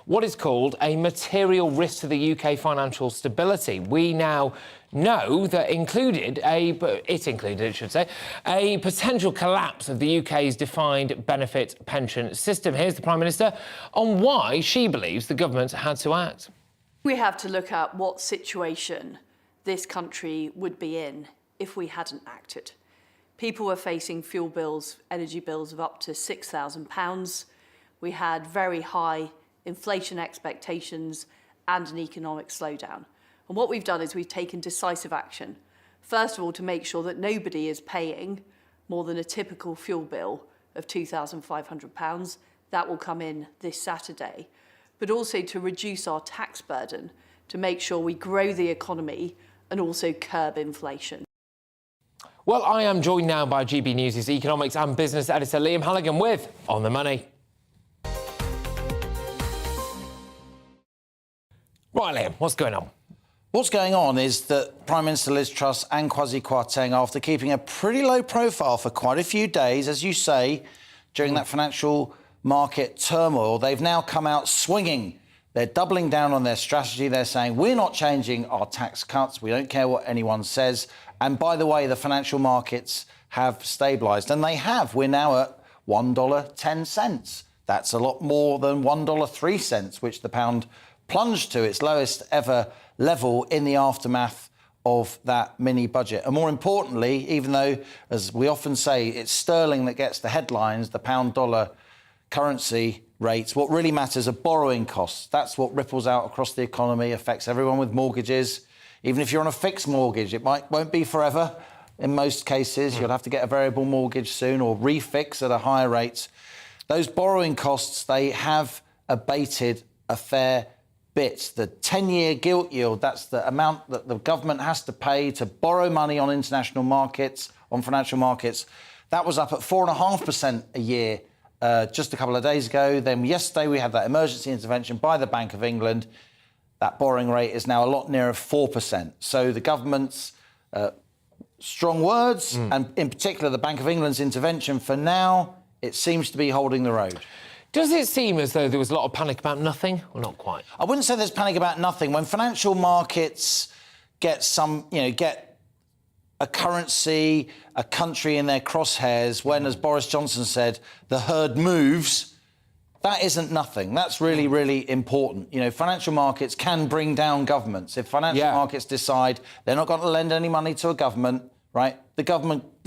what is called a material risk to the UK financial stability. We now know that it included, a potential collapse of the UK's defined benefit pension system. Here's the Prime Minister on why she believes the government had to act. We have to look at what situation this country would be in if we hadn't acted. People were facing fuel bills, energy bills of up to £6,000. We had very high inflation expectations and an economic slowdown. And what we've done is we've taken decisive action. First of all, to make sure that nobody is paying more than a typical fuel bill of £2,500. That will come in this Saturday. But also to reduce our tax burden, to make sure we grow the economy and also curb inflation. Well, I am joined now by GB News' economics and business editor Liam Halligan with On the Money. Right, Liam, what's going on? What's going on is that Prime Minister Liz Truss and Kwasi Kwarteng, after keeping a pretty low profile for quite a few days, as you say, during that financial market turmoil, they've now come out swinging. They're doubling down on their strategy. They're saying, we're not changing our tax cuts. We don't care what anyone says. And by the way, the financial markets have stabilised. And they have. We're now at $1.10. That's a lot more than $1.03, which the pound plunged to its lowest ever level in the aftermath of that mini budget. And more importantly, even though, as we often say, it's sterling that gets the headlines, the pound-dollar currency rates, what really matters are borrowing costs. That's what ripples out across the economy, affects everyone with mortgages. Even if you're on a fixed mortgage, it won't be forever. In most cases, you'll have to get a variable mortgage soon or refix at a higher rate. Those borrowing costs, they have abated a fair bit. The 10-year gilt yield, that's the amount that the government has to pay to borrow money on international markets, on financial markets, that was up at 4.5% a year just a couple of days ago. Then yesterday we had that emergency intervention by the Bank of England. That borrowing rate is now a lot nearer 4%. So the government's strong words, and in particular the Bank of England's intervention, for now, it seems to be holding the road. Does it seem as though there was a lot of panic about nothing, or not quite? I wouldn't say there's panic about nothing. When financial markets get a currency, a country in their crosshairs, when, as Boris Johnson said, the herd moves, that isn't nothing. That's really, really important. You know, financial markets can bring down governments. If financial markets decide they're not going to lend any money to a government, right, the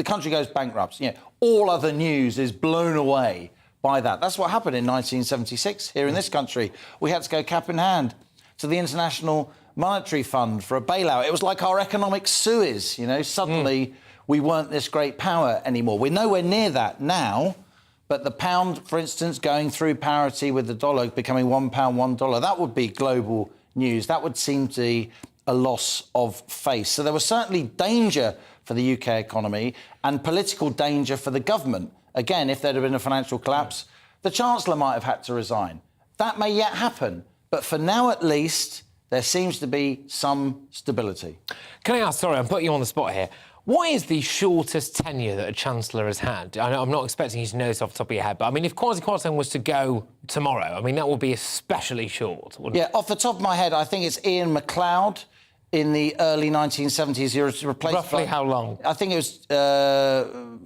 country goes bankrupt. You know, all other news is blown away by that. That's what happened in 1976 here in this country. We had to go cap in hand to the International Monetary Fund for a bailout. It was like our economic Suez, you know. Suddenly we weren't this great power anymore. We're nowhere near that now, but the pound, for instance, going through parity with the dollar, becoming £1, $1, that would be global news. That would seem to be a loss of face. So there was certainly danger for the UK economy and political danger for the government. Again, if there'd have been a financial collapse, the Chancellor might have had to resign. That may yet happen. But for now, at least, there seems to be some stability. Can I ask, sorry, I'm putting you on the spot here. What is the shortest tenure that a Chancellor has had? I'm not expecting you to know this off the top of your head, but, I mean, if Kwasi Kwarteng was to go tomorrow, I mean, that would be especially short, wouldn't it? Yeah, off the top of my head, I think it's Ian MacLeod. In the early 1970s, he was replaced Roughly how long? I think it was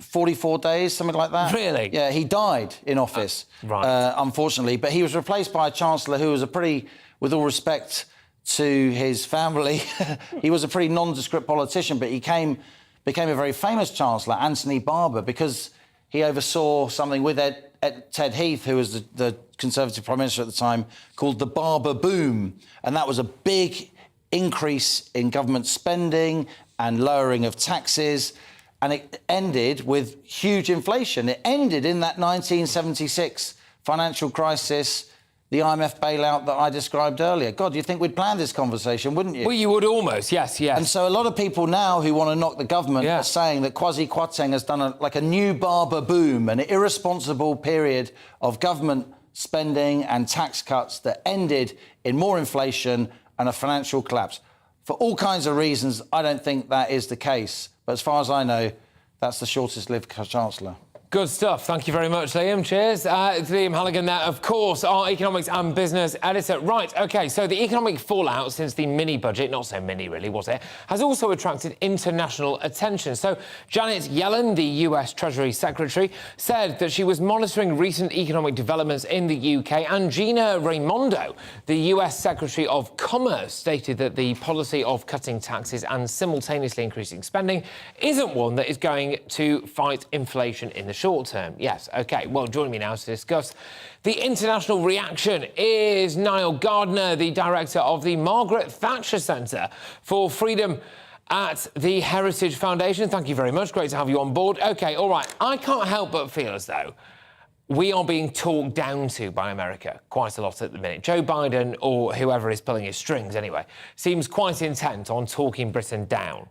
44 days, something like that. Really? Yeah, he died in office, unfortunately. But he was replaced by a Chancellor who was with all respect to his family, he was a pretty nondescript politician, but he became a very famous Chancellor, Anthony Barber, because he oversaw something with Ted Heath, who was the Conservative Prime Minister at the time, called the Barber Boom. And that was a big increase in government spending and lowering of taxes, and it ended with huge inflation. It ended in that 1976 financial crisis, the IMF bailout that I described earlier. God, you'd think we'd planned this conversation, wouldn't you? Well, you would almost, yes. And so a lot of people now who want to knock the government are saying that Kwasi Kwarteng has done a new Barber Boom, an irresponsible period of government spending and tax cuts that ended in more inflation and a financial collapse. For all kinds of reasons, I don't think that is the case. But as far as I know, that's the shortest-lived Chancellor. Good stuff. Thank you very much, Liam. Cheers. It's Liam Halligan there, of course, our economics and business editor. Right, OK, so the economic fallout since the mini-budget, not so mini really, was it, has also attracted international attention. So Janet Yellen, the US Treasury Secretary, said that she was monitoring recent economic developments in the UK, and Gina Raimondo, the US Secretary of Commerce, stated that the policy of cutting taxes and simultaneously increasing spending isn't one that is going to fight inflation in the short term. Yes, OK. Well, joining me now to discuss the international reaction is Niall Gardner, the director of the Margaret Thatcher Centre for Freedom at the Heritage Foundation. Thank you very much. Great to have you on board. OK, all right. I can't help but feel as though we are being talked down to by America quite a lot at the minute. Joe Biden, or whoever is pulling his strings anyway, seems quite intent on talking Britain down.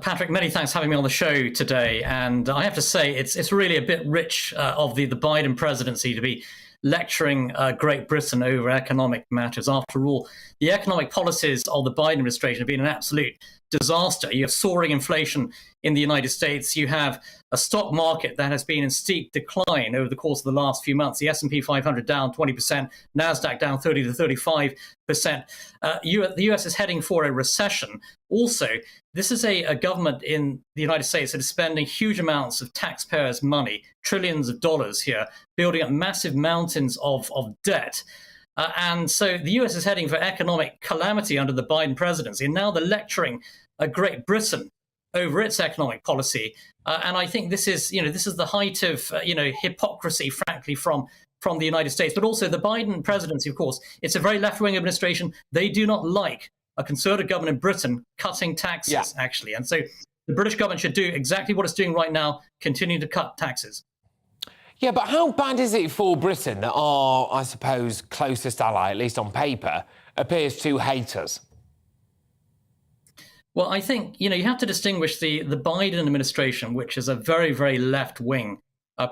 Patrick, many thanks for having me on the show today. And I have to say, it's really a bit rich of the Biden presidency to be lecturing Great Britain over economic matters. After all, the economic policies of the Biden administration have been an absolute disaster. You have soaring inflation in the United States. You have a stock market that has been in steep decline over the course of the last few months. The S&P 500 down 20%, NASDAQ down 30 to 35%. The US is heading for a recession. Also, this is a government in the United States that is spending huge amounts of taxpayers' money, trillions of dollars here, building up massive mountains of debt. And so the US is heading for economic calamity under the Biden presidency. And now they're lecturing Great Britain over its economic policy. And I think this is the height of, hypocrisy, frankly, from the United States. But also the Biden presidency, of course, it's a very left-wing administration. They do not like a Conservative government in Britain cutting taxes, actually. And so the British government should do exactly what it's doing right now, continue to cut taxes. Yeah, but how bad is it for Britain that our, I suppose, closest ally, at least on paper, appears to hate us? Well, I think, you have to distinguish the Biden administration, which is a very, very left-wing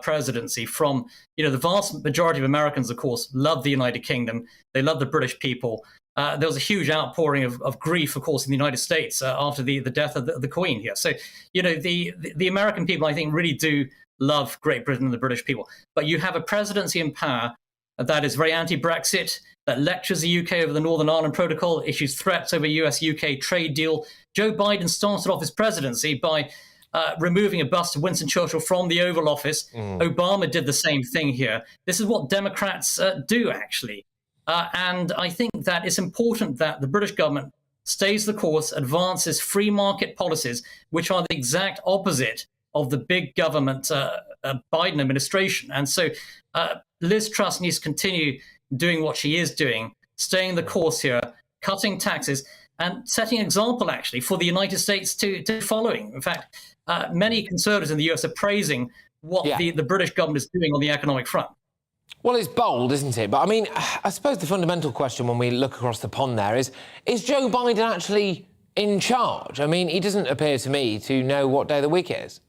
presidency, from, the vast majority of Americans, of course, love the United Kingdom. They love the British people. There was a huge outpouring of grief, of course, in the United States after the death of the Queen here. So, the American people, I think, really do love Great Britain and the British people. But you have a presidency in power that is very anti-Brexit, that lectures the UK over the Northern Ireland Protocol, issues threats over US-UK trade deal. Joe Biden started off his presidency by removing a bust of Winston Churchill from the Oval Office. Obama did the same thing here. This is what Democrats do, actually. And I think that it's important that the British government stays the course, advances free market policies, which are the exact opposite of the big government Biden administration. And so Liz Truss needs to continue doing what she is doing, staying the course here, cutting taxes, and setting an example, actually, for the United States to following. In fact, many conservatives in the US are praising what the British government is doing on the economic front. Well, it's bold, isn't it? But, I mean, I suppose the fundamental question when we look across the pond there is Joe Biden actually in charge? I mean, he doesn't appear to me to know what day of the week it is.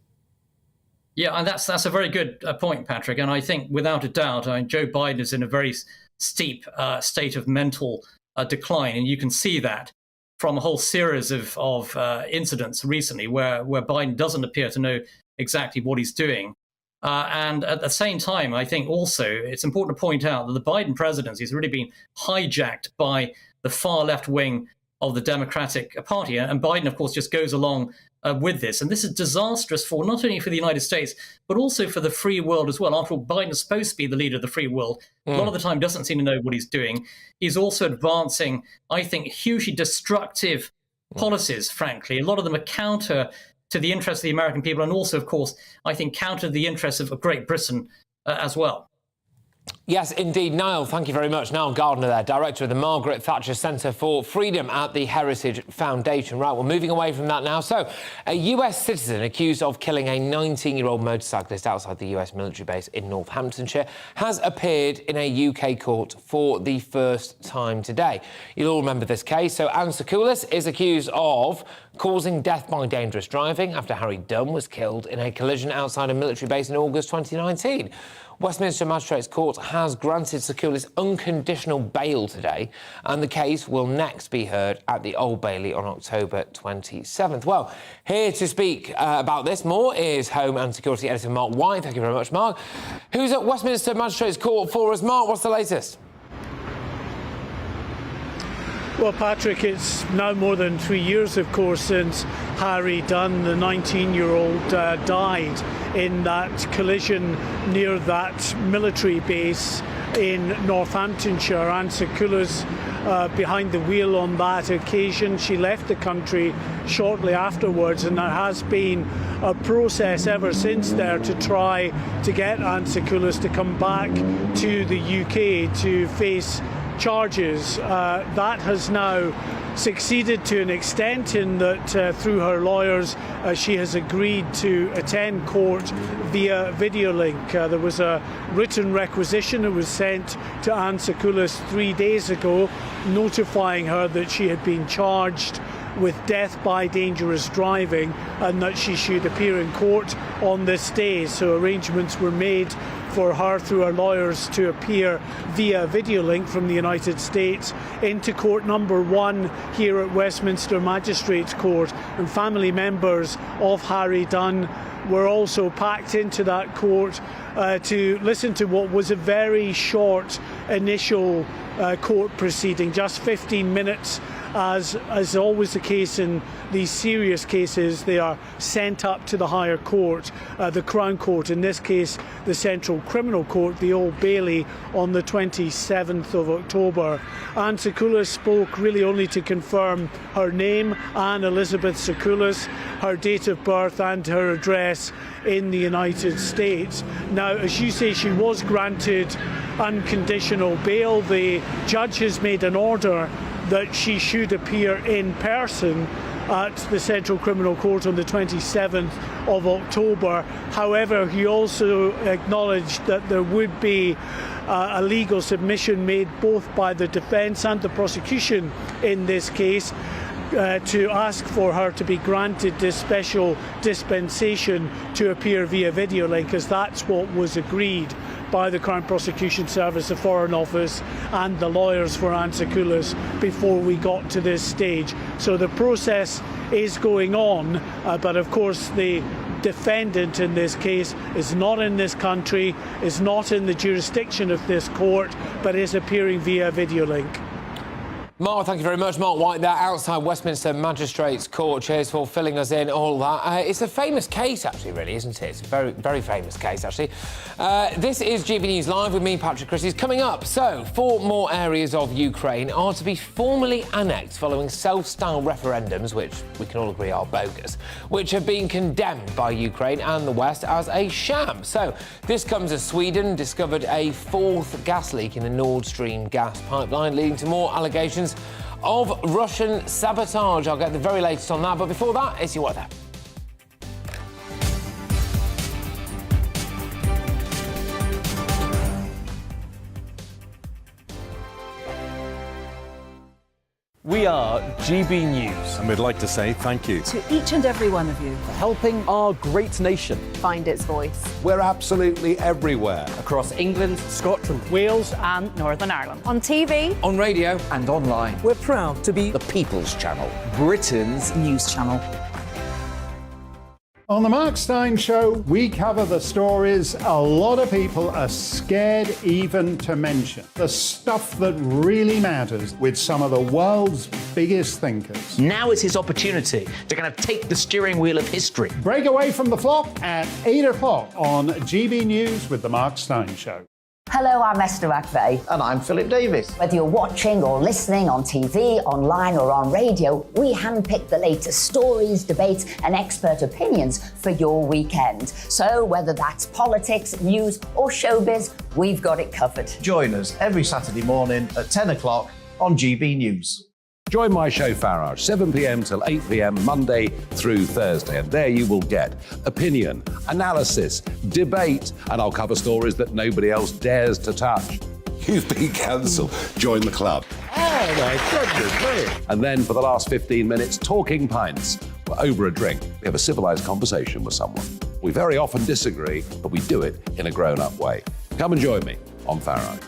Yeah, and that's a very good point, Patrick. And I think, without a doubt, Joe Biden is in a very steep state of mental decline. And you can see that from a whole series of incidents recently where Biden doesn't appear to know exactly what he's doing. And at the same time, I think also it's important to point out that the Biden presidency has really been hijacked by the far left wing of the Democratic Party. And Biden, of course, just goes along with this. And this is disastrous for not only for the United States, but also for the free world as well. After all, Biden is supposed to be the leader of the free world. A lot of the time doesn't seem to know what he's doing. He's also advancing, I think, hugely destructive policies, frankly. A lot of them are counter to the interests of the American people, and also, of course, I think counter to the interests of Great Britain as well. Yes, indeed. Niall, thank you very much. Niall Gardner there, director of the Margaret Thatcher Centre for Freedom at the Heritage Foundation. Right, we're moving away from that now. So, a US citizen accused of killing a 19-year-old motorcyclist outside the US military base in Northamptonshire has appeared in a UK court for the first time today. You'll all remember this case. So, Anne Sakoulis is accused of causing death by dangerous driving after Harry Dunn was killed in a collision outside a military base in August 2019. Westminster Magistrates Court has granted Sir Keolis unconditional bail today, and the case will next be heard at the Old Bailey on October 27th. Well, here to speak about this more is Home and Security Editor Mark White. Thank you very much, Mark. Who's at Westminster Magistrates Court for us? Mark, what's the latest? Well, Patrick, it's now more than 3 years, of course, since Harry Dunn, the 19-year-old, died in that collision near that military base in Northamptonshire. And Sir Keolis behind the wheel on that occasion. She left the country shortly afterwards, and there has been a process ever since there to try to get Sir Keolis to come back to the UK to face charges. That has now succeeded to an extent in that through her lawyers she has agreed to attend court via video link. There was a written requisition that was sent to Sir Keolis 3 days ago notifying her that she had been charged with death by dangerous driving and that she should appear in court on this day. So arrangements were made for her through her lawyers to appear via video link from the United States into court number 1 here at Westminster Magistrates Court, and family members of Harry Dunn were also packed into that court to listen to what was a very short initial court proceeding, just 15 minutes. As always the case in these serious cases, they are sent up to the higher court, the Crown Court, in this case the Central Criminal Court, the Old Bailey, on the 27th of October. Sir Keolis spoke really only to confirm her name, Anne Elizabeth Sir Keolis, her date of birth and her address in the United States. Now, as you say, she was granted unconditional bail. The judge has made an order that she should appear in person at the Central Criminal Court on the 27th of October. However, he also acknowledged that there would be a legal submission made both by the defence and the prosecution in this case to ask for her to be granted this special dispensation to appear via video link, as that's what was agreed by the Crown Prosecution Service, the Foreign Office and the lawyers for Sir Keolis before we got to this stage. So the process is going on, but of course the defendant in this case is not in this country, is not in the jurisdiction of this court, but is appearing via video link. Mark, thank you very much. Mark White there outside Westminster Magistrates Court. Cheers for filling us in, all that. It's a famous case, actually, really, isn't it? It's a very, very famous case, actually. This is GBNews Live with me, Patrick Christys. Coming up, so 4 more areas of Ukraine are to be formally annexed following self-styled referendums, which we can all agree are bogus, which have been condemned by Ukraine and the West as a sham. So this comes as Sweden discovered a 4th gas leak in the Nord Stream gas pipeline, leading to more allegations of Russian sabotage. I'll get the very latest on that, but before that, it's your weather. We are GB News. And we'd like to say thank you to each and every one of you for helping our great nation find its voice. We're absolutely everywhere. Across England, Scotland, Wales and Northern Ireland. On TV, on radio and online. We're proud to be the People's Channel, Britain's news channel. On the Mark Steyn Show, we cover the stories a lot of people are scared even to mention. The stuff that really matters with some of the world's biggest thinkers. Now is his opportunity to kind of take the steering wheel of history. Break away from the flop at 8 o'clock on GB News with the Mark Steyn Show. Hello, I'm Esther McVeigh. And I'm Philip Davis. Whether you're watching or listening on TV, online or on radio, we handpick the latest stories, debates and expert opinions for your weekend. So whether that's politics, news or showbiz, we've got it covered. Join us every Saturday morning at 10 o'clock on GB News. Join my show Farage, 7 p.m. till 8 p.m. Monday through Thursday. And there you will get opinion, analysis, debate, and I'll cover stories that nobody else dares to touch. You've been cancelled. Join the club. Oh, my goodness me. And then for the last 15 minutes, talking pints. We're over a drink. We have a civilised conversation with someone. We very often disagree, but we do it in a grown-up way. Come and join me on Farage.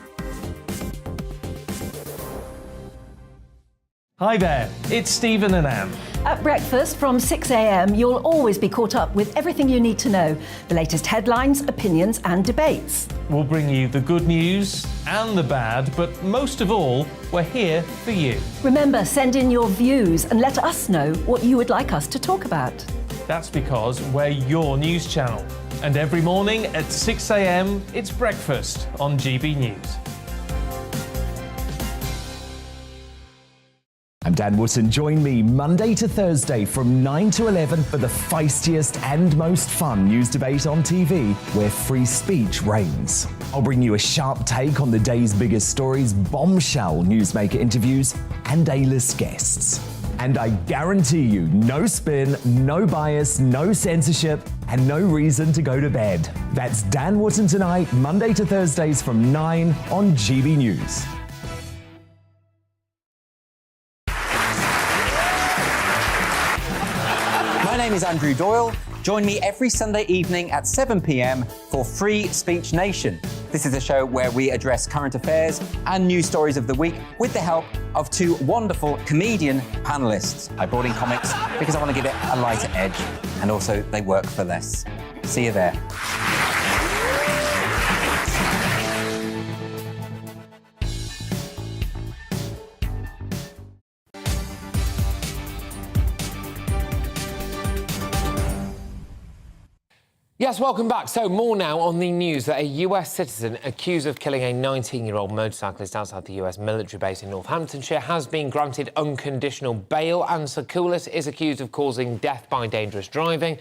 Hi there, it's Stephen and Anne. At breakfast from 6 a.m, you'll always be caught up with everything you need to know, the latest headlines, opinions and debates. We'll bring you the good news and the bad, but most of all, we're here for you. Remember, send in your views and let us know what you would like us to talk about. That's because we're your news channel. And every morning at 6 a.m, it's breakfast on GB News. I'm Dan Wootton. Join me Monday to Thursday from 9 to 11 for the feistiest and most fun news debate on TV, where free speech reigns. I'll bring you a sharp take on the day's biggest stories, bombshell newsmaker interviews, and A-list guests. And I guarantee you, no spin, no bias, no censorship, and no reason to go to bed. That's Dan Wootton Tonight, Monday to Thursdays from 9 on GB News. My name is Andrew Doyle. Join me every Sunday evening at 7 p.m. for Free Speech Nation. This is a show where we address current affairs and news stories of the week with the help of two wonderful comedian panellists. I brought in comics because I want to give it a lighter edge, and also they work for less. See you there. Yes, welcome back. So more now on the news that a US citizen accused of killing a 19-year-old motorcyclist outside the US military base in Northamptonshire has been granted unconditional bail, and Sakoulis is accused of causing death by dangerous driving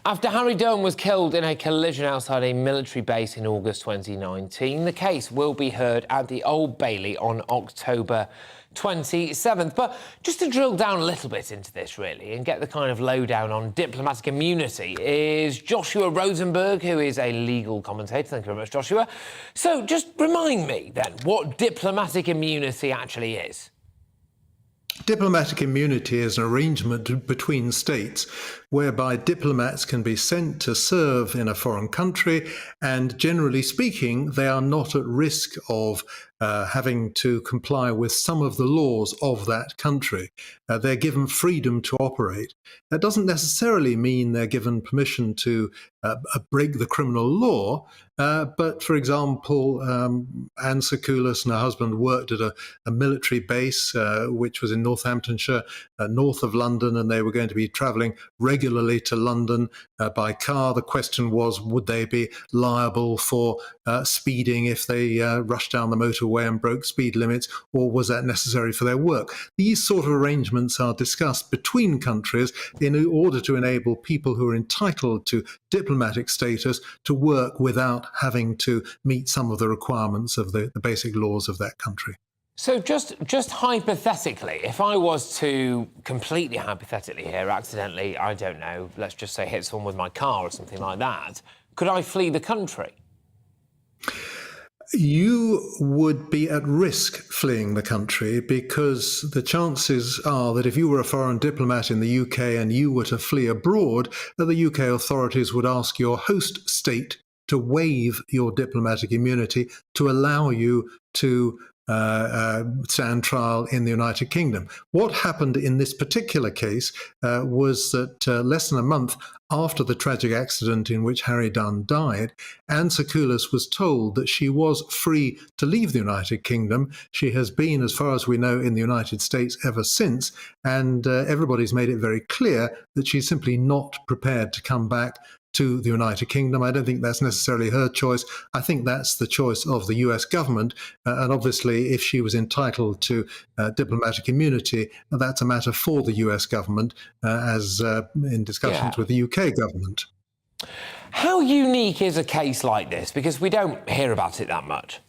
after Harry Dunn was killed in a collision outside a military base in August 2019. The case will be heard at the Old Bailey on October 27th. But just to drill down a little bit into this, really, and get the kind of lowdown on diplomatic immunity is Joshua Rosenberg, who is a legal commentator. Thank you very much, Joshua. So just remind me, then, what diplomatic immunity actually is. Diplomatic immunity is an arrangement between states whereby diplomats can be sent to serve in a foreign country, and generally speaking, they are not at risk of having to comply with some of the laws of that country. They're given freedom to operate. That doesn't necessarily mean they're given permission to break the criminal law, but for example, Anne Sakoulis and her husband worked at a military base which was in Northamptonshire, north of London, and they were going to be travelling regularly to London by car. The question was, would they be liable for speeding if they rushed down the motorway and broke speed limits, or was that necessary for their work? These sort of arrangements are discussed between countries in order to enable people who are entitled to diplomatic status to work without having to meet some of the requirements of the basic laws of that country. So just hypothetically, if I was to completely hypothetically here, accidentally, I don't know, let's just say hit someone with my car or something like that, could I flee the country? You would be at risk fleeing the country, because the chances are that if you were a foreign diplomat in the UK and you were to flee abroad, that the UK authorities would ask your host state to waive your diplomatic immunity to allow you to stand trial in the United Kingdom. What happened in this particular case was that less than a month after the tragic accident in which Harry Dunn died, Anne Sakoulis was told that she was free to leave the United Kingdom. She has been, as far as we know, in the United States ever since, and everybody's made it very clear that she's simply not prepared to come back to the United Kingdom. I don't think that's necessarily her choice. I think that's the choice of the US government. And obviously, if she was entitled to diplomatic immunity, that's a matter for the US government, as in discussions with the UK government. How unique is a case like this? Because we don't hear about it that much.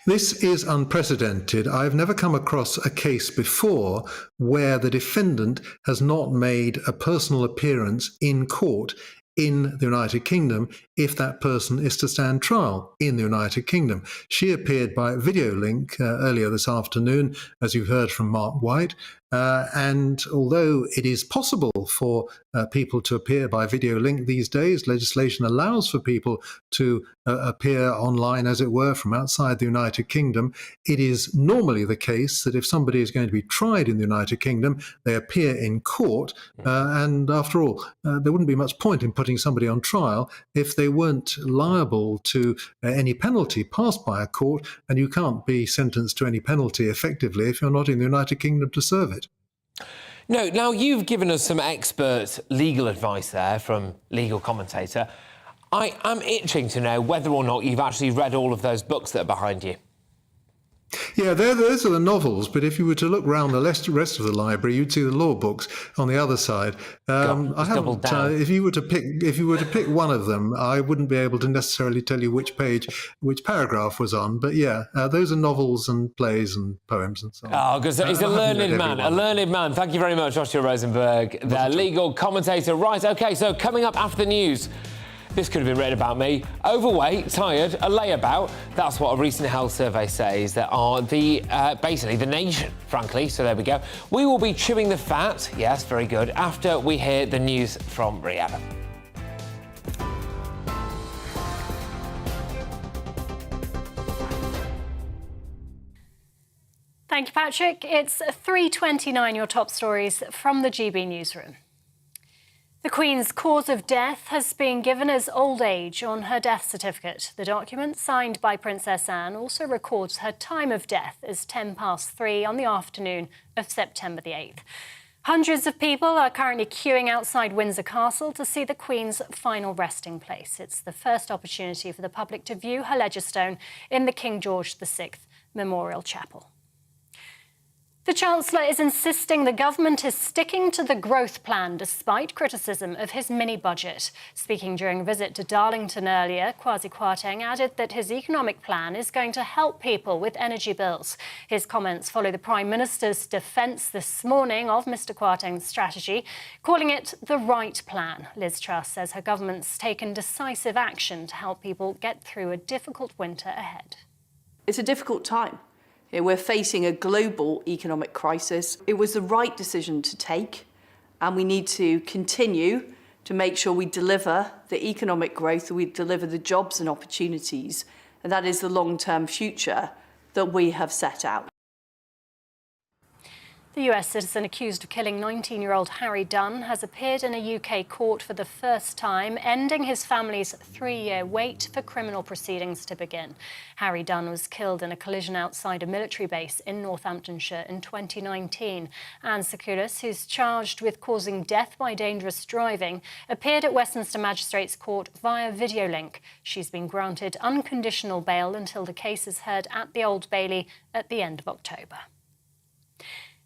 This is unprecedented. I've never come across a case before where the defendant has not made a personal appearance in court in the United Kingdom if that person is to stand trial in the United Kingdom. She appeared by video link earlier this afternoon, as you heard from Mark White. And although it is possible for people to appear by video link these days, legislation allows for people to appear online, as it were, from outside the United Kingdom. It is normally the case that if somebody is going to be tried in the United Kingdom, they appear in court. And after all, there wouldn't be much point in putting somebody on trial if they weren't liable to any penalty passed by a court, and you can't be sentenced to any penalty effectively if you're not in the United Kingdom to serve it. No, now you've given us some expert legal advice there from legal commentator. I am itching to know whether or not you've actually read all of those books that are behind you. Yeah, those are the novels, but if you were to look round the rest of the library, you'd see the law books on the other side. If you were to pick one of them, I wouldn't be able to necessarily tell you which paragraph was on. But yeah, those are novels and plays and poems and so on. Oh, because he's a learned man. Thank you very much, Joshua Rosenberg, the legal commentator. Right, OK, so coming up after the news, this could have been written about me. Overweight, tired, a layabout. That's what a recent health survey says that are basically the nation, frankly. So there we go. We will be chewing the fat, yes, very good, after we hear the news from Rhiannon. Thank you, Patrick. It's 3:29, your top stories from the GB newsroom. The Queen's cause of death has been given as old age on her death certificate. The document, signed by Princess Anne, also records her time of death as 3:10 on the afternoon of September the 8th. Hundreds of people are currently queuing outside Windsor Castle to see the Queen's final resting place. It's the first opportunity for the public to view her legistone in the King George VI Memorial Chapel. The Chancellor is insisting the government is sticking to the growth plan despite criticism of his mini-budget. Speaking during a visit to Darlington earlier, Kwasi Kwarteng added that his economic plan is going to help people with energy bills. His comments follow the Prime Minister's defence this morning of Mr Kwarteng's strategy, calling it the right plan. Liz Truss says her government's taken decisive action to help people get through a difficult winter ahead. It's a difficult time. We're facing a global economic crisis. It was the right decision to take, and we need to continue to make sure we deliver the economic growth, we deliver the jobs and opportunities, and that is the long-term future that we have set out. The US citizen accused of killing 19-year-old Harry Dunn has appeared in a UK court for the first time, ending his family's 3-year wait for criminal proceedings to begin. Harry Dunn was killed in a collision outside a military base in Northamptonshire in 2019. Anne Secouris, who's charged with causing death by dangerous driving, appeared at Westminster Magistrates Court via video link. She's been granted unconditional bail until the case is heard at the Old Bailey at the end of October.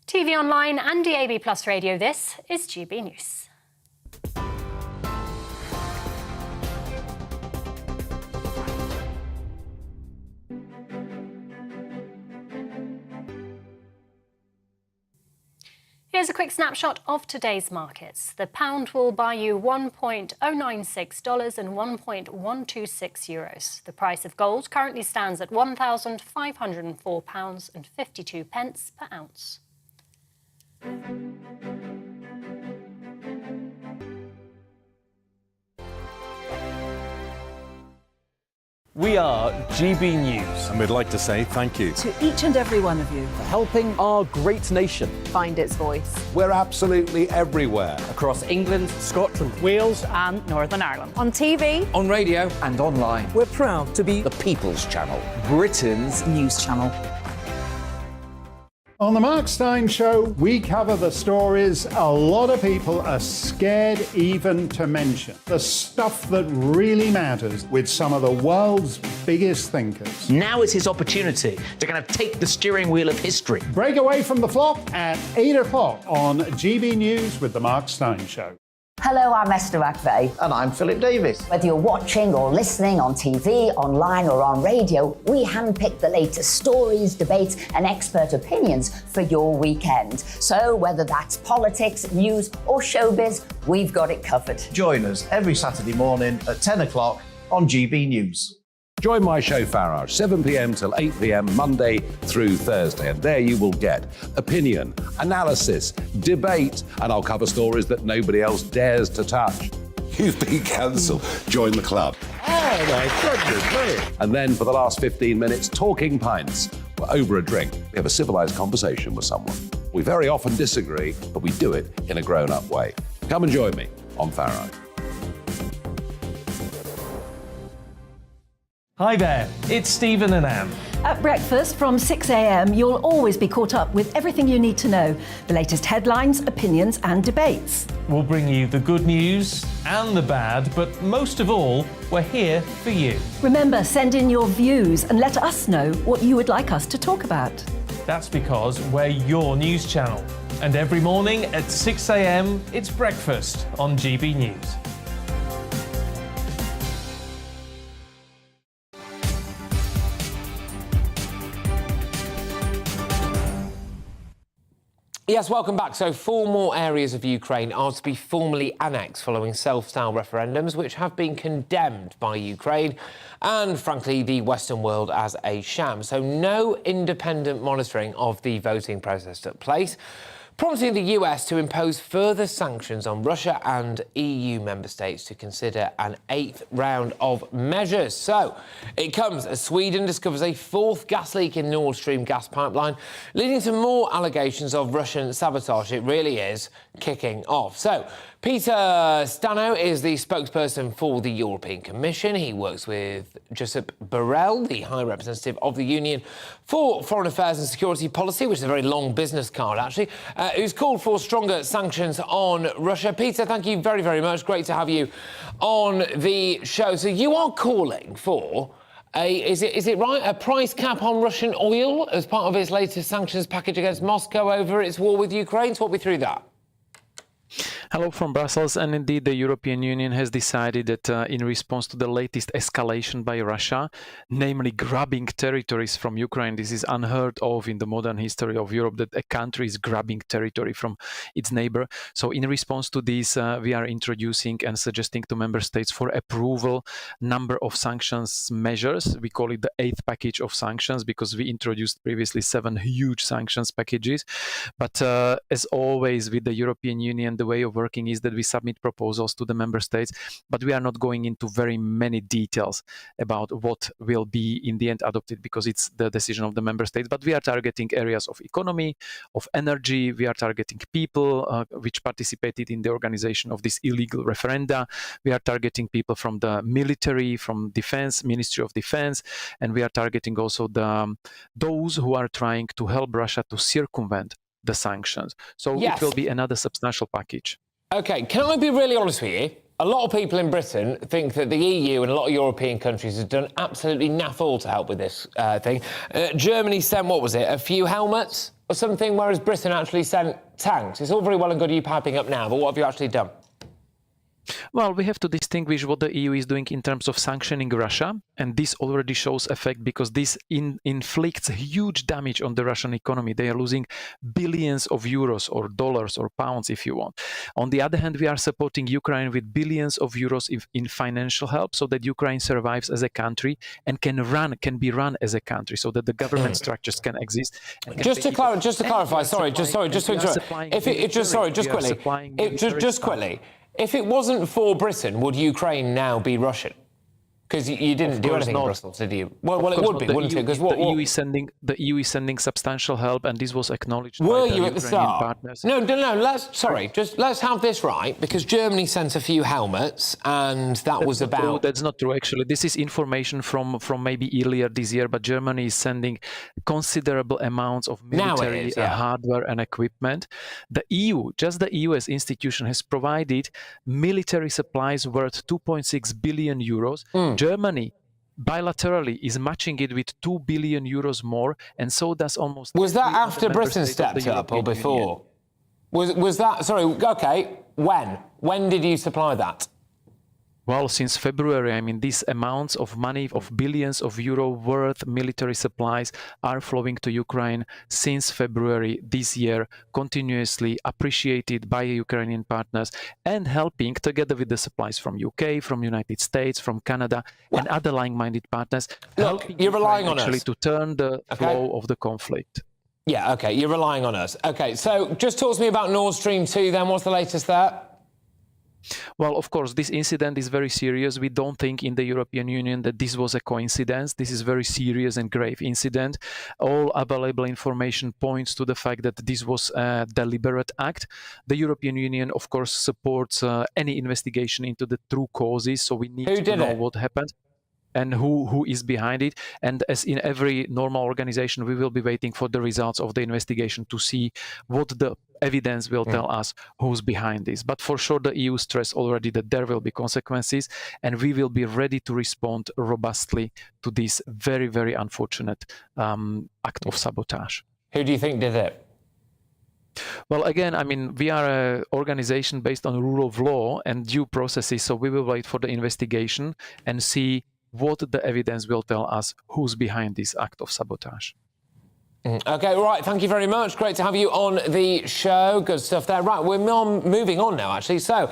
TV online and DAB+ radio, this is GB News. Here's a quick snapshot of today's markets. The pound will buy you $1.096 and 1.126 euros. The price of gold currently stands at £1,504.52 per ounce. We are GB News. And we'd like to say thank you To each and every one of you For helping our great nation find its voice. We're absolutely everywhere. across England, Scotland, Wales and Northern Ireland. On TV, on radio, and online. We're proud to be The People's Channel. Britain's news channel. On the Mark Steyn Show, we cover the stories a lot of people are scared even to mention. The stuff that really matters with some of the world's biggest thinkers. Now is his opportunity to kind of take the steering wheel of history. Break away from the flop at 8 o'clock on GB News with the Mark Steyn Show. Hello, I'm Esther McVeigh. And I'm Philip Davis. Whether you're watching or listening on TV, online or on radio, we handpick the latest stories, debates and expert opinions for your weekend. So whether that's politics, news or showbiz, we've got it covered. Join us every Saturday morning at 10 o'clock on GB News. Join my show Farage, 7 p.m. till 8 p.m. Monday through Thursday. And there you will get opinion, analysis, debate, and I'll cover stories that nobody else dares to touch. You've been cancelled. Join the club. Oh my goodness me. And then for the last 15 minutes, talking pints. We're over a drink. We have a civilised conversation with someone. We very often disagree, but we do it in a grown-up way. Come and join me on Farage. Hi there, it's Stephen and Anne. At breakfast from 6 a.m, you'll always be caught up with everything you need to know, the latest headlines, opinions and debates. We'll bring you the good news and the bad, but most of all, we're here for you. Remember, send in your views and let us know what you would like us to talk about. That's because we're your news channel. And every morning at 6 a.m, it's breakfast on GB News. Yes, welcome back. So 4 more areas of Ukraine are to be formally annexed following self-style referendums, which have been condemned by Ukraine and, frankly, the Western world as a sham. So no independent monitoring of the voting process took place, prompting the US to impose further sanctions on Russia and EU member states to consider an 8th round of measures. So it comes as Sweden discovers a 4th gas leak in Nord Stream gas pipeline, leading to more allegations of Russian sabotage. It really is kicking off. So Peter Stano is the spokesperson for the European Commission. He works with Josep Borrell, the High Representative of the Union for Foreign Affairs and Security Policy, which is a very long business card, actually, who's called for stronger sanctions on Russia. Peter, thank you very, very much. Great to have you on the show. So you are calling for is it right, a price cap on Russian oil as part of its latest sanctions package against Moscow over its war with Ukraine? Talk me through that. Hello from Brussels, and indeed the European Union has decided that in response to the latest escalation by Russia, namely grabbing territories from Ukraine, this is unheard of in the modern history of Europe, that a country is grabbing territory from its neighbor. So in response to this, we are introducing and suggesting to member states for approval number of sanctions measures. We call it the 8th package of sanctions because we introduced previously 7 huge sanctions packages. But as always with the European Union, the way of working is that we submit proposals to the member states, but we are not going into very many details about what will be in the end adopted because it's the decision of the member states. But we are targeting areas of economy, of energy. We are targeting people which participated in the organization of this illegal referenda. We are targeting people from the military, from defense, Ministry of Defense, and we are targeting also those who are trying to help Russia to circumvent the sanctions. So yes, it will be another substantial package. OK, can I be really honest with you? A lot of people in Britain think that the EU and a lot of European countries have done absolutely naff all to help with this thing. Germany sent, what was it, a few helmets or something, whereas Britain actually sent tanks. It's all very well and good you piping up now, but what have you actually done? Well, we have to distinguish what the EU is doing in terms of sanctioning Russia, and this already shows effect because this inflicts huge damage on the Russian economy. They are losing billions of euros or dollars or pounds, if you want. On the other hand, we are supporting Ukraine with billions of euros in financial help so that Ukraine survives as a country and can be run as a country so that the government structures can exist. And just to clarify, if it wasn't for Britain, would Ukraine now be Russian? Because you didn't do anything in Brussels, did you? Well, it would be, wouldn't it? Because the EU is sending substantial help, and this was acknowledged. Were by the you at the Ukrainian start? Partners. No. Let's have this right, because Germany sent a few helmets, and that was about. True. That's not true, actually. This is information from maybe earlier this year, but Germany is sending considerable amounts of military hardware and equipment. The EU, just the EU as institution, has provided military supplies worth 2.6 billion euros. Germany bilaterally is matching it with 2 billion euros more, and so does almost. Was that after Britain stepped up or before? Was that? Sorry. Okay. When did you supply that? Well, since February, I mean, these amounts of money, of billions of euro worth military supplies are flowing to Ukraine since February this year, continuously appreciated by Ukrainian partners and helping, together with the supplies from UK, from United States, from Canada, and other like-minded partners, Look, you're relying on actually us to turn the flow of the conflict. Yeah, okay, you're relying on us. Okay, so just talk to me about Nord Stream 2 then. What's the latest there? Well, of course, this incident is very serious. We don't think in the European Union that this was a coincidence. This is a very serious and grave incident. All available information points to the fact that this was a deliberate act. The European Union, of course, supports any investigation into the true causes. So we need to know what happened and who is behind it. And as in every normal organization, we will be waiting for the results of the investigation to see what the evidence will tell us who's behind this. But for sure, the EU stressed already that there will be consequences, and we will be ready to respond robustly to this very, very unfortunate act of sabotage. Who do you think did it? Well, again, I mean, we are an organization based on rule of law and due processes, so we will wait for the investigation and see what the evidence will tell us who's behind this act of sabotage. Okay, right, thank you very much. Great to have you on the show. Good stuff there. Right, we're moving on now, actually. So,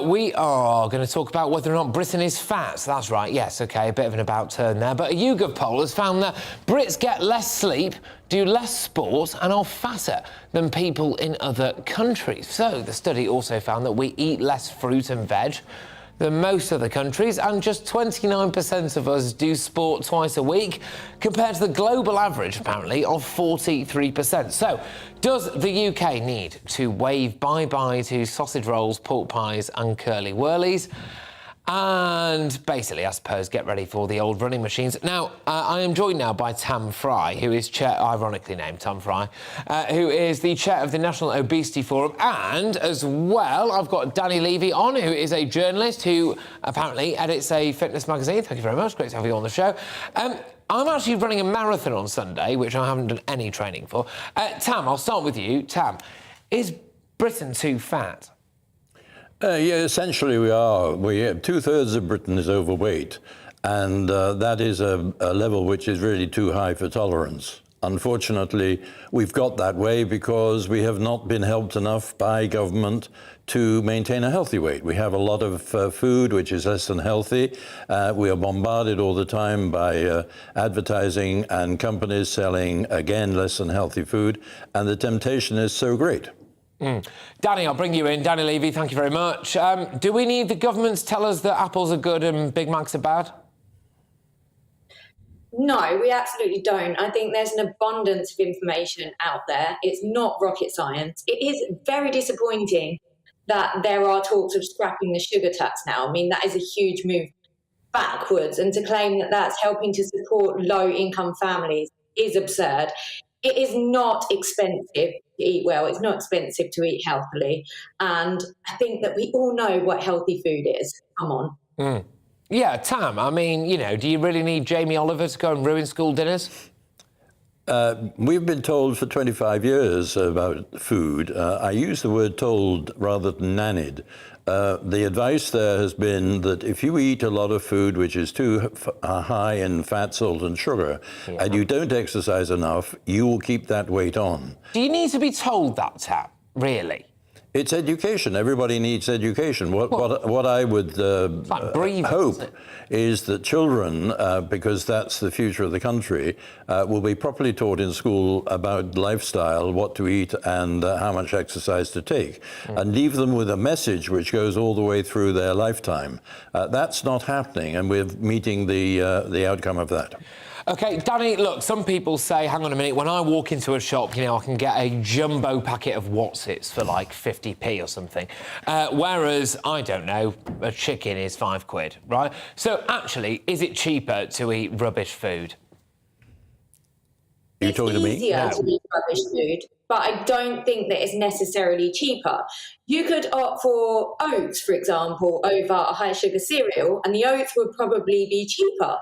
we are going to talk about whether or not Britain is fat. That's right, yes, okay, a bit of an about turn there. But a YouGov poll has found that Brits get less sleep, do less sport and are fatter than people in other countries. So, the study also found that we eat less fruit and veg than most other countries, and just 29% of us do sport twice a week, compared to the global average, apparently, of 43%. So, does the UK need to wave bye-bye to sausage rolls, pork pies and curly-whirlies? And basically, I suppose, get ready for the old running machines. Now, I am joined now by Tam Fry, who is chair, ironically named Tam Fry, who is the chair of the National Obesity Forum. And as well, I've got Danny Levy on, who is a journalist who apparently edits a fitness magazine. Thank you very much. Great to have you on the show. I'm actually running a marathon on Sunday, which I haven't done any training for. Tam, I'll start with you. Tam, is Britain too fat? Yeah, essentially we are. 2/3 of Britain is overweight, and that is a level which is really too high for tolerance. Unfortunately, we've got that way because we have not been helped enough by government to maintain a healthy weight. We have a lot of food which is less than healthy. We are bombarded all the time by advertising and companies selling, again, less than healthy food, and the temptation is so great. Danny, I'll bring you in. Danny Levy, thank you very much. Do we need the government to tell us that apples are good and Big Macs are bad? No, we absolutely don't. I think there's an abundance of information out there. It's not rocket science. It is very disappointing that there are talks of scrapping the sugar tax now. I mean, that is a huge move backwards, and to claim that that's helping to support low-income families is absurd. It is not expensive to eat well. It's not expensive to eat healthily. And I think that we all know what healthy food is. Come on. Yeah, Tam, I mean, you know, do you really need Jamie Oliver to go and ruin school dinners? We've been told for 25 years about food. I use the word told rather than nannied. The advice there has been that if you eat a lot of food which is too high in fat, salt and sugar, and you don't exercise enough, you will keep that weight on. Do you need to be told that, Tam? Really? It's education. Everybody needs education. What I would hope is that children, because that's the future of the country, will be properly taught in school about lifestyle, what to eat and how much exercise to take, and leave them with a message which goes all the way through their lifetime. That's not happening, and we're meeting the outcome of that. OK, Danny, look, some people say, hang on a minute, when I walk into a shop, you know, I can get a jumbo packet of Wotsits for like 50p or something. Whereas, I don't know, a chicken is £5, right? So actually, is it cheaper to eat rubbish food? Are you talking to me? It's easier to eat rubbish food, but I don't think that it's necessarily cheaper. You could opt for oats, for example, over a high sugar cereal, and the oats would probably be cheaper.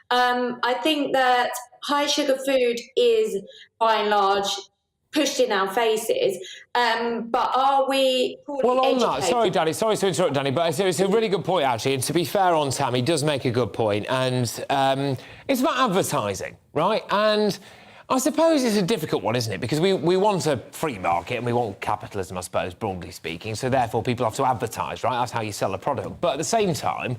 I think that high sugar food is, by and large, pushed in our faces. But are we Well, on educated? that, sorry, Danny, sorry to interrupt, Danny, but it's a really good point, actually. And to be fair on Tam, he does make a good point. And it's about advertising, right? And I suppose it's a difficult one, isn't it? Because we want a free market and we want capitalism, I suppose, broadly speaking. So therefore, people have to advertise, right? That's how you sell a product. But at the same time,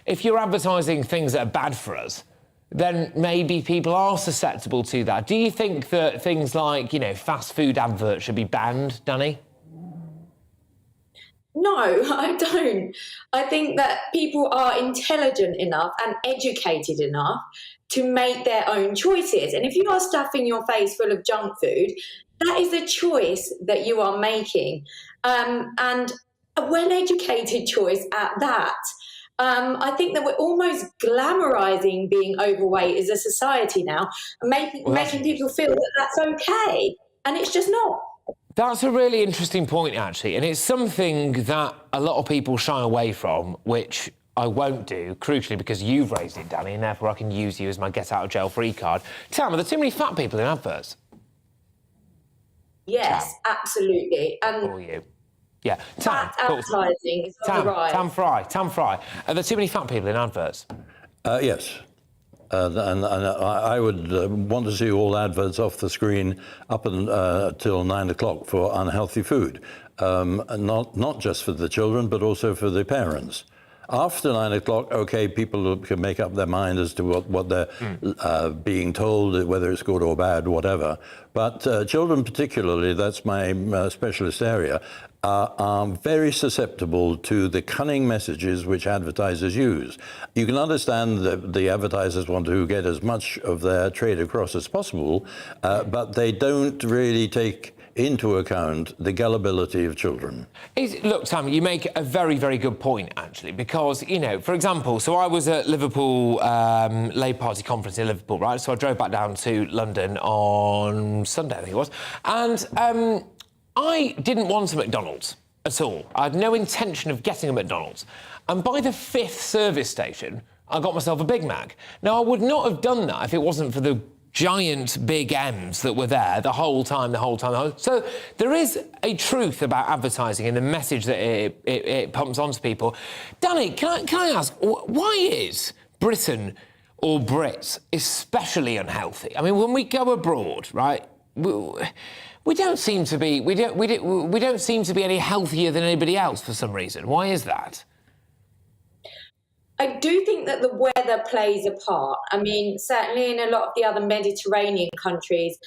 if you're advertising things that are bad for us, then maybe people are susceptible to that. Do you think that things like, you know, fast food adverts should be banned, Danny? No, I don't. I think that people are intelligent enough and educated enough to make their own choices. And if you are stuffing your face full of junk food, that is a choice that you are making. And a well-educated choice at that. I think that we're almost glamorizing being overweight as a society now, and making people feel that that's okay, and it's just not. That's a really interesting point, actually, and it's something that a lot of people shy away from, which I won't do, crucially because you've raised it, Danny, and therefore I can use you as my get-out-of-jail-free card. Tam, are there too many fat people in adverts? Yes, absolutely. And for you. Yeah, Tam, advertising is on the rise. Tam Fry. Are there too many fat people in adverts? Yes. And I would want to see all adverts off the screen up until 9 o'clock for unhealthy food, not just for the children, but also for the parents. After 9 o'clock, okay, people can make up their mind as to what they're being told, whether it's good or bad, whatever. But children particularly, that's my specialist area, are very susceptible to the cunning messages which advertisers use. You can understand that the advertisers want to get as much of their trade across as possible, but they don't really take into account the gullibility of children. Look, Tam, you make a very, very good point, actually, because, you know, for example, so I was at Liverpool Labour Party conference in Liverpool, right? So I drove back down to London on Sunday, I think it was, and I didn't want a McDonald's at all. I had no intention of getting a McDonald's. And by the 5th service station, I got myself a Big Mac. Now, I would not have done that if it wasn't for the giant big M's that were there the whole time. So there is a truth about advertising and the message that it pumps onto people. Danny, can I ask, why is Britain or Brits especially unhealthy? I mean, when we go abroad, right, we don't seem to be any healthier than anybody else for some reason. Why is that? I do think that the weather plays a part. I mean, certainly in a lot of the other Mediterranean countries,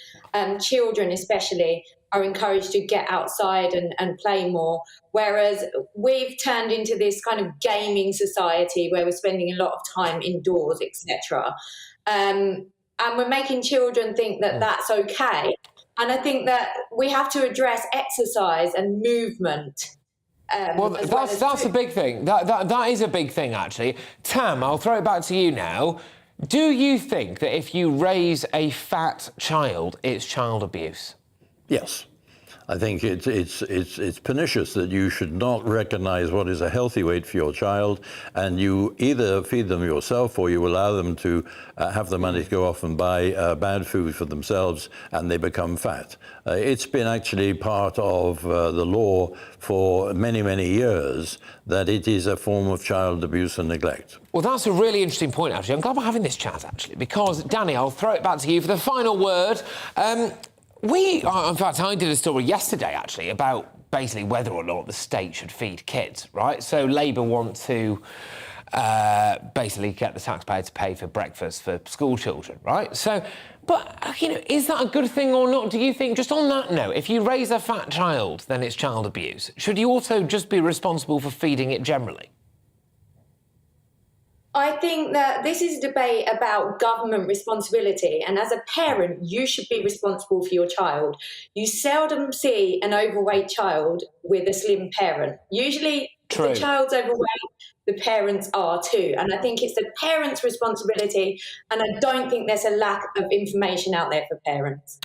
children especially are encouraged to get outside and play more, whereas we've turned into this kind of gaming society where we're spending a lot of time indoors, etc. And we're making children think that that's okay. And I think that we have to address exercise and movement. Well, that's a big thing. That is a big thing, actually. Tam, I'll throw it back to you now. Do you think that if you raise a fat child, it's child abuse? Yes. I think it's pernicious that you should not recognise what is a healthy weight for your child, and you either feed them yourself or you allow them to have the money to go off and buy bad food for themselves, and they become fat. It's been actually part of the law for many, many years that it is a form of child abuse and neglect. Well, that's a really interesting point, actually. I'm glad we're having this chat, actually, because, Danny, I'll throw it back to you for the final word. In fact, I did a story yesterday, actually, about basically whether or not the state should feed kids, right? So Labour want to basically get the taxpayer to pay for breakfast for school children, right? So, but, you know, is that a good thing or not? Do you think, just on that note, if you raise a fat child, then it's child abuse? Should you also just be responsible for feeding it generally? I think that this is a debate about government responsibility, and as a parent, you should be responsible for your child. You seldom see an overweight child with a slim parent. Usually, if the child's overweight, the parents are too. And I think it's the parents' responsibility, and I don't think there's a lack of information out there for parents.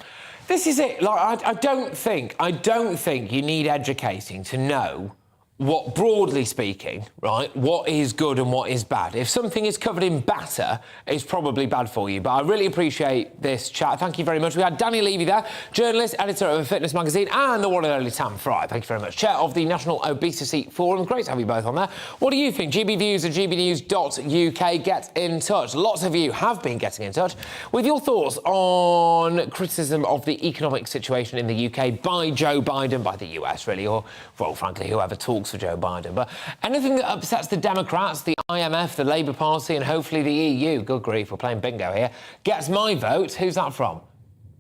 This is it. Like, I don't think you need educating to know broadly speaking, right, what is good and what is bad. If something is covered in batter, it's probably bad for you. But I really appreciate this chat. Thank you very much. We had Danny Levy there, journalist, editor of a fitness magazine, and the one and only Tam Fry. Thank you very much. Chair of the National Obesity Forum. Great to have you both on there. What do you think? GBviews at gbnews.uk. Get in touch. Lots of you have been getting in touch with your thoughts on criticism of the economic situation in the UK by Joe Biden, by the US, really, or, well, frankly, whoever talks for Joe Biden. But anything that upsets the Democrats, the IMF, the Labour Party, and hopefully the EU, good grief, we're playing bingo here, gets my vote. Who's that from?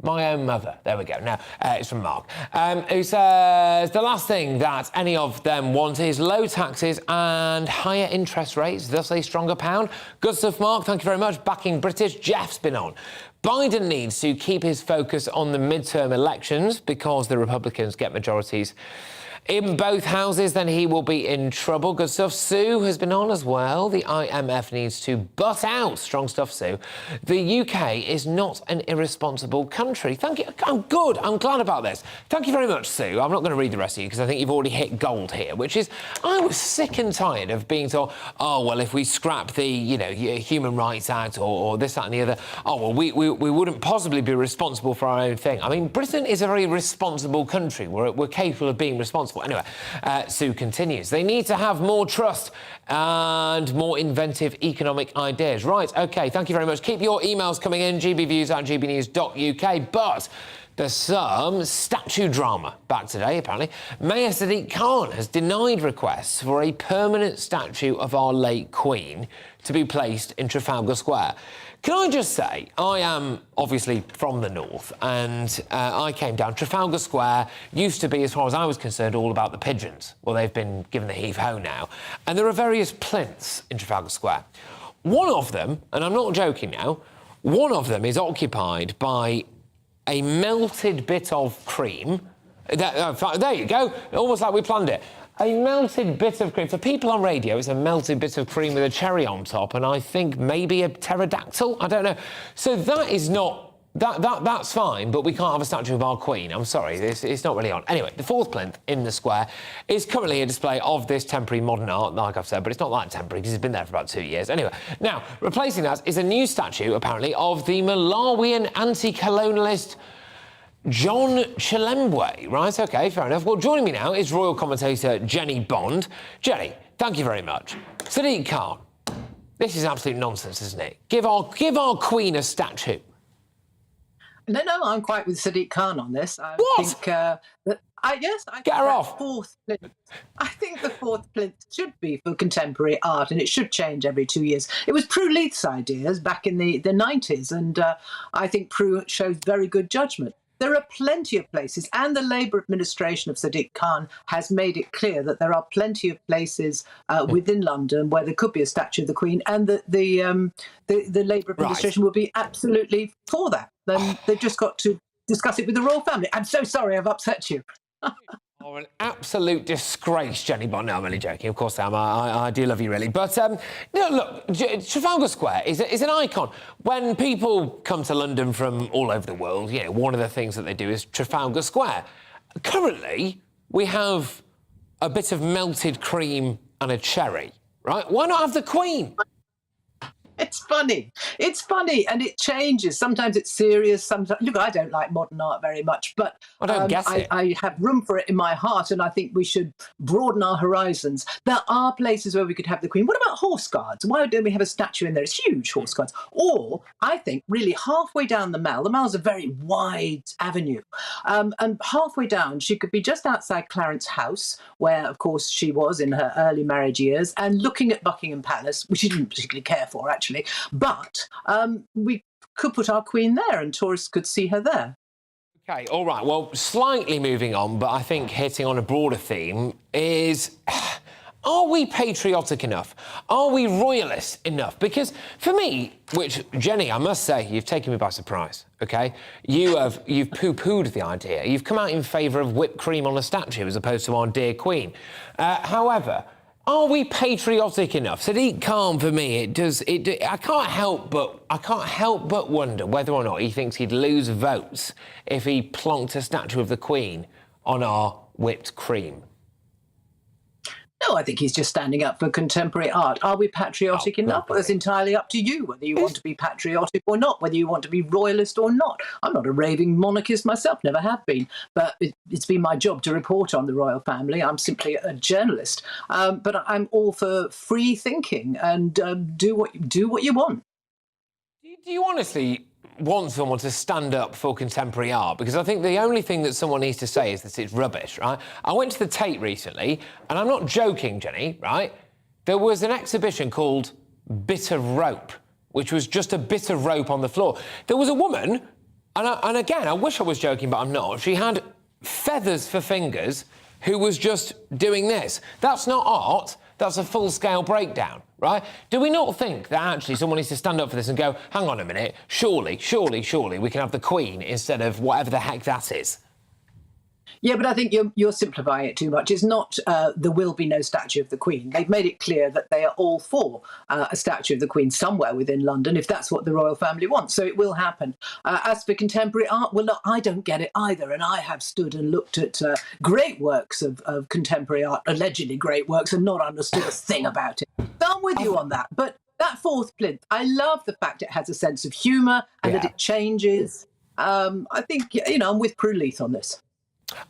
My own mother. There we go. Now, it's from Mark, who says the last thing that any of them want is low taxes and higher interest rates, thus a stronger pound. Good stuff, Mark. Thank you very much. Backing British. Jeff's been on. Biden needs to keep his focus on the midterm elections because the Republicans get majorities in both houses, then he will be in trouble. Good stuff. Sue has been on as well. The IMF needs to butt out. Strong stuff, Sue. The UK is not an irresponsible country. Thank you. I'm good. I'm glad about this. Thank you very much, Sue. I'm not going to read the rest of you because I think you've already hit gold here, which is I was sick and tired of being told, oh, well, if we scrap the, Human Rights Act or this, that and the other, oh, well, we wouldn't possibly be responsible for our own thing. I mean, Britain is a very responsible country. We're capable of being responsible. Anyway, Sue continues. They need to have more trust and more inventive economic ideas. Right, OK, thank you very much. Keep your emails coming in, gbviews@gbnews.uk. But there's some statue drama back today, apparently. Mayor Sadiq Khan has denied requests for a permanent statue of our late Queen to be placed in Trafalgar Square. Can I just say, I am obviously from the north, and I came down. Trafalgar Square used to be, as far as I was concerned, all about the pigeons. Well, they've been given the heave-ho now. And there are various plinths in Trafalgar Square. One of them, and I'm not joking now, one of them is occupied by a melted bit of cream. There you go, almost like we planned it. A melted bit of cream. For people on radio, it's a melted bit of cream with a cherry on top, and I think maybe a pterodactyl. I don't know. So that is not... That's fine, but we can't have a statue of our Queen. I'm sorry, it's not really on. Anyway, the fourth plinth in the square is currently a display of this temporary modern art, like I've said, but it's not that temporary because it's been there for about 2 years. Anyway, now, replacing that is a new statue, apparently, of the Malawian anti-colonialist John Chilembwe, right? OK, fair enough. Well, joining me now is royal commentator Jenny Bond. Jenny, thank you very much. Sadiq Khan, this is absolute nonsense, isn't it? Give our Queen a statue. No, I'm quite with Sadiq Khan on this. I think Get her off. I think the fourth plinth should be for contemporary art, and it should change every 2 years. It was Prue Leith's ideas back in the 90s, and I think Prue shows very good judgment. There are plenty of places, and the Labour administration of Sadiq Khan has made it clear that there are plenty of places within London where there could be a statue of the Queen, and the Labour administration would be absolutely for that. Then they've just got to discuss it with the royal family. I'm so sorry I've upset you. Oh, an absolute disgrace, Jenny Bond. No, I'm only joking. Of course I am. I do love you, really. But, look, Trafalgar Square is an icon. When people come to London from all over the world, one of the things that they do is Trafalgar Square. Currently, we have a bit of melted cream and a cherry, right? Why not have the Queen? It's funny, and it changes. Sometimes it's serious. Sometimes, look, I don't like modern art very much, but I don't guess it. I have room for it in my heart, and I think we should broaden our horizons. There are places where we could have the Queen. What about Horse Guards? Why don't we have a statue in there? It's huge, Horse Guards. Or, I think, really halfway down the Mall's a very wide avenue, and halfway down, she could be just outside Clarence House, where, of course, she was in her early marriage years, and looking at Buckingham Palace, which she didn't particularly care for, actually. But we could put our Queen there and tourists could see her there. OK, all right. Well, slightly moving on, but I think hitting on a broader theme is... Are we patriotic enough? Are we royalist enough? Because for me, which, Jenny, I must say, you've taken me by surprise, OK? You've poo-pooed the idea. You've come out in favour of whipped cream on a statue as opposed to our dear Queen. However... Are we patriotic enough? Sadiq Khan, for me, I can't help but wonder whether or not he thinks he'd lose votes if he plonked a statue of the Queen on our whipped cream. No, I think he's just standing up for contemporary art. Are we patriotic enough? Well, it's entirely up to you whether you want to be patriotic or not, whether you want to be royalist or not. I'm not a raving monarchist myself, never have been, but it's been my job to report on the royal family. I'm simply a journalist, but I'm all for free thinking and do what you want. Do you honestly want someone to stand up for contemporary art? Because I think the only thing that someone needs to say is that it's rubbish, right? I went to the Tate recently, and I'm not joking, Jenny, right? There was an exhibition called Bit of Rope, which was just a bit of rope on the floor. There was a woman, and again, I wish I was joking, but I'm not. She had feathers for fingers who was just doing this. That's not art. That's a full-scale breakdown, right? Do we not think that actually someone needs to stand up for this and go, hang on a minute, surely we can have the Queen instead of whatever the heck that is? Yeah, but I think you're simplifying it too much. It's not there will be no statue of the Queen. They've made it clear that they are all for a statue of the Queen somewhere within London, if that's what the royal family wants. So it will happen. As for contemporary art, well, look, I don't get it either. And I have stood and looked at great works of contemporary art, allegedly great works, and not understood a thing about it. So I'm with you on that. But that fourth plinth, I love the fact it has a sense of humour and that it changes. I think, I'm with Prue Leith on this.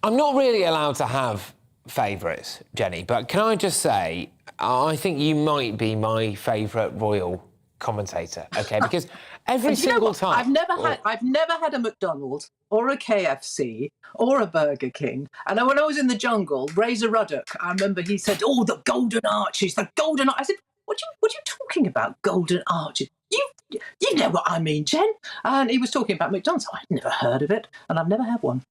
I'm not really allowed to have favourites, Jenny, but can I just say, I think you might be my favourite royal commentator, OK? Because every single time... I've never had a McDonald's or a KFC or a Burger King. And when I was in the jungle, Razor Ruddock, I remember he said, the golden arches, the golden arches. I said, what are you talking about, golden arches? You know what I mean, Jen. And he was talking about McDonald's. I'd never heard of it, and I've never had one.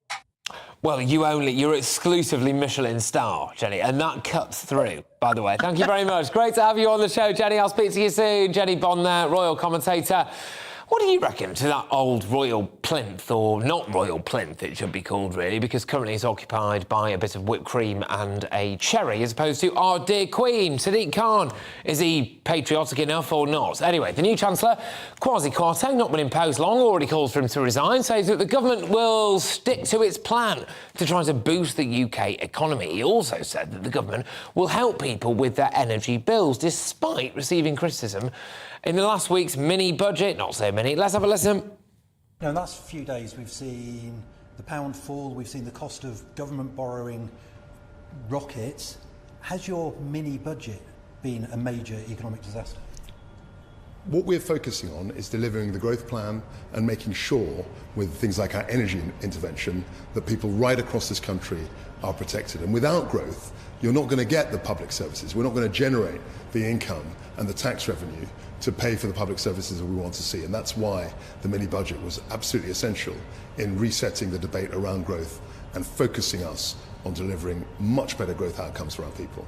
Well, you're exclusively Michelin star, Jenny, and that cuts through, by the way. Thank you very much. Great to have you on the show, Jenny. I'll speak to you soon. Jenny Bond there, royal commentator. What do you reckon to that old royal plinth, or not royal plinth, it should be called, really, because currently it's occupied by a bit of whipped cream and a cherry, as opposed to our dear Queen, Sadiq Khan. Is he patriotic enough or not? Anyway, the new Chancellor, Kwasi Kwarteng, not been in post long, already calls for him to resign, says that the government will stick to its plan to try to boost the UK economy. He also said that the government will help people with their energy bills, despite receiving criticism in the last week's mini-budget. Not so many. Let's have a listen. In the last few days, we've seen the pound fall, we've seen the cost of government borrowing rocket. Has your mini-budget been a major economic disaster? What we're focusing on is delivering the growth plan and making sure, with things like our energy intervention, that people right across this country are protected. And without growth, you're not going to get the public services. We're not going to generate the income and the tax revenue to pay for the public services that we want to see. And that's why the mini-budget was absolutely essential in resetting the debate around growth and focusing us on delivering much better growth outcomes for our people.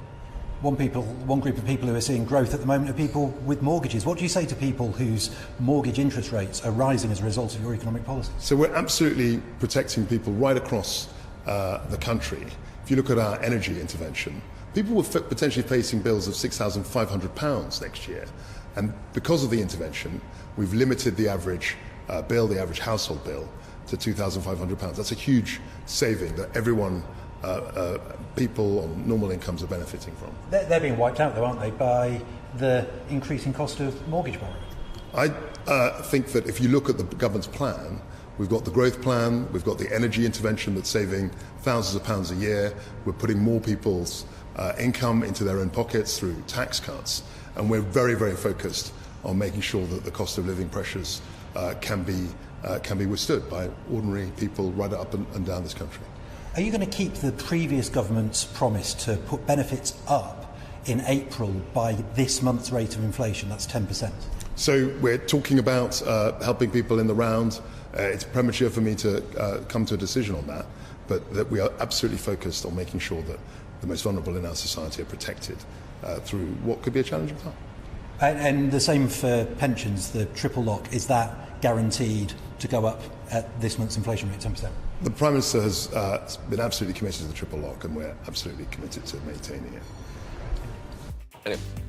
One group of people who are seeing growth at the moment are people with mortgages. What do you say to people whose mortgage interest rates are rising as a result of your economic policy? So we're absolutely protecting people right across the country. If you look at our energy intervention, people were potentially facing bills of £6,500 next year. And because of the intervention, we've limited the average bill, the average household bill, to £2,500. That's a huge saving that everyone, people on normal incomes are benefiting from. They're being wiped out, though, aren't they, by the increasing cost of mortgage borrowing? I think that if you look at the government's plan, we've got the growth plan, we've got the energy intervention that's saving thousands of pounds a year, we're putting more people's income into their own pockets through tax cuts, and we're very, very focused on making sure that the cost of living pressures can be withstood by ordinary people right up and down this country. Are you going to keep the previous government's promise to put benefits up in April by this month's rate of inflation? That's 10%. So we're talking about helping people in the round. It's premature for me to come to a decision on that, but that we are absolutely focused on making sure that the most vulnerable in our society are protected through what could be a challenging time. And the same for pensions, the triple lock, is that guaranteed to go up at this month's inflation rate, 10%? The Prime Minister has been absolutely committed to the triple lock, and we're absolutely committed to maintaining it.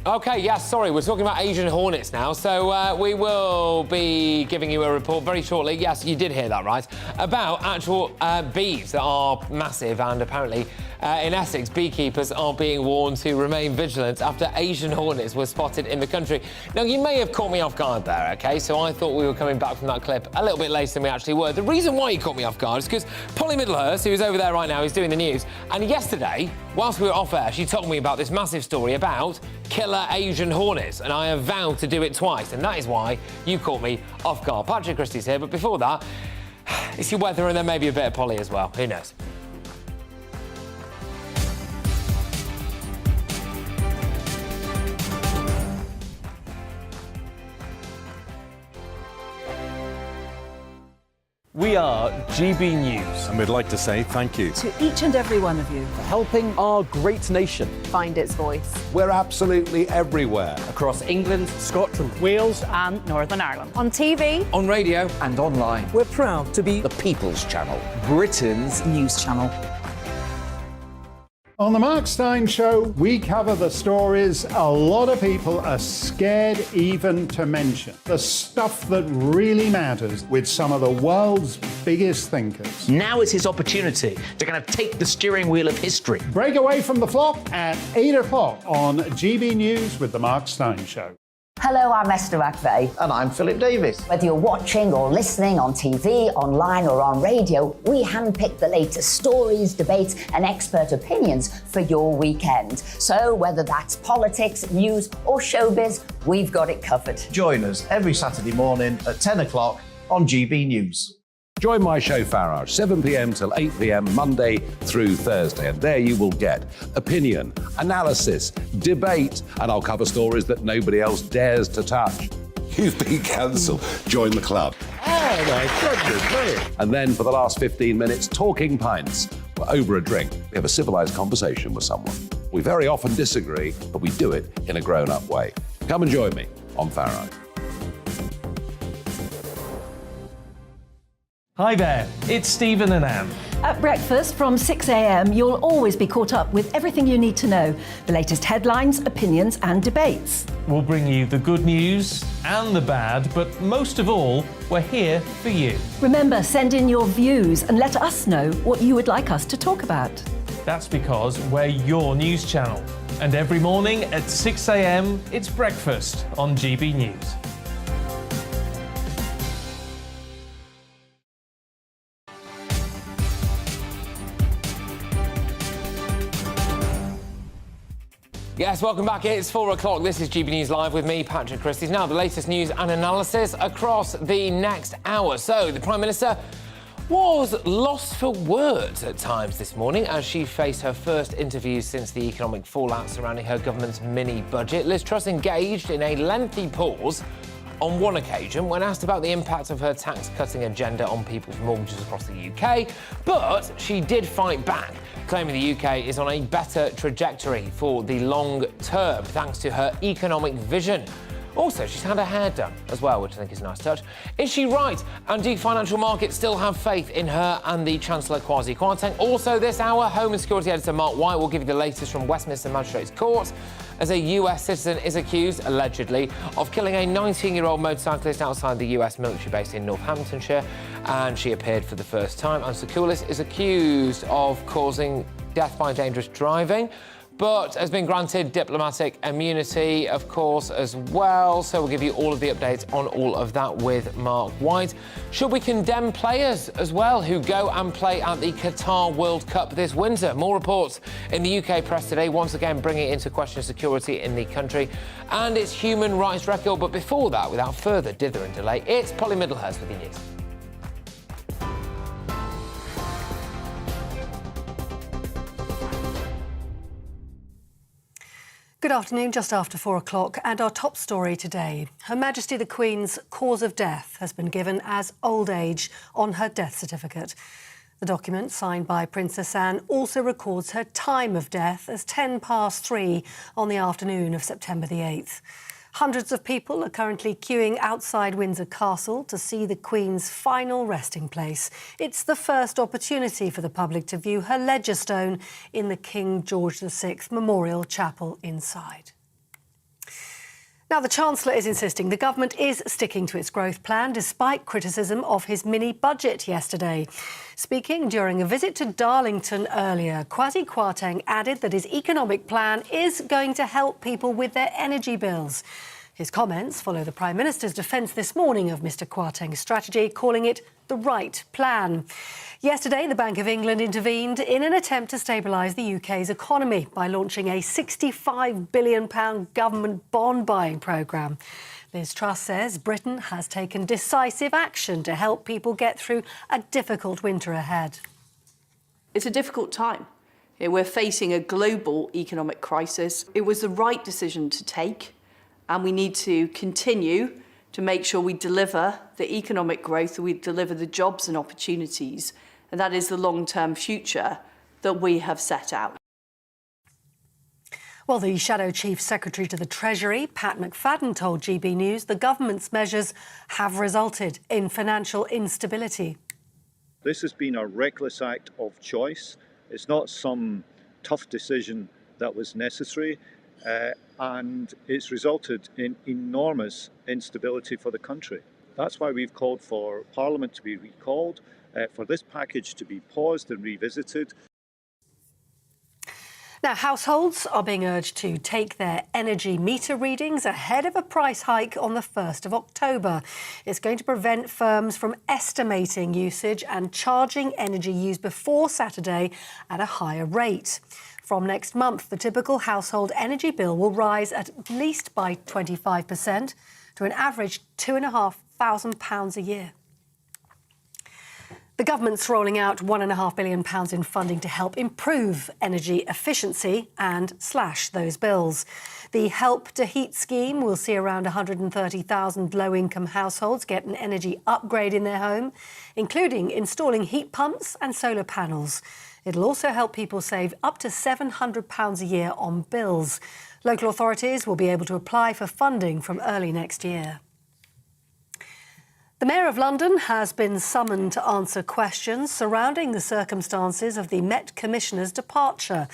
OK, yes, sorry, we're talking about Asian Hornets now, so we will be giving you a report very shortly, yes, you did hear that right, about actual bees that are massive, and apparently in Essex, beekeepers are being warned to remain vigilant after Asian Hornets were spotted in the country. Now, you may have caught me off guard there, OK, so I thought we were coming back from that clip a little bit later than we actually were. The reason why you caught me off guard is because Polly Middlehurst, who's over there right now, is doing the news, and yesterday, whilst we were off air, she told me about this massive story about killer Asian Hornets, and I have vowed to do it twice, and that is why you caught me off guard. Patrick Christys here, but before that, it's your weather and then maybe a bit of Polly as well. Who knows? We are GB News. And we'd like to say thank you To each and every one of you. for helping our great nation. Find its voice. We're absolutely everywhere. Across England, Scotland, Wales and Northern Ireland. On TV, on radio, and online. We're proud to be The People's Channel. Britain's News channel. On the Mark Steyn Show, we cover the stories a lot of people are scared even to mention. The stuff that really matters with some of the world's biggest thinkers. Now is his opportunity to kind of take the steering wheel of history. Break away from the flop at 8 o'clock on GB News with the Mark Steyn Show. Hello, I'm Esther McVeigh. And I'm Philip Davis. Whether you're watching or listening on TV, online or on radio, we handpick the latest stories, debates and expert opinions for your weekend. So whether that's politics, news or showbiz, we've got it covered. Join us every Saturday morning at 10 o'clock on GB News. Join my show Farage, 7 p.m. till 8 p.m. Monday through Thursday, and there you will get opinion, analysis, debate, and I'll cover stories that nobody else dares to touch. You've been cancelled. Join the club. Oh my goodness, brilliant. And then for the last 15 minutes, talking pints. We're over a drink. We have a civilised conversation with someone. We very often disagree, but we do it in a grown-up way. Come and join me on Farage. Hi there, it's Stephen and Anne. At breakfast from 6 a.m, you'll always be caught up with everything you need to know, the latest headlines, opinions and debates. We'll bring you the good news and the bad, but most of all, we're here for you. Remember, send in your views and let us know what you would like us to talk about. That's because we're your news channel. And every morning at 6 a.m, it's breakfast on GB News. Yes, welcome back. It's 4 o'clock. This is GB News Live with me, Patrick Christys. Now, the latest news and analysis across the next hour. So, the Prime Minister was lost for words at times this morning as she faced her first interviews since the economic fallout surrounding her government's mini-budget. Liz Truss engaged in a lengthy pause on one occasion when asked about the impact of her tax-cutting agenda on people's mortgages across the UK, but she did fight back, claiming the UK is on a better trajectory for the long term thanks to her economic vision. Also, she's had her hair done as well, which I think is a nice touch. Is she right? And do financial markets still have faith in her and the Chancellor Kwasi Kwarteng? Also this hour, Home and Security Editor Mark White will give you the latest from Westminster Magistrates Court as a US citizen is accused, allegedly, of killing a 19-year-old motorcyclist outside the US military base in Northamptonshire, and she appeared for the first time. And Security is accused of causing death by dangerous driving, but has been granted diplomatic immunity, of course, as well. So we'll give you all of the updates on all of that with Mark White. Should we condemn players as well who go and play at the Qatar World Cup this winter? More reports in the UK press today, once again bringing into question security in the country and its human rights record. But before that, without further dither and delay, it's Polly Middlehurst with the news. Good afternoon, just after 4 o'clock, and our top story today. Her Majesty the Queen's cause of death has been given as old age on her death certificate. The document, signed by Princess Anne, also records her time of death as 3:10 on the afternoon of September the 8th. Hundreds of people are currently queuing outside Windsor Castle to see the Queen's final resting place. It's the first opportunity for the public to view her ledger stone in the King George VI Memorial Chapel inside. Now, the Chancellor is insisting the government is sticking to its growth plan despite criticism of his mini-budget yesterday. Speaking during a visit to Darlington earlier, Kwasi Kwarteng added that his economic plan is going to help people with their energy bills. His comments follow the Prime Minister's defence this morning of Mr Kwarteng's strategy, calling it the right plan. Yesterday, the Bank of England intervened in an attempt to stabilise the UK's economy by launching a £65 billion government bond buying programme. Liz Truss says Britain has taken decisive action to help people get through a difficult winter ahead. It's a difficult time. We're facing a global economic crisis. It was the right decision to take, and we need to continue to make sure we deliver the economic growth, we deliver the jobs and opportunities, and that is the long-term future that we have set out. Well, the Shadow Chief Secretary to the Treasury, Pat McFadden, told GB News the government's measures have resulted in financial instability. This has been a reckless act of choice. It's not some tough decision that was necessary. And it's resulted in enormous instability for the country. That's why we've called for Parliament to be recalled, for this package to be paused and revisited. Now, households are being urged to take their energy meter readings ahead of a price hike on the 1st of October. It's going to prevent firms from estimating usage and charging energy used before Saturday at a higher rate. From next month, the typical household energy bill will rise at least by 25% to an average £2,500 a year. The government's rolling out £1.5 billion in funding to help improve energy efficiency and slash those bills. The Help to Heat scheme will see around 130,000 low-income households get an energy upgrade in their home, including installing heat pumps and solar panels. It'll also help people save up to £700 a year on bills. Local authorities will be able to apply for funding from early next year. The Mayor of London has been summoned to answer questions surrounding the circumstances of the Met Commissioner's departure.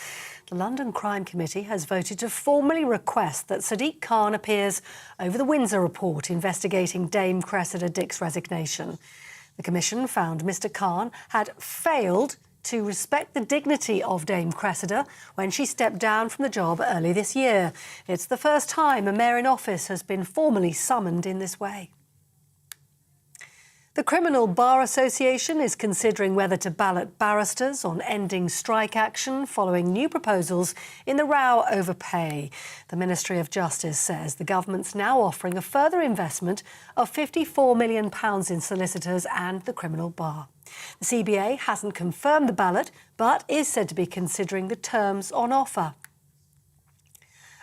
The London Crime Committee has voted to formally request that Sadiq Khan appears over the Windsor report investigating Dame Cressida Dick's resignation. The Commission found Mr Khan had failed to respect the dignity of Dame Cressida when she stepped down from the job early this year. It's the first time a mayor in office has been formally summoned in this way. The Criminal Bar Association is considering whether to ballot barristers on ending strike action following new proposals in the row over pay. The Ministry of Justice says the government's now offering a further investment of £54 million in solicitors and the criminal bar. The CBA hasn't confirmed the ballot, but is said to be considering the terms on offer.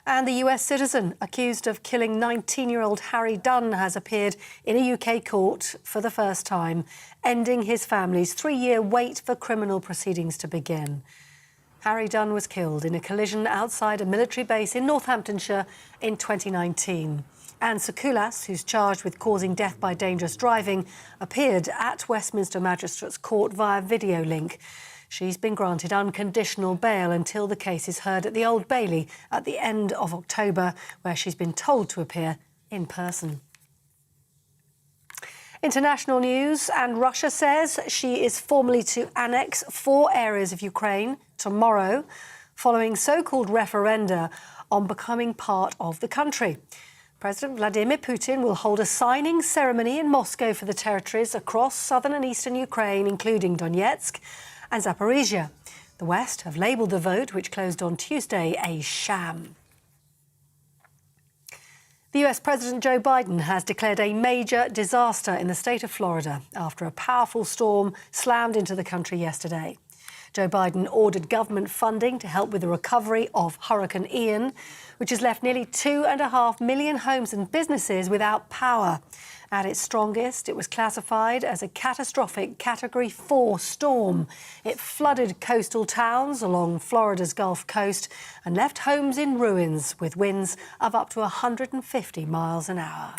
And the US citizen accused of killing 19-year-old Harry Dunn has appeared in a UK court for the first time, ending his family's 3-year wait for criminal proceedings to begin. Harry Dunn was killed in a collision outside a military base in Northamptonshire in 2019. Anne Sekulas, who's charged with causing death by dangerous driving, appeared at Westminster Magistrates Court via video link. She's been granted unconditional bail until the case is heard at the Old Bailey at the end of October, where she's been told to appear in person. International news, and Russia says she is formally to annex 4 areas of Ukraine tomorrow, following so-called referenda on becoming part of the country. President Vladimir Putin will hold a signing ceremony in Moscow for the territories across southern and eastern Ukraine, including Donetsk and Zaporizhia. The West have labelled the vote, which closed on Tuesday, a sham. The US President Joe Biden has declared a major disaster in the state of Florida after a powerful storm slammed into the country yesterday. Joe Biden ordered government funding to help with the recovery of Hurricane Ian, which has left nearly 2.5 million homes and businesses without power. At its strongest, it was classified as a catastrophic Category 4 storm. It flooded coastal towns along Florida's Gulf Coast and left homes in ruins with winds of up to 150 miles an hour.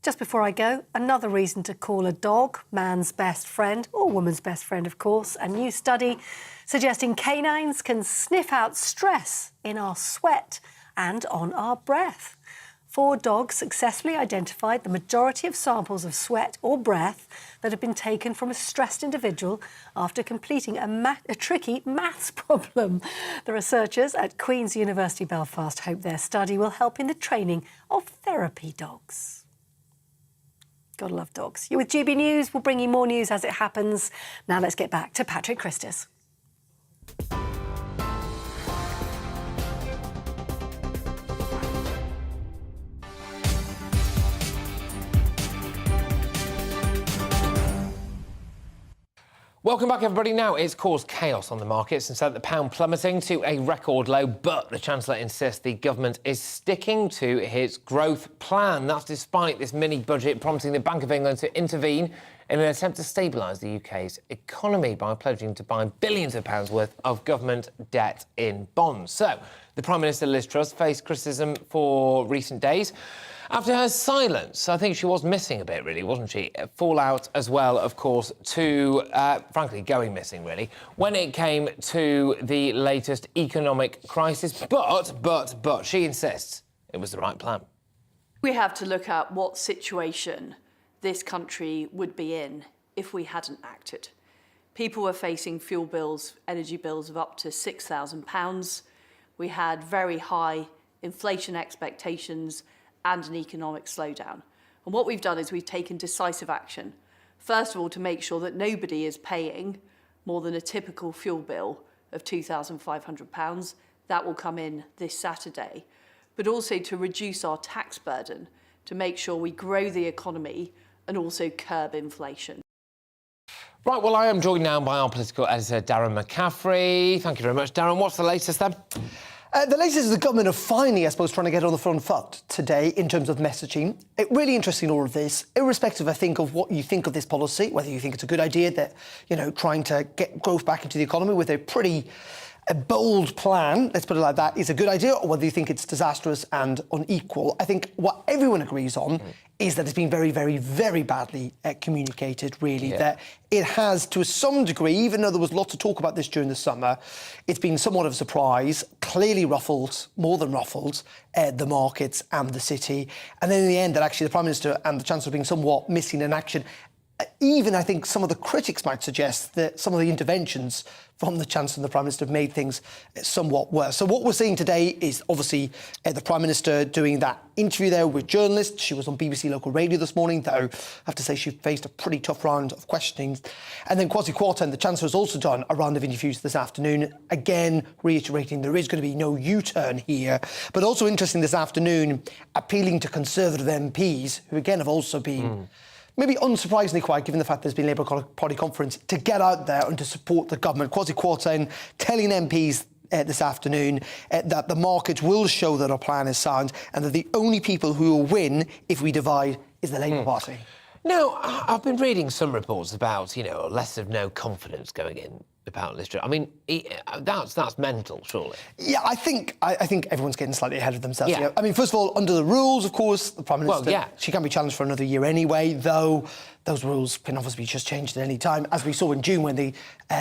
Just before I go, another reason to call a dog man's best friend, or woman's best friend, of course. A new study suggesting canines can sniff out stress in our sweat and on our breath. 4 dogs successfully identified the majority of samples of sweat or breath that have been taken from a stressed individual after completing a tricky maths problem. The researchers at Queen's University Belfast hope their study will help in the training of therapy dogs. Gotta love dogs. You're with GB News. We'll bring you more news as it happens. Now let's get back to Patrick Christys. Welcome back, everybody. Now, it's caused chaos on the markets and sent the pound plummeting to a record low, but the Chancellor insists the government is sticking to its growth plan. That's despite this mini-budget prompting the Bank of England to intervene in an attempt to stabilise the UK's economy by pledging to buy billions of pounds worth of government debt in bonds. So, the Prime Minister, Liz Truss, faced criticism for recent days after her silence. I think she was missing a bit, really, wasn't she? Fallout as well, of course, to, frankly, going missing, really, when it came to the latest economic crisis. But, she insists it was the right plan. We have to look at what situation this country would be in if we hadn't acted. People were facing fuel bills, energy bills of up to £6,000. We had very high inflation expectations and an economic slowdown. And what we've done is we've taken decisive action. First of all, to make sure that nobody is paying more than a typical fuel bill of £2,500. That will come in this Saturday. But also to reduce our tax burden, to make sure we grow the economy and also curb inflation. Right, well, I am joined now by our political editor, Darren McCaffrey. Thank you very much, Darren. What's the latest, then? The latest is the government are finally, I suppose, trying to get on the front foot today in terms of messaging. Really interesting, all of this, irrespective, I think, of what you think of this policy, whether you think it's a good idea that, trying to get growth back into the economy with a pretty bold plan, let's put it like that, is a good idea, or whether you think it's disastrous and unequal. I think what everyone agrees on is that it's been very, very, very badly communicated, really, that it has, to some degree, even though there was lots of talk about this during the summer, it's been somewhat of a surprise, clearly ruffled, more than ruffled, the markets and the city. And then in the end, that actually the Prime Minister and the Chancellor being somewhat missing in action. Even, I think, some of the critics might suggest that some of the interventions from the Chancellor and the Prime Minister have made things somewhat worse. So what we're seeing today is, obviously, the Prime Minister doing that interview there with journalists. She was on BBC Local Radio this morning, though I have to say she faced a pretty tough round of questioning. And then Kwasi Kwarteng, the Chancellor, has also done a round of interviews this afternoon, again reiterating there is going to be no U-turn here. But also interesting this afternoon, appealing to Conservative MPs, who again have also been maybe unsurprisingly quiet, given the fact there's been Labour Party conference, to get out there and to support the government. Kwasi Kwarteng telling MPs this afternoon that the market will show that our plan is sound and that the only people who will win if we divide is the Labour Party. Now, I've been reading some reports about, less of no confidence going in about Liz Truss. I mean, that's mental, surely. Yeah, I think everyone's getting slightly ahead of themselves. Yeah. I mean, first of all, under the rules, of course, the Prime Minister, she can't be challenged for another year anyway, though those rules can obviously be just changed at any time, as we saw in June when they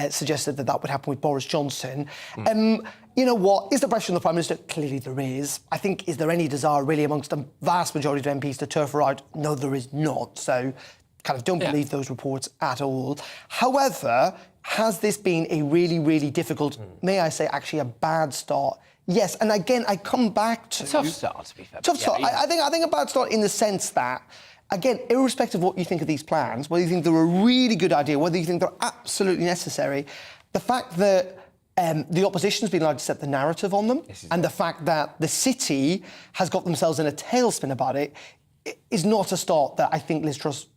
suggested that would happen with Boris Johnson. You know what? Is there pressure on the Prime Minister? Clearly there is. I think, is there any desire really amongst the vast majority of MPs to turf her out? No, there is not. So kind of don't believe those reports at all. However, has this been a really, really difficult, may I say, actually a bad start? Yes, and again, I come back to... Tough start, to be fair. Tough start. I think a bad start in the sense that, again, irrespective of what you think of these plans, whether you think they're a really good idea, whether you think they're absolutely necessary, the fact that the opposition's been allowed to set the narrative on them, and the fact that the city has got themselves in a tailspin about it, is not a start that I think Liz Truss,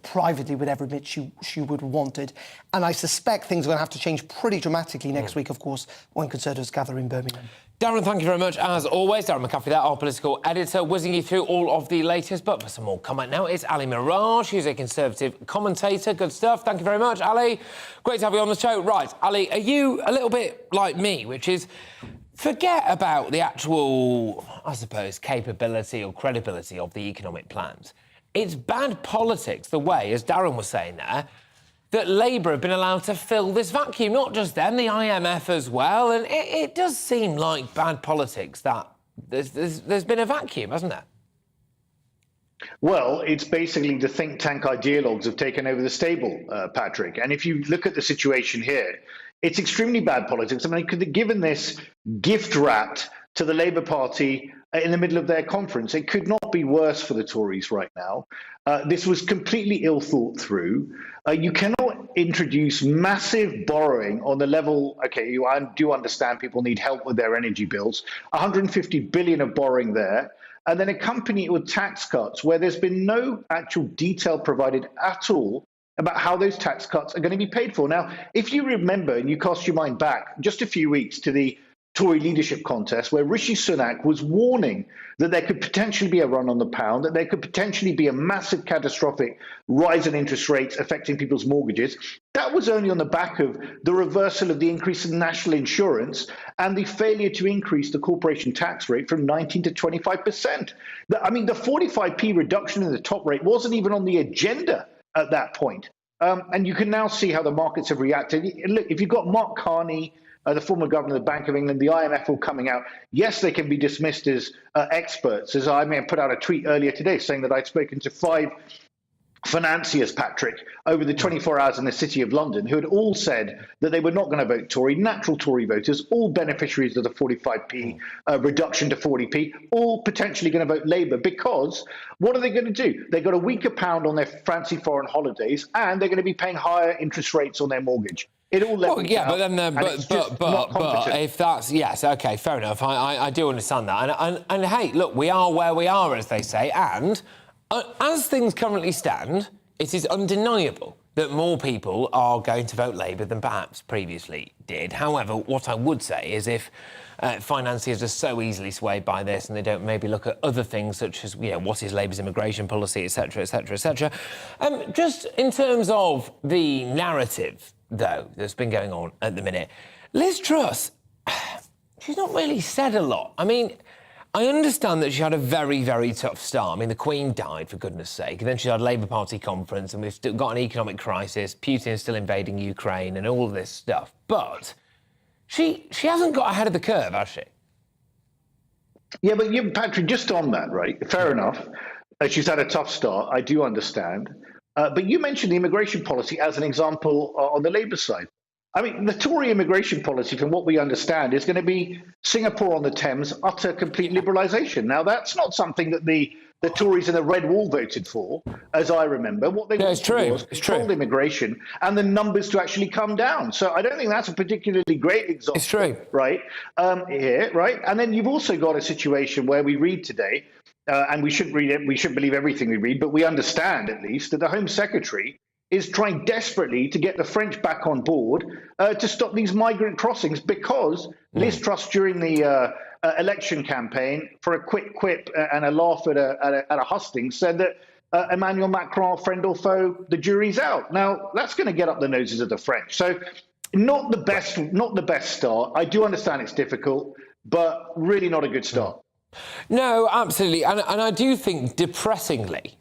privately would ever admit she would have wanted. And I suspect things are going to have to change pretty dramatically next week, of course, when Conservatives gather in Birmingham. Darren, thank you very much, as always. Darren McCaffrey there, our political editor, whizzing you through all of the latest. But for some more comment now, it's Ali Mirage, who's a Conservative commentator. Good stuff. Thank you very much, Ali. Great to have you on the show. Right, Ali, are you a little bit like me, which is... forget about the actual, I suppose, capability or credibility of the economic plans. It's bad politics, the way, as Darren was saying there, that Labour have been allowed to fill this vacuum. Not just them, the IMF as well. And it does seem like bad politics that there's been a vacuum, hasn't there? Well, it's basically the think tank ideologues have taken over the stable, Patrick. And if you look at the situation here, it's extremely bad politics. I mean, given this gift wrapped to the Labour Party in the middle of their conference, it could not be worse for the Tories right now. This was completely ill thought through. You cannot introduce massive borrowing on the level, okay, I do understand people need help with their energy bills, 150 billion of borrowing there, and then accompany it with tax cuts where there's been no actual detail provided at all about how those tax cuts are going to be paid for. Now, if you remember, and you cast your mind back just a few weeks to the Tory leadership contest where Rishi Sunak was warning that there could potentially be a run on the pound, that there could potentially be a massive catastrophic rise in interest rates affecting people's mortgages, that was only on the back of the reversal of the increase in national insurance and the failure to increase the corporation tax rate from 19 to 25%. I mean, the 45p reduction in the top rate wasn't even on the agenda at that point. And you can now see how the markets have reacted. Look, if you've got Mark Carney, the former governor of the Bank of England, the IMF all coming out. Yes, they can be dismissed as experts, as I may have put out a tweet earlier today saying that I'd spoken to 5 financiers, Patrick, over the 24 hours in the City of London, who had all said that they were not going to vote Tory, natural Tory voters, all beneficiaries of the 45p reduction to 40p, all potentially going to vote Labour, because what are they going to do? They've got a weaker pound on their fancy foreign holidays, and they're going to be paying higher interest rates on their mortgage. It all levels yeah, out, but then, but if that's, yes, okay, fair enough. I do understand that. And hey, look, we are where we are, as they say, and as things currently stand, it is undeniable that more people are going to vote Labour than perhaps previously did. However, what I would say is if financiers are so easily swayed by this and they don't maybe look at other things such as, what is Labour's immigration policy, etc., etc., etc. Just in terms of the narrative, though, that's been going on at the minute, Liz Truss, she's not really said a lot. I mean, I understand that she had a very, very tough start. I mean, the Queen died, for goodness sake, and then she had a Labour Party conference, and we've still got an economic crisis, Putin's still invading Ukraine, and all of this stuff. But she hasn't got ahead of the curve, has she? Yeah, but Patrick, just on that, right? Fair enough. She's had a tough start. I do understand. But you mentioned the immigration policy as an example on the Labour side. I mean, the Tory immigration policy, from what we understand, is going to be Singapore on the Thames, utter complete liberalisation. Now, that's not something that the Tories in the Red Wall voted for, as I remember. What they wanted was controlled immigration and the numbers to actually come down. So I don't think that's a particularly great example. It's true. Right? Here, right? And then you've also got a situation where we read today, and we shouldn't read it, we shouldn't believe everything we read, but we understand at least that the Home Secretary is trying desperately to get the French back on board to stop these migrant crossings, because Liz Truss during the election campaign, for a quick quip and a laugh at a hustings, said that Emmanuel Macron, friend or foe, the jury's out. Now, that's going to get up the noses of the French. So not the best start. I do understand it's difficult, but really not a good start. No, absolutely. And I do think depressingly,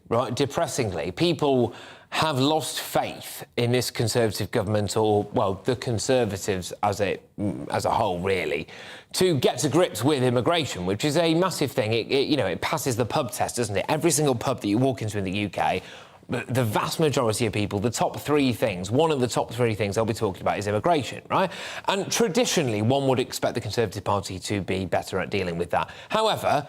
people have lost faith in this Conservative government, or, well, the Conservatives as a whole, really, to get to grips with immigration, which is a massive thing. It passes the pub test, doesn't it? Every single pub that you walk into in the UK, the vast majority of people, the top 3 things, one of the top 3 things they'll be talking about is immigration, right? And traditionally, one would expect the Conservative Party to be better at dealing with that. However,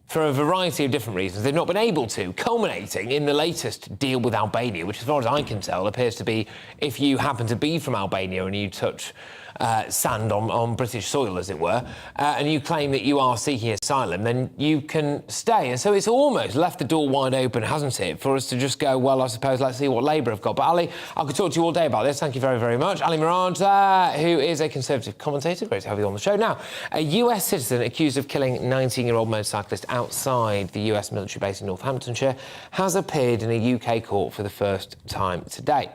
for a variety of different reasons, they've not been able to, culminating in the latest deal with Albania, which, as far as I can tell, appears to be, if you happen to be from Albania and you touch sand on British soil, as it were, and you claim that you are seeking asylum, then you can stay. And so it's almost left the door wide open, hasn't it, for us to just go, well, I suppose let's see what Labour have got. But Ali, I could talk to you all day about this. Thank you very, very much. Ali Murad, who is a Conservative commentator, great to have you on the show. Now, a US citizen accused of killing 19-year-old motorcyclist outside the US military base in Northamptonshire has appeared in a UK court for the first time today.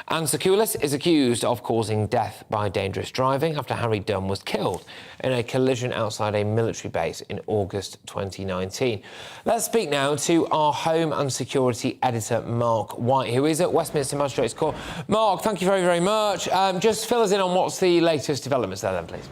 Anne Secoulis is accused of causing death by dangerous driving after Harry Dunn was killed in a collision outside a military base in August 2019. Let's speak now to our Home and Security editor, Mark White, who is at Westminster Magistrates Court. Mark, thank you very, very much. Just fill us in on what's the latest developments there then, please.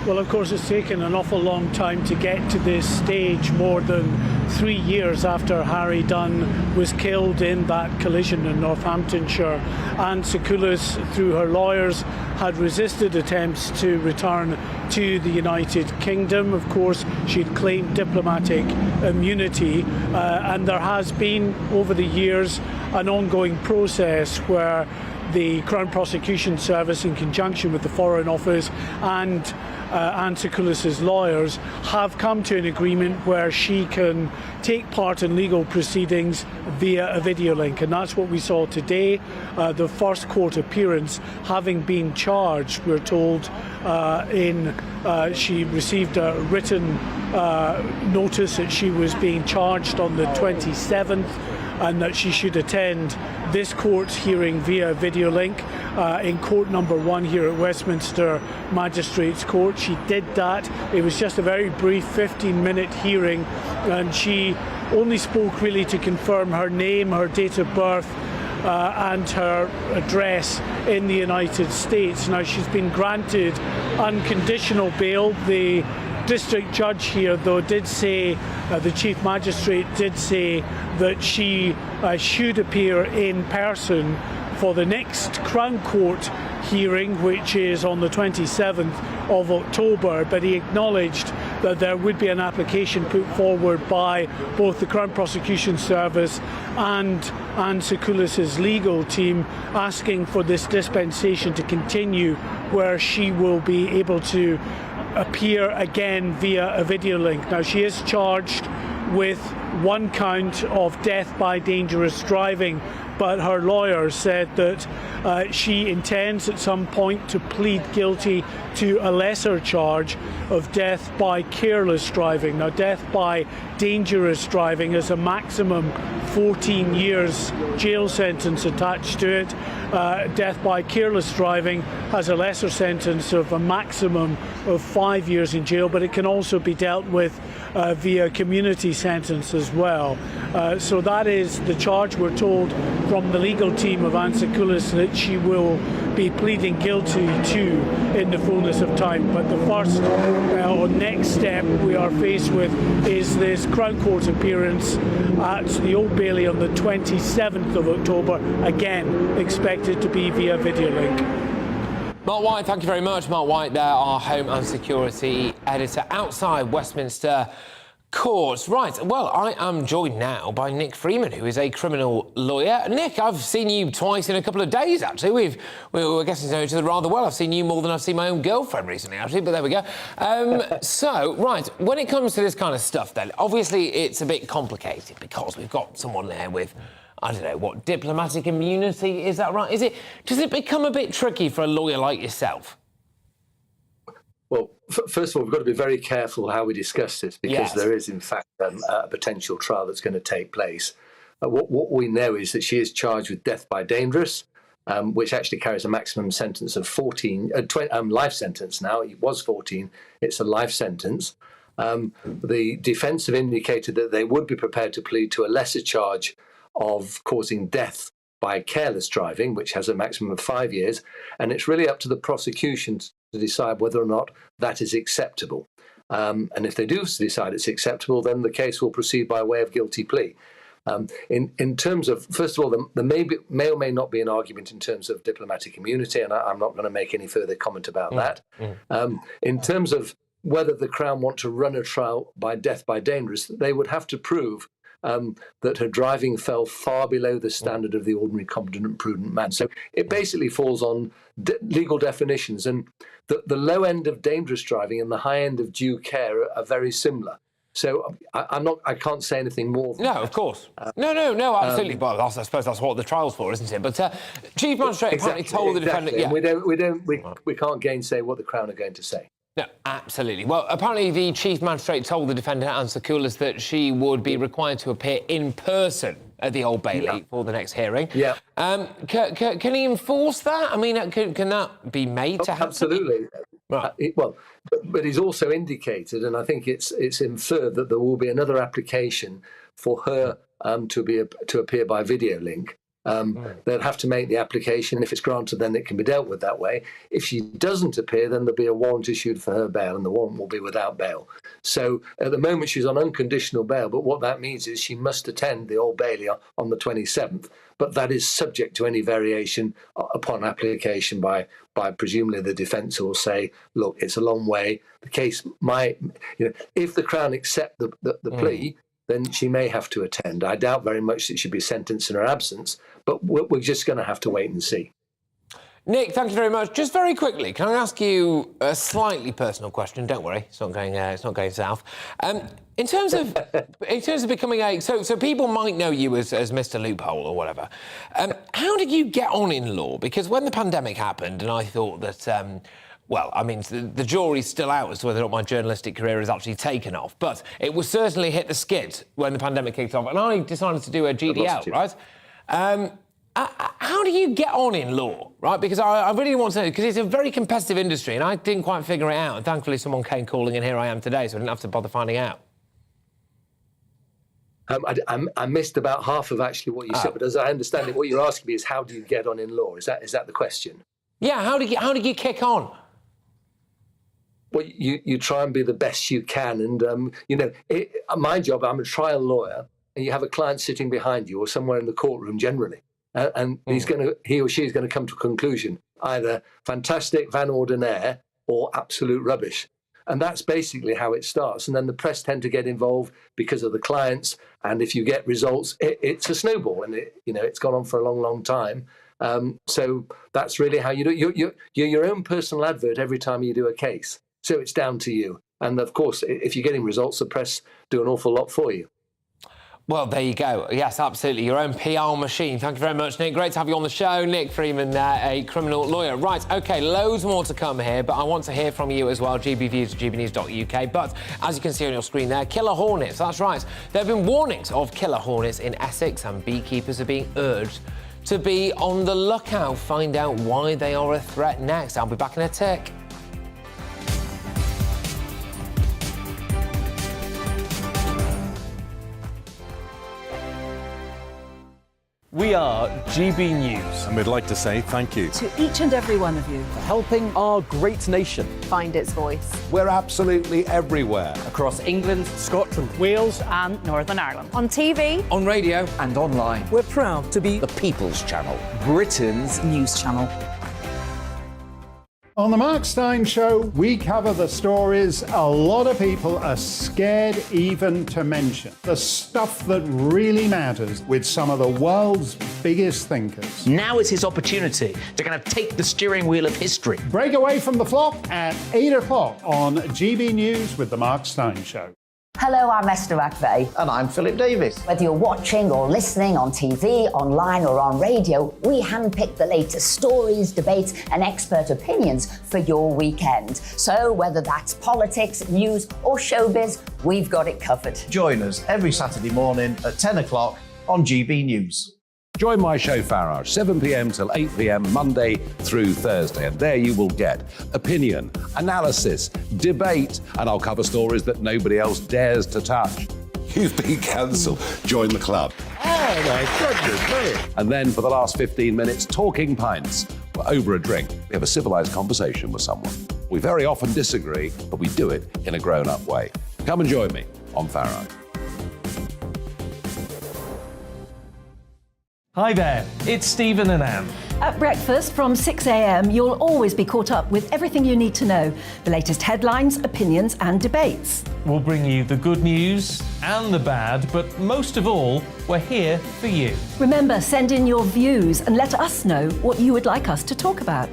Well, of course, it's taken an awful long time to get to this stage, more than 3 years after Harry Dunn was killed in that collision in Northamptonshire. Anne Secoulis, through her lawyers, had resisted attempts to return to the United Kingdom. Of course, she'd claimed diplomatic immunity, and there has been, over the years, an ongoing process where the Crown Prosecution Service, in conjunction with the Foreign Office and Anne Secoulis' lawyers, have come to an agreement where she can take part in legal proceedings via a video link, and that's what we saw today. The first court appearance, having been charged, we're told, she received a written notice that she was being charged on the 27th, and that she should attend this court's hearing via video link in court number 1 here at Westminster Magistrates Court. She did that. It was just a very brief 15-minute hearing, and she only spoke really to confirm her name, her date of birth, and her address in the United States. Now, she's been granted unconditional bail. The district judge here, though, did say, the chief magistrate did say that she should appear in person for the next Crown Court hearing, which is on the 27th of October, but he acknowledged that there would be an application put forward by both the Crown Prosecution Service and Anne Secoulis' legal team asking for this dispensation to continue, where she will be able to appear again via a video link. Now, she is charged with 1 count of death by dangerous driving, but her lawyer said that she intends at some point to plead guilty to a lesser charge of death by careless driving. Now, death by dangerous driving is a maximum 14 years jail sentence attached to it. Death by careless driving has a lesser sentence of a maximum of 5 years in jail, but it can also be dealt with via community sentence as well. So that is the charge, we're told, from the legal team of Anne Secoulis, that she will be pleading guilty to in the fullness of time. But the first or next step we are faced with is this Crown Court appearance at the Old Bailey on the 27th of October, again expected to be via video link. Mark White, thank you very much. Mark White there, our Home and Security Editor outside Westminster Courts. Right, well, I am joined now by Nick Freeman, who is a criminal lawyer. Nick, I've seen you twice in a couple of days, actually. We're getting to know each other rather well. I've seen you more than I've seen my own girlfriend recently, actually, but there we go. So, right, when it comes to this kind of stuff, then, obviously it's a bit complicated because we've got someone there with, I don't know, what, diplomatic immunity, is that right? Does it become a bit tricky for a lawyer like yourself? Well, first of all, we've got to be very careful how we discuss this, because there is, in fact, a potential trial that's going to take place. What we know is that she is charged with death by dangerous, which actually carries a maximum sentence of 14, life sentence now. It was 14. It's a life sentence. The defence have indicated that they would be prepared to plead to a lesser charge of causing death by careless driving, which has a maximum of 5 years, and it's really up to the prosecution to decide whether or not that is acceptable. And if they do decide it's acceptable, then the case will proceed by way of guilty plea. In terms of, first of all, there may or may not be an argument in terms of diplomatic immunity, and I'm not going to make any further comment about that. In terms of whether the Crown want to run a trial by death by dangerous, they would have to prove that her driving fell far below the standard of the ordinary competent and prudent man. So it basically falls on legal definitions, and the low end of dangerous driving and the high end of due care are very similar. So I can't say anything more than that. Of course. No, absolutely. But I suppose that's what the trial's for, isn't it? But Chief Magistrate apparently told the defendant... Yeah. We can't gainsay what the Crown are going to say. No, absolutely. Well, apparently the Chief Magistrate told the defendant, Anne Secoulis, that she would be required to appear in person at the Old Bailey for the next hearing. Yeah. Can he enforce that? I mean, can that be made to happen? Absolutely. Right. But he's also indicated, and I think it's inferred, that there will be another application for her to appear by video link. They'll have to make the application. If it's granted, then it can be dealt with that way. If she doesn't appear, then there'll be a warrant issued for her bail, and the warrant will be without bail. So at the moment, she's on unconditional bail, but what that means is she must attend the Old Bailey on the 27th, but that is subject to any variation upon application by presumably the defence, who will say, look, it's a long way. The case might, if the Crown accept the plea, then she may have to attend. I doubt very much that she'd be sentenced in her absence, but we're just going to have to wait and see. Nick, thank you very much. Just very quickly, can I ask you a slightly personal question? Don't worry, it's not going south. In terms of becoming so people might know you as Mr. Loophole or whatever. How did you get on in law? Because when the pandemic happened, and I thought that. Well, I mean, the jury's still out as to whether or not my journalistic career has actually taken off, but it was certainly hit the skid when the pandemic kicked off, and I decided to do a GDL, right? How do you get on in law, right? Because I really want to know, because it's a very competitive industry, and I didn't quite figure it out, and thankfully someone came calling, and here I am today, so I didn't have to bother finding out. I missed about half of actually what you said, but as I understand it, what you're asking me is how do you get on in law? Is that the question? Yeah, how did you kick on? Well, you try and be the best you can, and my job, I'm a trial lawyer, and you have a client sitting behind you or somewhere in the courtroom generally, and he or she is going to come to a conclusion, either fantastic, van ordinaire, or absolute rubbish. And that's basically how it starts. And then the press tend to get involved because of the clients, and if you get results, it's a snowball, and it's gone on for a long, long time. So that's really how you do it. You're your own personal advert every time you do a case. So it's down to you. And of course, if you're getting results, the press do an awful lot for you. Well, there you go. Yes, absolutely. Your own PR machine. Thank you very much, Nick. Great to have you on the show. Nick Freeman, a criminal lawyer. Right, OK, loads more to come here, but I want to hear from you as well. GBViews at gbnews.uk. But as you can see on your screen there, killer hornets. That's right. There have been warnings of killer hornets in Essex, and beekeepers are being urged to be on the lookout. Find out why they are a threat next. I'll be back in a tick. We are GB News. And we'd like to say thank you to each and every one of you for helping our great nation find its voice. We're absolutely everywhere. Across England, Scotland, Wales and Northern Ireland. On TV, on radio and online. We're proud to be the People's Channel, Britain's news channel. On the Mark Steyn Show, we cover the stories a lot of people are scared even to mention. The stuff that really matters with some of the world's biggest thinkers. Now is his opportunity to kind of take the steering wheel of history. Break away from the flock at 8 o'clock on GB News with the Mark Steyn Show. Hello, I'm Esther McVeigh. And I'm Philip Davis. Whether you're watching or listening on TV, online or on radio, we handpick the latest stories, debates and expert opinions for your weekend. So whether that's politics, news or showbiz, we've got it covered. Join us every Saturday morning at 10 o'clock on GB News. Join my show, Farage, 7 p.m. till 8 p.m. Monday through Thursday. And there you will get opinion, analysis, debate, and I'll cover stories that nobody else dares to touch. You've been cancelled. Join the club. Oh, my goodness, brilliant. And then for the last 15 minutes, talking pints. We're over a drink. We have a civilised conversation with someone. We very often disagree, but we do it in a grown-up way. Come and join me on Farage. Hi there, it's Stephen and Anne. At breakfast from 6 a.m, you'll always be caught up with everything you need to know, the latest headlines, opinions and debates. We'll bring you the good news and the bad, but most of all, we're here for you. Remember, send in your views and let us know what you would like us to talk about.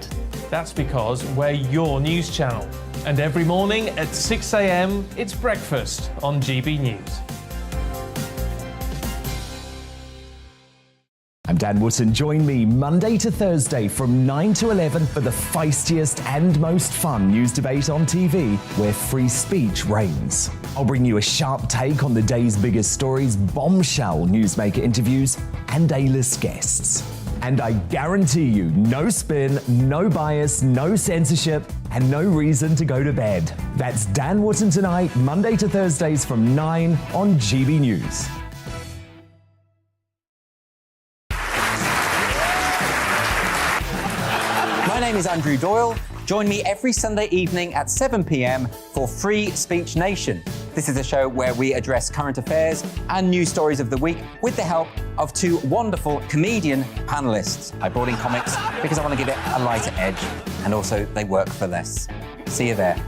That's because we're your news channel. And every morning at 6 a.m, it's breakfast on GB News. I'm Dan Wootton. Join me Monday to Thursday from 9 to 11 for the feistiest and most fun news debate on TV, where free speech reigns. I'll bring you a sharp take on the day's biggest stories, bombshell newsmaker interviews, and A-list guests. And I guarantee you, no spin, no bias, no censorship, and no reason to go to bed. That's Dan Wootton Tonight, Monday to Thursdays from 9 on GB News. My name is Andrew Doyle. Join me every Sunday evening at 7 p.m. for Free Speech Nation. This is a show where we address current affairs and news stories of the week with the help of two wonderful comedian panellists. I brought in comics because I want to give it a lighter edge, and also they work for less. See you there.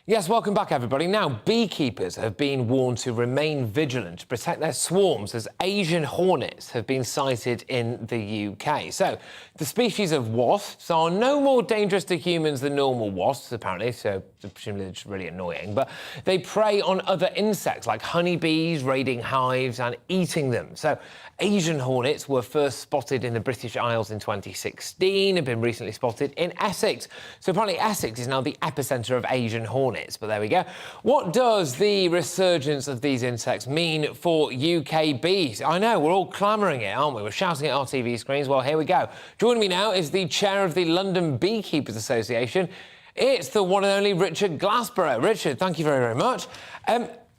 Yes, welcome back, everybody. Now, beekeepers have been warned to remain vigilant to protect their swarms as Asian hornets have been sighted in the UK. So, the species of wasps are no more dangerous to humans than normal wasps, apparently, so presumably they're just really annoying. But they prey on other insects like honeybees, raiding hives and eating them. So, Asian hornets were first spotted in the British Isles in 2016, have been recently spotted in Essex. So apparently Essex is now the epicentre of Asian hornets, but there we go. What does the resurgence of these insects mean for UK bees? I know, we're all clamouring it, aren't we? We're shouting at our TV screens. Well, here we go. Joining me now is the chair of the London Beekeepers Association. It's the one and only Richard Glassborough. Richard, thank you very, very much.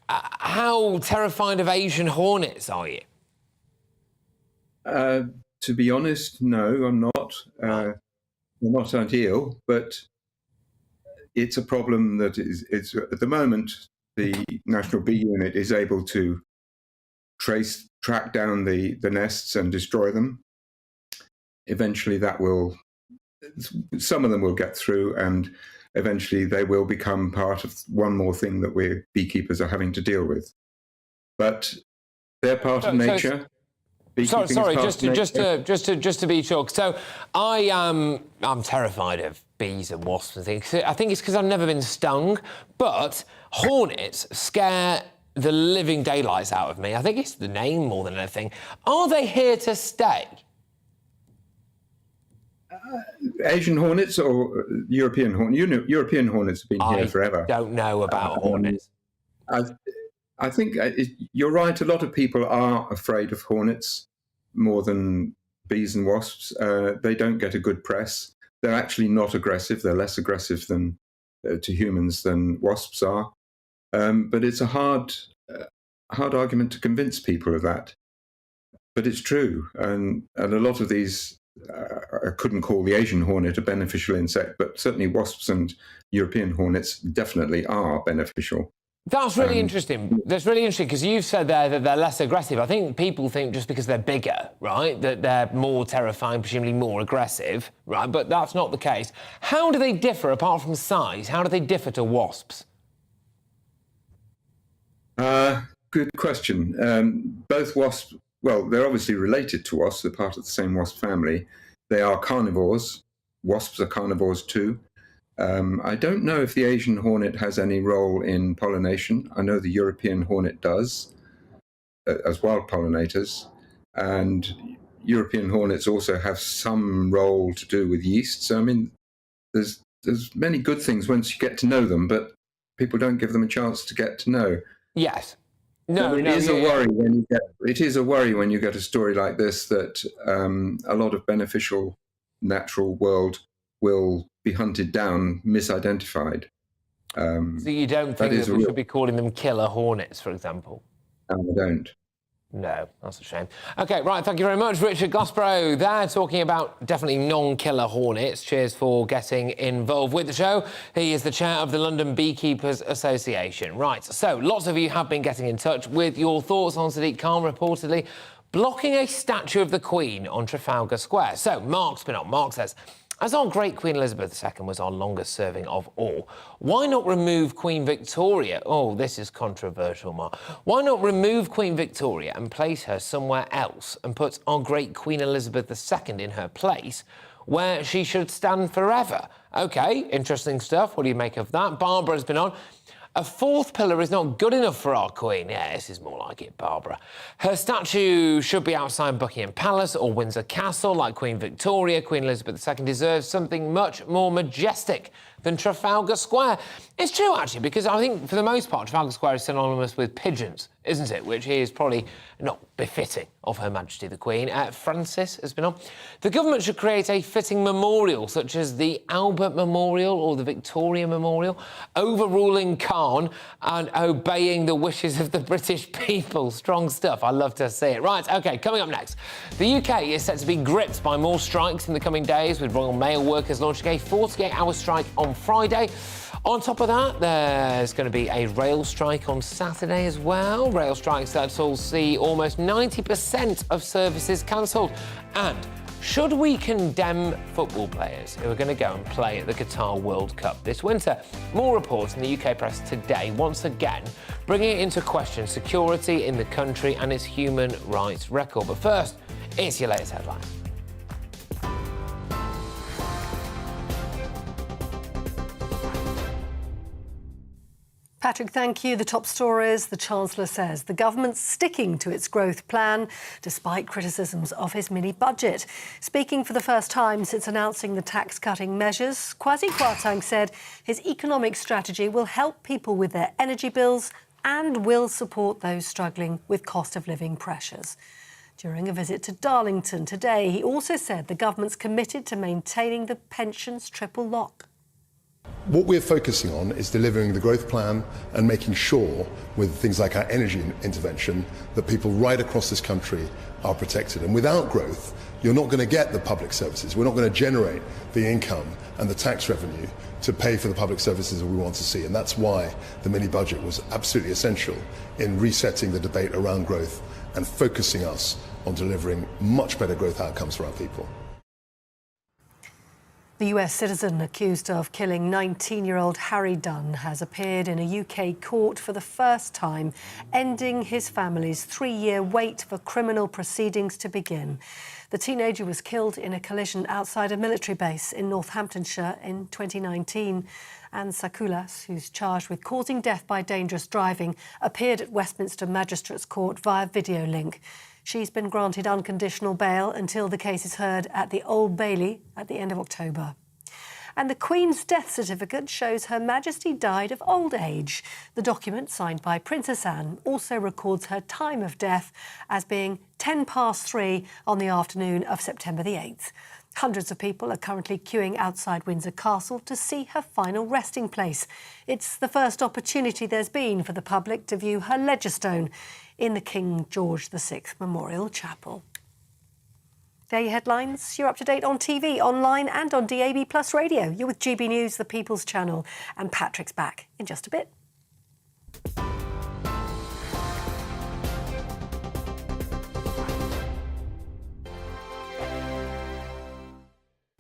How terrified of Asian hornets are you? To be honest, no, I'm not. They're not ideal, but it's a problem that is at the moment, the National Bee Unit is able to track down the nests and destroy them. Eventually some of them will get through, and eventually they will become part of one more thing that we beekeepers are having to deal with. But they're part of nature. Sorry, just to be sure. So I'm terrified of bees and wasps and things. I think it's because I've never been stung, but hornets scare the living daylights out of me. I think it's the name more than anything. Are they here to stay? Asian hornets or European hornets? European hornets have been here forever. I don't know about hornets. I think you're right. A lot of people are afraid of hornets more than bees and wasps. They don't get a good press. They're actually not aggressive. They're less aggressive to humans than wasps are. But it's a hard argument to convince people of that. But it's true. And a lot of these, I couldn't call the Asian hornet a beneficial insect, but certainly wasps and European hornets definitely are beneficial. That's really interesting. That's really interesting because you've said there that they're less aggressive. I think people think just because they're bigger, right, that they're more terrifying, presumably more aggressive, right? But that's not the case. How do they differ, apart from size? How do they differ to wasps? Good question. Both wasps, well, they're obviously related to wasps. They're part of the same wasp family. They are carnivores. Wasps are carnivores too. I don't know if the Asian hornet has any role in pollination. I know the European hornet does, as wild pollinators. And European hornets also have some role to do with yeast. So, I mean, there's many good things once you get to know them, but people don't give them a chance to get to know. Yes. It is a worry when you get a story like this that a lot of beneficial natural world will be hunted down, misidentified. So you don't think that we should be calling them killer hornets, for example? No, I don't. No, that's a shame. OK, right, thank you very much, Richard Glassborough. They're talking about definitely non-killer hornets. Cheers for getting involved with the show. He is the chair of the London Beekeepers Association. Right, so lots of you have been getting in touch with your thoughts on Sadiq Khan reportedly blocking a statue of the Queen on Trafalgar Square. So Mark's been on. Mark says, as our great Queen Elizabeth II was our longest serving of all, why not remove Queen Victoria? Oh, this is controversial, Mark. Why not remove Queen Victoria and place her somewhere else and put our great Queen Elizabeth II in her place, where she should stand forever? OK, interesting stuff. What do you make of that? Barbara's been on. A fourth pillar is not good enough for our Queen. Yeah, this is more like it, Barbara. Her statue should be outside Buckingham Palace or Windsor Castle, like Queen Victoria. Queen Elizabeth II deserves something much more majestic than Trafalgar Square. It's true, actually, because I think, for the most part, Trafalgar Square is synonymous with pigeons, isn't it? Which is probably not befitting of Her Majesty the Queen. Francis has been on. The government should create a fitting memorial, such as the Albert Memorial or the Victoria Memorial, overruling Khan and obeying the wishes of the British people. Strong stuff. I love to see it. Right, OK, coming up next. The UK is set to be gripped by more strikes in the coming days, with Royal Mail workers launching a 48-hour strike on Friday. On top of that, there's going to be a rail strike on Saturday as well. Rail strikes that will see almost 90% of services cancelled. And should we condemn football players who are going to go and play at the Qatar World Cup this winter? More reports in the UK press today, once again, bringing into question security in the country and its human rights record. But first, it's your latest headlines. Patrick, thank you. The top stories. The Chancellor says the government's sticking to its growth plan despite criticisms of his mini-budget. Speaking for the first time since announcing the tax-cutting measures, Kwasi Kwarteng said his economic strategy will help people with their energy bills and will support those struggling with cost-of-living pressures. During a visit to Darlington today, he also said the government's committed to maintaining the pensions triple lock. What we're focusing on is delivering the growth plan and making sure, with things like our energy intervention, that people right across this country are protected. And without growth, you're not going to get the public services. We're not going to generate the income and the tax revenue to pay for the public services that we want to see. And that's why the mini-budget was absolutely essential in resetting the debate around growth and focusing us on delivering much better growth outcomes for our people. The US citizen accused of killing 19-year-old Harry Dunn has appeared in a UK court for the first time, ending his family's 3-year wait for criminal proceedings to begin. The teenager was killed in a collision outside a military base in Northamptonshire in 2019. Anne Sakulas, who's charged with causing death by dangerous driving, appeared at Westminster Magistrates Court via video link. She's been granted unconditional bail until the case is heard at the Old Bailey at the end of October. And the Queen's death certificate shows Her Majesty died of old age. The document, signed by Princess Anne, also records her time of death as being 3:10 on the afternoon of September the 8th. Hundreds of people are currently queuing outside Windsor Castle to see her final resting place. It's the first opportunity there's been for the public to view her ledgerstone in the King George VI Memorial Chapel. There are your headlines. You're up to date on TV, online and on DAB+ radio. You're with GB News, the People's Channel, and Patrick's back in just a bit.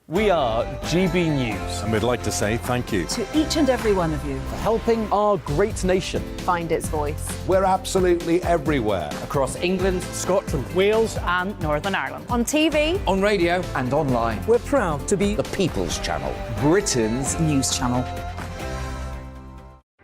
We are GB News. And we'd like to say thank you to each and every one of you for helping our great nation find its voice. We're absolutely everywhere. Across England, Scotland, Wales and Northern Ireland. On TV, on radio and online. We're proud to be the People's Channel, Britain's news channel.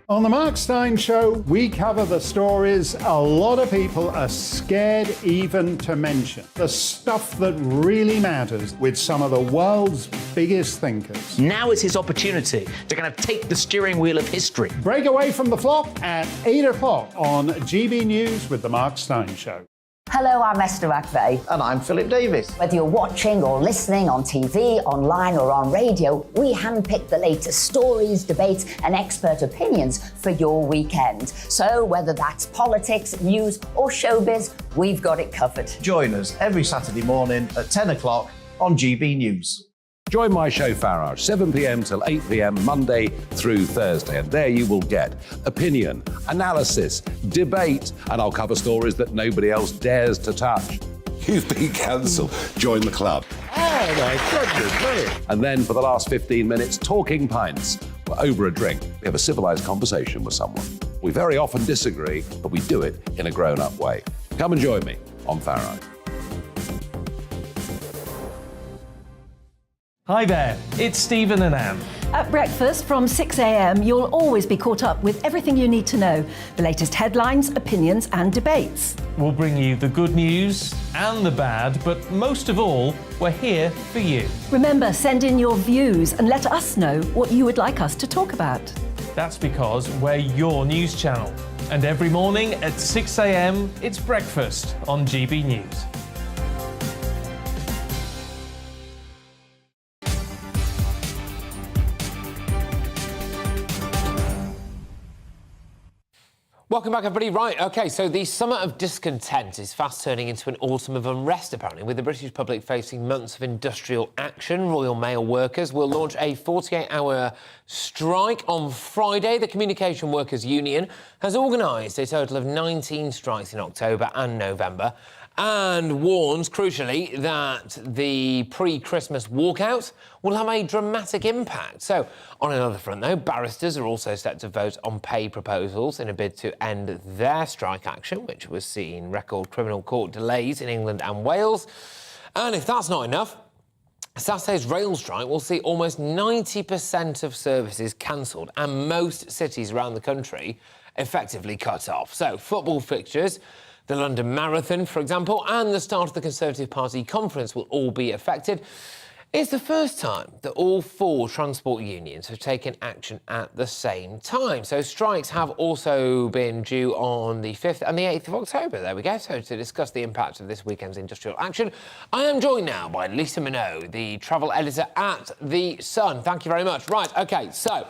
On the Mark Steyn Show, we cover the stories a lot of people are scared even to mention. The stuff that really matters with some of the world's biggest thinkers. Now is his opportunity to kind of take the steering wheel of history. Break away from the flock at 8 o'clock on GB News with the Mark Steyn Show. Hello, I'm Esther McVeigh. And I'm Philip Davis. Whether you're watching or listening on TV, online or on radio, we handpick the latest stories, debates and expert opinions for your weekend. So whether that's politics, news or showbiz, we've got it covered. Join us every Saturday morning at 10 o'clock on GB News. Join my show Farage, 7 p.m. till 8 p.m. Monday through Thursday. And there you will get opinion, analysis, debate, and I'll cover stories that nobody else dares to touch. You've been cancelled. Join the club. Oh my goodness, brilliant. And then for the last 15 minutes, talking pints. Over a drink, we have a civilised conversation with someone. We very often disagree, but we do it in a grown-up way. Come and join me on Farage. Hi there, it's Stephen and Anne. At breakfast from 6 a.m, you'll always be caught up with everything you need to know, the latest headlines, opinions and debates. We'll bring you the good news and the bad, but most of all, we're here for you. Remember, send in your views and let us know what you would like us to talk about. That's because we're your news channel. And every morning at 6 a.m, it's breakfast on GB News. Welcome back, everybody. Right, OK, so the summer of discontent is fast turning into an autumn of unrest, apparently, with the British public facing months of industrial action. Royal Mail workers will launch a 48-hour strike on Friday. The Communication Workers Union has organised a total of 19 strikes in October and November and warns, crucially, that the pre-Christmas walkout will have a dramatic impact. So, on another front, though, barristers are also set to vote on pay proposals in a bid to end their strike action, which was seeing record criminal court delays in England and Wales. And if that's not enough, Saturday's rail strike will see almost 90% of services cancelled and most cities around the country effectively cut off. So, football fixtures, the London Marathon, for example, and the start of the Conservative Party conference will all be affected. It's the first time that all four transport unions have taken action at the same time. So strikes have also been due on the 5th and the 8th of October. There we go. So to discuss the impact of this weekend's industrial action, I am joined now by Lisa Minot, the travel editor at The Sun. Thank you very much. Right, OK, so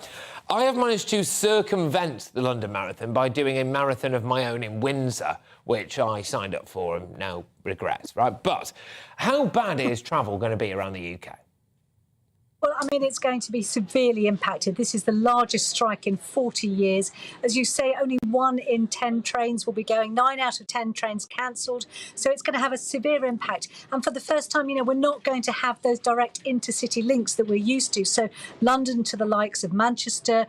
I have managed to circumvent the London Marathon by doing a marathon of my own in Windsor, which I signed up for and no regrets, right? But how bad is travel going to be around the UK? Well, I mean, it's going to be severely impacted. This is the largest strike in 40 years. As you say, only 1 in 10 trains will be going, 9 out of 10 trains cancelled. So it's going to have a severe impact. And for the first time, we're not going to have those direct intercity links that we're used to. So London to the likes of Manchester,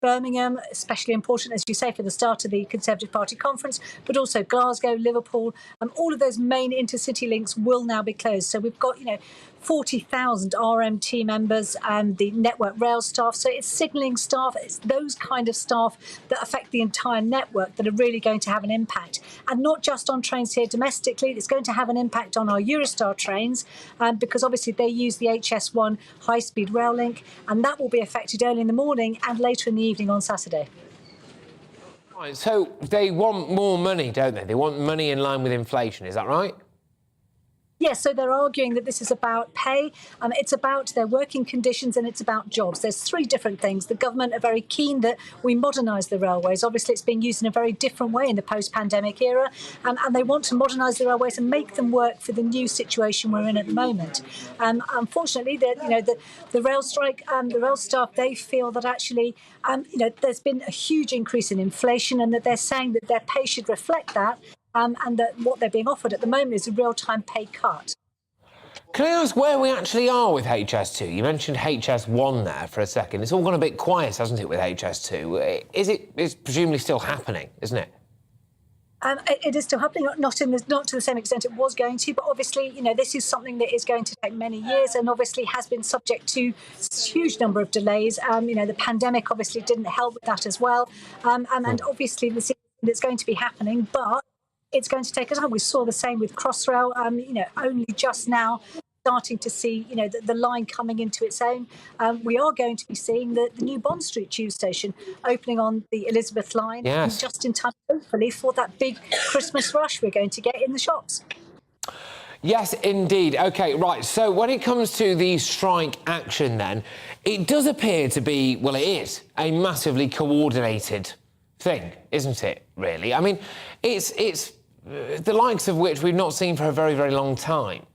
Birmingham, especially important, as you say, for the start of the Conservative Party conference, but also Glasgow, Liverpool, all of those main intercity links will now be closed. So we've got, 40,000 RMT members and the Network Rail staff. So it's signalling staff. It's those kind of staff that affect the entire network that are really going to have an impact. And not just on trains here domestically, it's going to have an impact on our Eurostar trains because obviously they use the HS1 high-speed rail link, and that will be affected early in the morning and later in the evening on Saturday. Right, so they want more money, don't they? They want money in line with inflation, is that right? Yes, so they're arguing that this is about pay, it's about their working conditions and it's about jobs. There's 3 different things. The government are very keen that we modernise the railways. Obviously, it's being used in a very different way in the post-pandemic era, and they want to modernise the railways and make them work for the new situation we're in at the moment. Unfortunately, the rail strike, the rail staff, they feel that actually, there's been a huge increase in inflation and that they're saying that their pay should reflect that. And that what they're being offered at the moment is a real-time pay cut. Can I ask where we actually are with HS2? You mentioned HS1 there for a second. It's all gone a bit quiet, hasn't it, with HS2? It's presumably still happening, isn't it? It is still happening, not to the same extent it was going to, but obviously, this is something that is going to take many years and obviously has been subject to a huge number of delays. The pandemic obviously didn't help with that as well. And obviously, it's going to be happening, but it's going to take a time. We saw the same with Crossrail, only just now starting to see, the line coming into its own. We are going to be seeing the new Bond Street tube station opening on the Elizabeth line, yes, just in time, hopefully, for that big Christmas rush we're going to get in the shops. Yes, indeed. OK, right. So when it comes to the strike action then, it does appear to be, well, it is a massively coordinated thing, isn't it, really? I mean, it's the likes of which we've not seen for a very, very long time.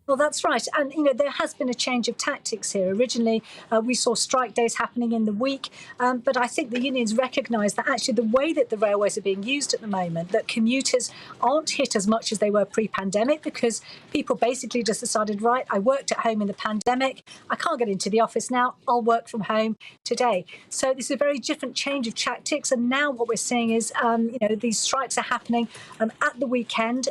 Well, that's right. And, there has been a change of tactics here. Originally, we saw strike days happening in the week. But I think the unions recognise that actually the way that the railways are being used at the moment, that commuters aren't hit as much as they were pre-pandemic because people basically just decided, right, I worked at home in the pandemic. I can't get into the office now. I'll work from home today. So this is a very different change of tactics. And now what we're seeing is, these strikes are happening at the weekend,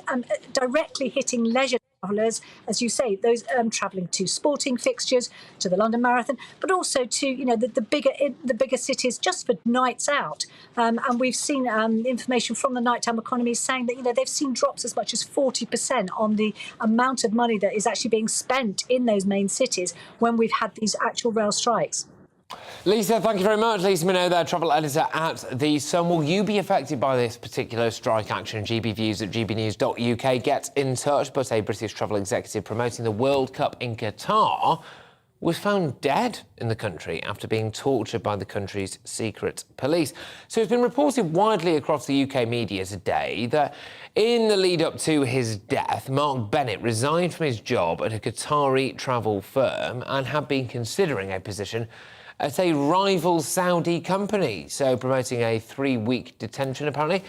directly hitting leisure travellers, as you say, those travelling to sporting fixtures, to the London Marathon, but also to the bigger cities just for nights out. And we've seen information from the nighttime economy saying that they've seen drops as much as 40% on the amount of money that is actually being spent in those main cities when we've had these actual rail strikes. Lisa, thank you very much. Lisa Minogue there, travel editor at The Sun. Will you be affected by this particular strike action? GBViews at gbnews.uk. Get in touch. But a British travel executive promoting the World Cup in Qatar was found dead in the country after being tortured by the country's secret police. So it's been reported widely across the UK media today that in the lead up to his death, Mark Bennett resigned from his job at a Qatari travel firm and had been considering a position at a rival Saudi company, so promoting a 3-week detention, apparently.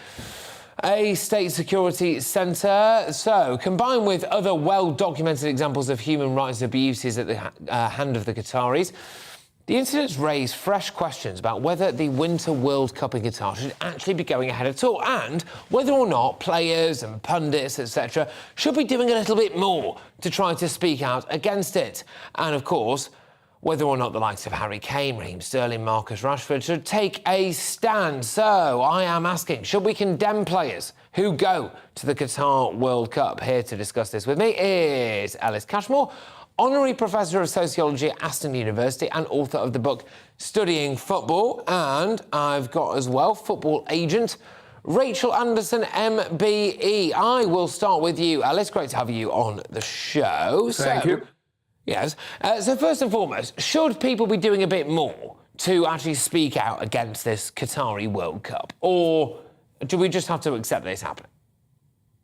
A state security centre. So, combined with other well-documented examples of human rights abuses at the hand of the Qataris, the incidents raise fresh questions about whether the Winter World Cup in Qatar should actually be going ahead at all, and whether or not players and pundits, etc., should be doing a little bit more to try to speak out against it. And, of course, whether or not the likes of Harry Kane, Raheem Sterling, Marcus Rashford should take a stand. So I am asking, should we condemn players who go to the Qatar World Cup? Here to discuss this with me is Ellis Cashmore, Honorary Professor of Sociology at Aston University and author of the book Studying Football. And I've got as well football agent Rachel Anderson, MBE. I will start with you, Ellis. Great to have you on the show. Thank you. Yes. So first and foremost, should people be doing a bit more to actually speak out against this Qatari World Cup? Or do we just have to accept that it's happening?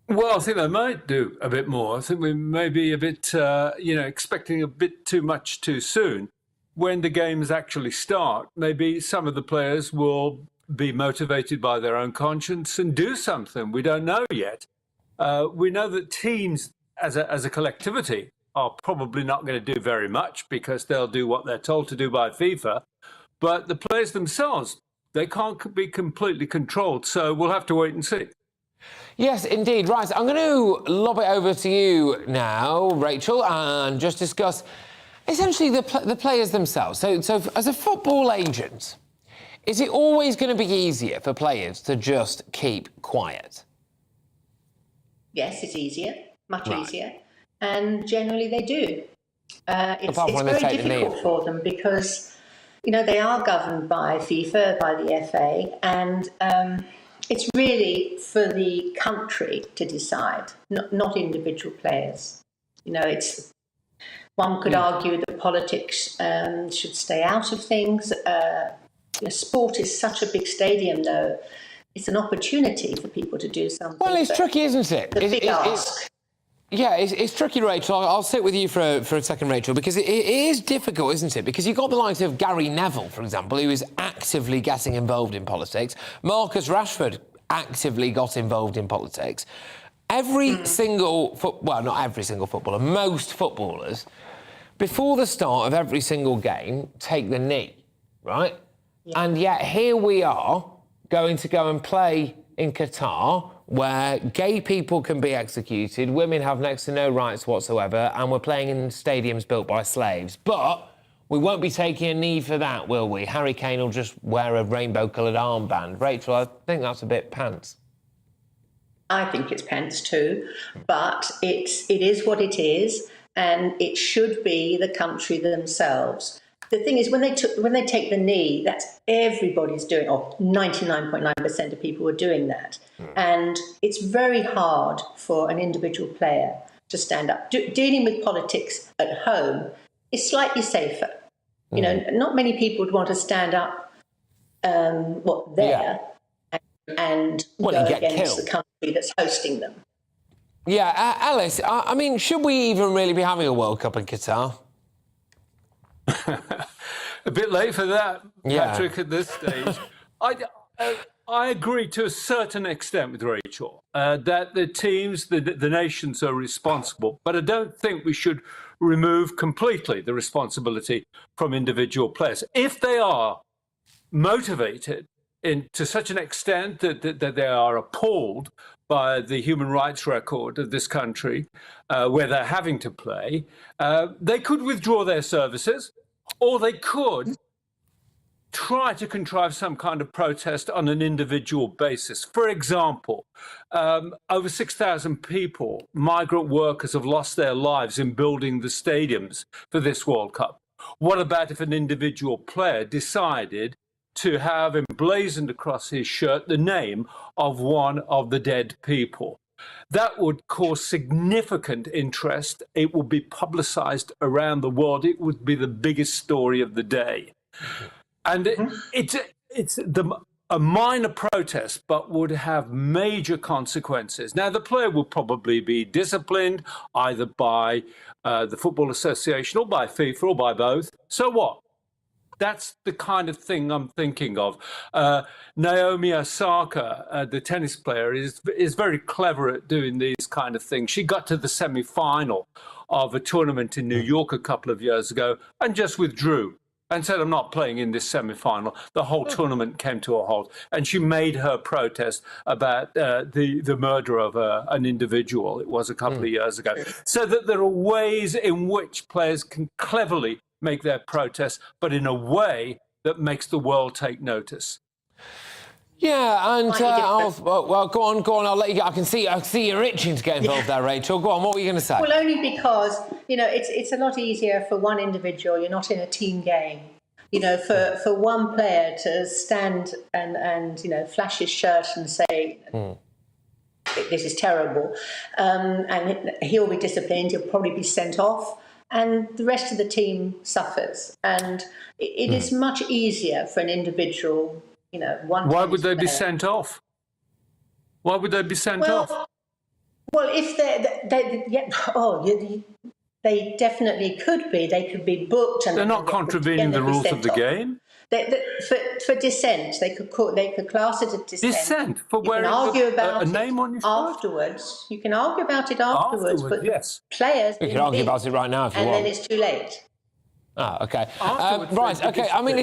Well, I think they might do a bit more. I think we may be a bit, expecting a bit too much too soon. When the games actually start, maybe some of the players will be motivated by their own conscience and do something. We don't know yet. We know that teams as a collectivity are probably not going to do very much because they'll do what they're told to do by FIFA. But the players themselves, they can't be completely controlled. So we'll have to wait and see. Yes, indeed. Right, I'm going to lob it over to you now, Rachel, and just discuss essentially the players themselves. So as a football agent, is it always going to be easier for players to just keep quiet? Yes, it's easier, much easier. And generally they do. It's very difficult for them because, they are governed by FIFA, by the FA, and it's really for the country to decide, not individual players. One could argue that politics should stay out of things. Sport is such a big stadium, though. It's an opportunity for people to do something. Well, it's tricky, isn't it? The big ask. Yeah, it's tricky, Rachel. I'll sit with you for a second, Rachel, because it is difficult, isn't it? Because you've got the likes of Gary Neville, for example, who is actively getting involved in politics. Marcus Rashford actively got involved in politics. Every single... not every single footballer, most footballers, before the start of every single game, take the knee, right? Yeah. And yet here we are going to go and play in Qatar, where gay people can be executed, women have next to no rights whatsoever, and we're playing in stadiums built by slaves. But we won't be taking a knee for that, will we? Harry Kane will just wear a rainbow-coloured armband. Rachel, I think that's a bit pants. I think it's pants too, but it is what it is, and it should be the country themselves. The thing is, when they take the knee, that's everybody's doing, or 99.9% of people are doing that. And it's very hard for an individual player to stand up. Dealing with politics at home is slightly safer. Not many people would want to stand up and go against the country that's hosting them. Yeah, Alice, I mean, should we even really be having a World Cup in Qatar? A bit late for that, Patrick, at this stage. I agree to a certain extent with Rachel that the teams, the nations are responsible, but I don't think we should remove completely the responsibility from individual players. If they are motivated to such an extent that they are appalled by the human rights record of this country, where they're having to play, they could withdraw their services, or they could try to contrive some kind of protest on an individual basis. For example, over 6,000 people, migrant workers, have lost their lives in building the stadiums for this World Cup. What about if an individual player decided to have emblazoned across his shirt the name of one of the dead people? That would cause significant interest. It would be publicized around the world. It would be the biggest story of the day. And it's a minor protest, but would have major consequences. Now, the player will probably be disciplined either by the Football Association or by FIFA or by both. So what? That's the kind of thing I'm thinking of. Naomi Osaka, the tennis player, is very clever at doing these kind of things. She got to the semi-final of a tournament in New York a couple of years ago and just withdrew and said, I'm not playing in this semi-final. The whole tournament came to a halt. And she made her protest about the murder of an individual. It was a couple of years ago. So that there are ways in which players can cleverly make their protests, but in a way that makes the world take notice. Yeah, and well, go on. I'll let you go. I can see you're itching to get involved there, Rachel. Go on. What were you going to say? Well, only because it's a lot easier for one individual. You're not in a team game. For one player to stand and flash his shirt and say, "This is terrible," and he'll be disciplined. He'll probably be sent off. And the rest of the team suffers. And it is much easier for an individual, Why would they be sent off? Why would they be sent off? Well, if they definitely could be. They could be booked. And they're not contravening the rules of the game. For dissent, they could class it as dissent. Dissent for wearing a name on your afterwards. You can argue about it afterwards, but yes. Players. You can argue about it right now if you want. And then it's too late. Ah, okay. Right, okay. I mean,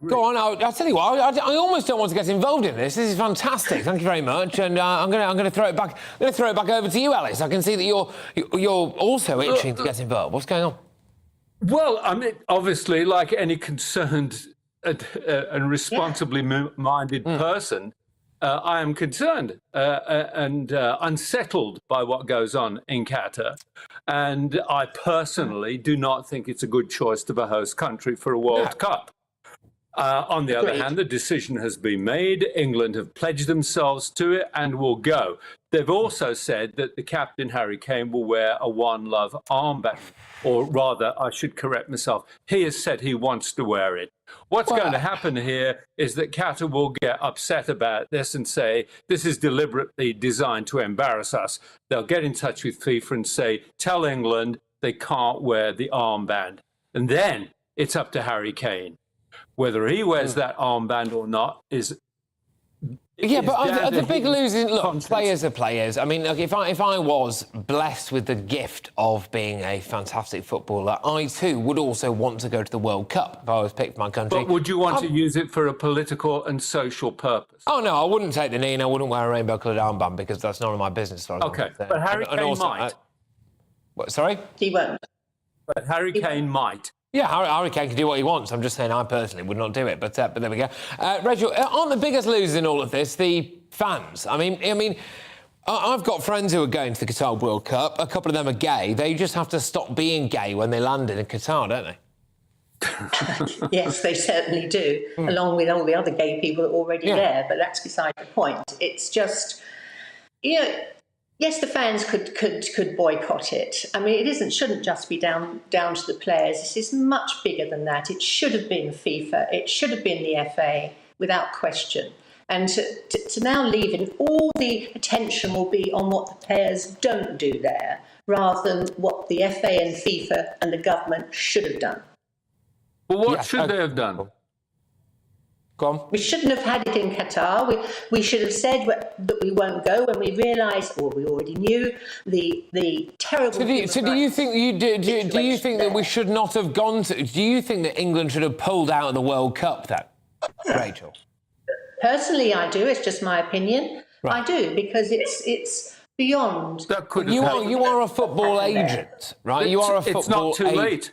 go on. I'll tell you what. I almost don't want to get involved in this. This is fantastic. Thank you very much. And I'm going to throw it back. I'm going to throw it back over to you, Alice. I can see that you're also itching to get involved. What's going on? Well, I mean, obviously, like any concerned and responsibly minded person, I am concerned and unsettled by what goes on in Qatar. And I personally do not think it's a good choice to be a host country for a World Cup. On the other hand, the decision has been made. England have pledged themselves to it and will go. They've also said that the captain, Harry Kane, will wear a One Love armband. Or rather, I should correct myself. He has said he wants to wear it. What's going to happen here is that Qatar will get upset about this and say, this is deliberately designed to embarrass us. They'll get in touch with FIFA and say, tell England they can't wear the armband. And then it's up to Harry Kane. Whether he wears that armband or not is... Yeah, but the big losing... Look, players are players. I mean, look, if I was blessed with the gift of being a fantastic footballer, I, too, would also want to go to the World Cup if I was picked for my country. But would you want to use it for a political and social purpose? Oh, no, I wouldn't take the knee and I wouldn't wear a rainbow-coloured armband because that's none of my business. OK, but Harry Kane might. What, sorry? He won't. But Harry Kane might. Yeah, Harry Kane can do what he wants. I'm just saying I personally would not do it. But there we go. Rachel, aren't the biggest losers in all of this the fans? I mean, I've got friends who are going to the Qatar World Cup. A couple of them are gay. They just have to stop being gay when they land in Qatar, don't they? Yes, they certainly do, along with all the other gay people already there. But that's beside the point. It's just, yes, the fans could boycott it. I mean, shouldn't just be down to the players. This is much bigger than that. It should have been FIFA. It should have been the FA, without question. And to now leave it, all the attention will be on what the players don't do there, rather than what the FA and FIFA and the government should have done. Well, what should they have done? Go on. We shouldn't have had it in Qatar. We should have said that we won't go when we realised, or we already knew, the terrible. So do you think do you think that we should not have gone to? Do you think that England should have pulled out of the World Cup then, Rachel? Personally, I do. It's just my opinion. I do, because it's beyond. You are a football agent, right? You are a football. It's not too late.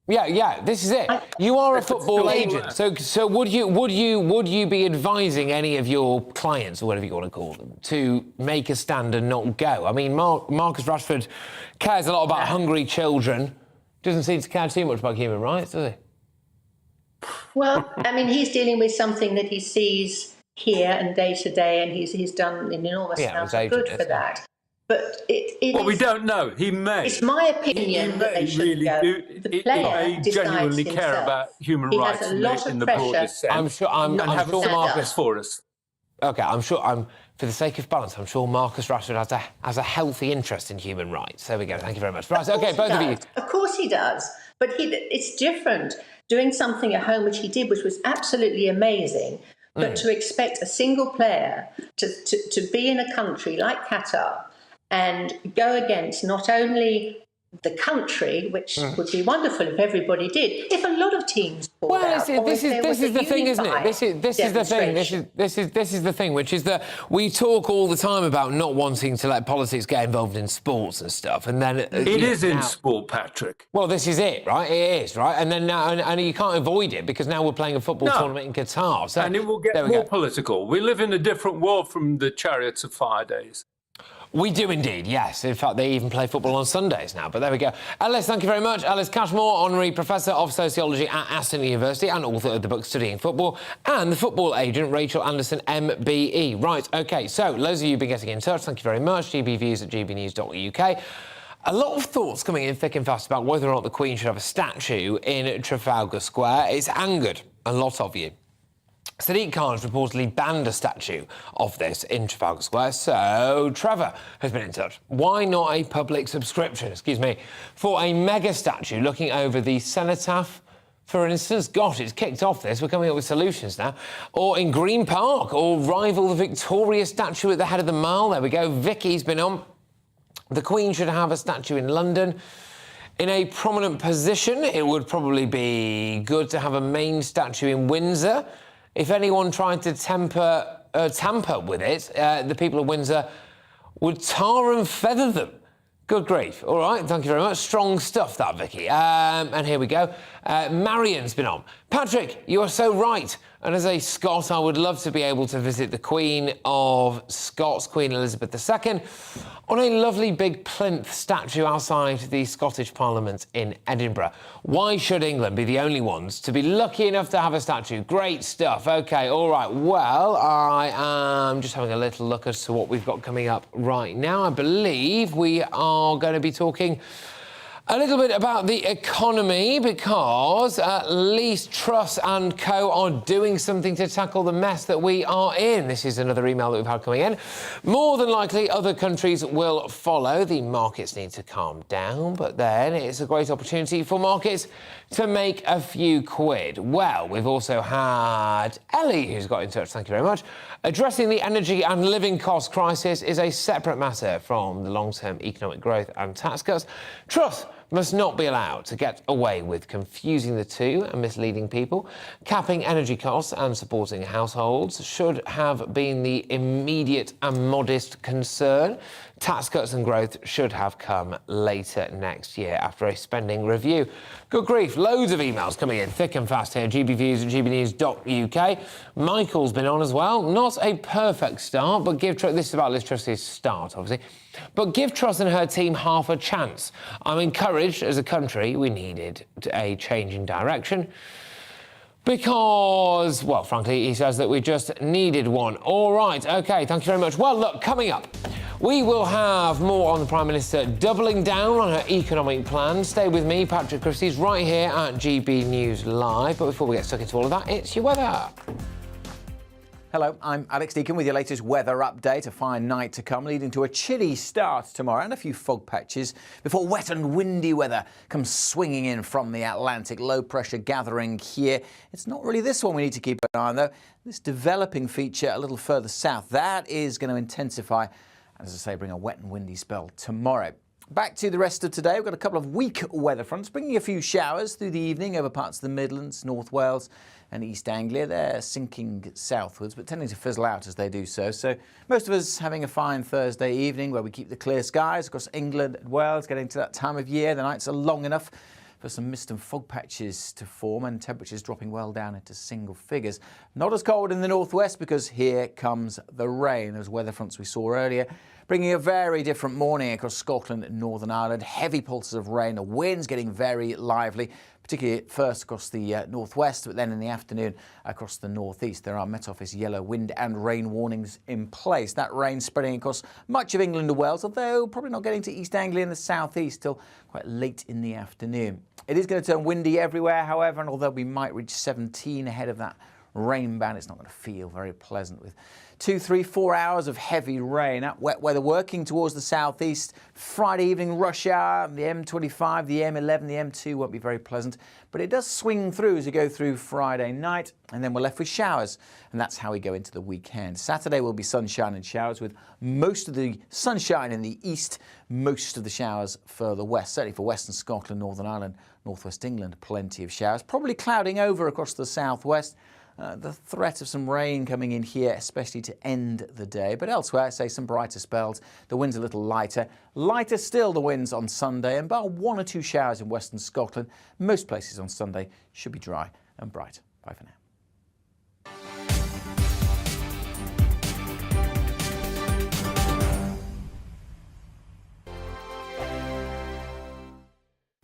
Yeah, this is it. You are a football agent. So would you be advising any of your clients, or whatever you want to call them, to make a stand and not go? I mean, Marcus Rashford cares a lot about hungry children. Doesn't seem to care too much about human rights, does he? Well, I mean, he's dealing with something that he sees here and day to day, and he's done an enormous amount of good for that. But we don't know. He may. It's my opinion that they should really go. do. The player He genuinely decides care himself. about human He rights has a lot in of the pressure. broadest sense. I'm sure Marcus for us. Okay, for the sake of balance, I'm sure Marcus Rashford has a healthy interest in human rights. There we go. Thank you very much. Right, okay, both of you. Of course he does. But it's different doing something at home, which he did, which was absolutely amazing. But to expect a single player to be in a country like Qatar and go against not only the country, which would be wonderful if everybody did, if a lot of teams pulled out. This is the thing, isn't it? This is the thing. This is the thing, which is that we talk all the time about not wanting to let politics get involved in sports and stuff, and then it is in sport, Patrick. Well, this is it, right? It is, right? And then now, and you can't avoid it because now we're playing a football tournament in Qatar. So, and it will get more political. We live in a different world from the Chariots of Fire days. We do indeed, yes. In fact, they even play football on Sundays now, but there we go. Alice, thank you very much. Alice Cashmore, Honorary Professor of Sociology at Aston University and author of the book Studying Football, and the football agent Rachel Anderson, MBE. Right, OK, so loads of you have been getting in touch. Thank you very much. GBviews at gbnews.uk. A lot of thoughts coming in thick and fast about whether or not the Queen should have a statue in Trafalgar Square. It's angered a lot of you. Sadiq Khan has reportedly banned a statue of this in Trafalgar Square, so Trevor has been in touch. Why not a public subscription, for a mega statue looking over the cenotaph, for instance? Gosh, it's kicked off this. We're coming up with solutions now. Or in Green Park, or rival the Victoria statue at the head of the Mall. There we go. Vicky's been on. The Queen should have a statue in London. In a prominent position, it would probably be good to have a main statue in Windsor. If anyone tried to tamper with it, the people of Windsor would tar and feather them. Good grief. All right, thank you very much. Strong stuff, that, Vicky. And here we go. Marion's been on. Patrick, you are so right. And as a Scot, I would love to be able to visit the Queen of Scots, Queen Elizabeth II, on a lovely big plinth statue outside the Scottish Parliament in Edinburgh. Why should England be the only ones to be lucky enough to have a statue? Great stuff. OK, all right. Well, I am just having a little look as to what we've got coming up right now. I believe we are going to be talking a little bit about the economy, because at least Truss and co are doing something to tackle the mess that we are in. This is another email that we've had coming in. More than likely, other countries will follow. The markets need to calm down, but then it's a great opportunity for markets to make a few quid. Well, we've also had Ellie, who's got in touch. Thank you very much. Addressing the energy and living cost crisis is a separate matter from the long-term economic growth and tax cuts. Truss must not be allowed to get away with confusing the two and misleading people. Capping energy costs and supporting households should have been the immediate and modest concern. Tax cuts and growth should have come later next year after a spending review. Good grief, loads of emails coming in thick and fast here. GBviews at gbnews.uk. Michael's been on as well. Not a perfect start, but this is about Liz Truss's start, obviously. But give Truss and her team half a chance. I'm encouraged as a country we needed a change in direction. Because, well, frankly, he says that we just needed one. All right, OK, thank you very much. Well, look, coming up, we will have more on the Prime Minister doubling down on her economic plan. Stay with me, Patrick Christys, right here at GB News Live. But before we get stuck into all of that, it's your weather. Hello, I'm Alex Deacon with your latest weather update. A fine night to come, leading to a chilly start tomorrow and a few fog patches before wet and windy weather comes swinging in from the Atlantic. Low pressure gathering here. It's not really this one we need to keep an eye on, though. This developing feature a little further south, that is going to intensify and, as I say, bring a wet and windy spell tomorrow. Back to the rest of today. We've got a couple of weak weather fronts, bringing a few showers through the evening over parts of the Midlands, North Wales and East Anglia. They're sinking southwards, but tending to fizzle out as they do so. So most of us having a fine Thursday evening where we keep the clear skies across England and Wales, getting to that time of year. The nights are long enough for some mist and fog patches to form and temperatures dropping well down into single figures. Not as cold in the northwest because here comes the rain. Those weather fronts we saw earlier, bringing a very different morning across Scotland and Northern Ireland. Heavy pulses of rain, the winds getting very lively, particularly at first across the northwest, but then in the afternoon across the northeast. There are Met Office yellow wind and rain warnings in place. That rain spreading across much of England and Wales, although probably not getting to East Anglia and the southeast till quite late in the afternoon. It is going to turn windy everywhere, however, and although we might reach 17 ahead of that rain band, it's not going to feel very pleasant with 2, 3, 4 hours of heavy rain. That wet weather working towards the southeast. Friday evening rush hour, the M25, the M11, the M2 won't be very pleasant, but it does swing through as you go through Friday night, and then we're left with showers, and that's how we go into the weekend. Saturday will be sunshine and showers, with most of the sunshine in the east, most of the showers further west. Certainly for Western Scotland, Northern Ireland, Northwest England, plenty of showers. Probably clouding over across the southwest. The threat of some rain coming in here, especially to end the day. But elsewhere, say some brighter spells. The wind's a little lighter. Lighter still the winds on Sunday, and about 1 or 2 showers in Western Scotland. Most places on Sunday should be dry and bright. Bye for now.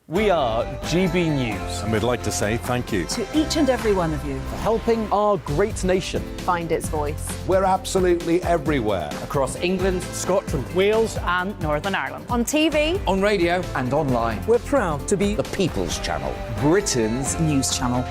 We are GB News. And we'd like to say thank you to each and every one of you for helping our great nation find its voice. We're absolutely everywhere. Across England, Scotland, Wales and Northern Ireland. On TV, on radio and online. We're proud to be the People's Channel, Britain's news channel.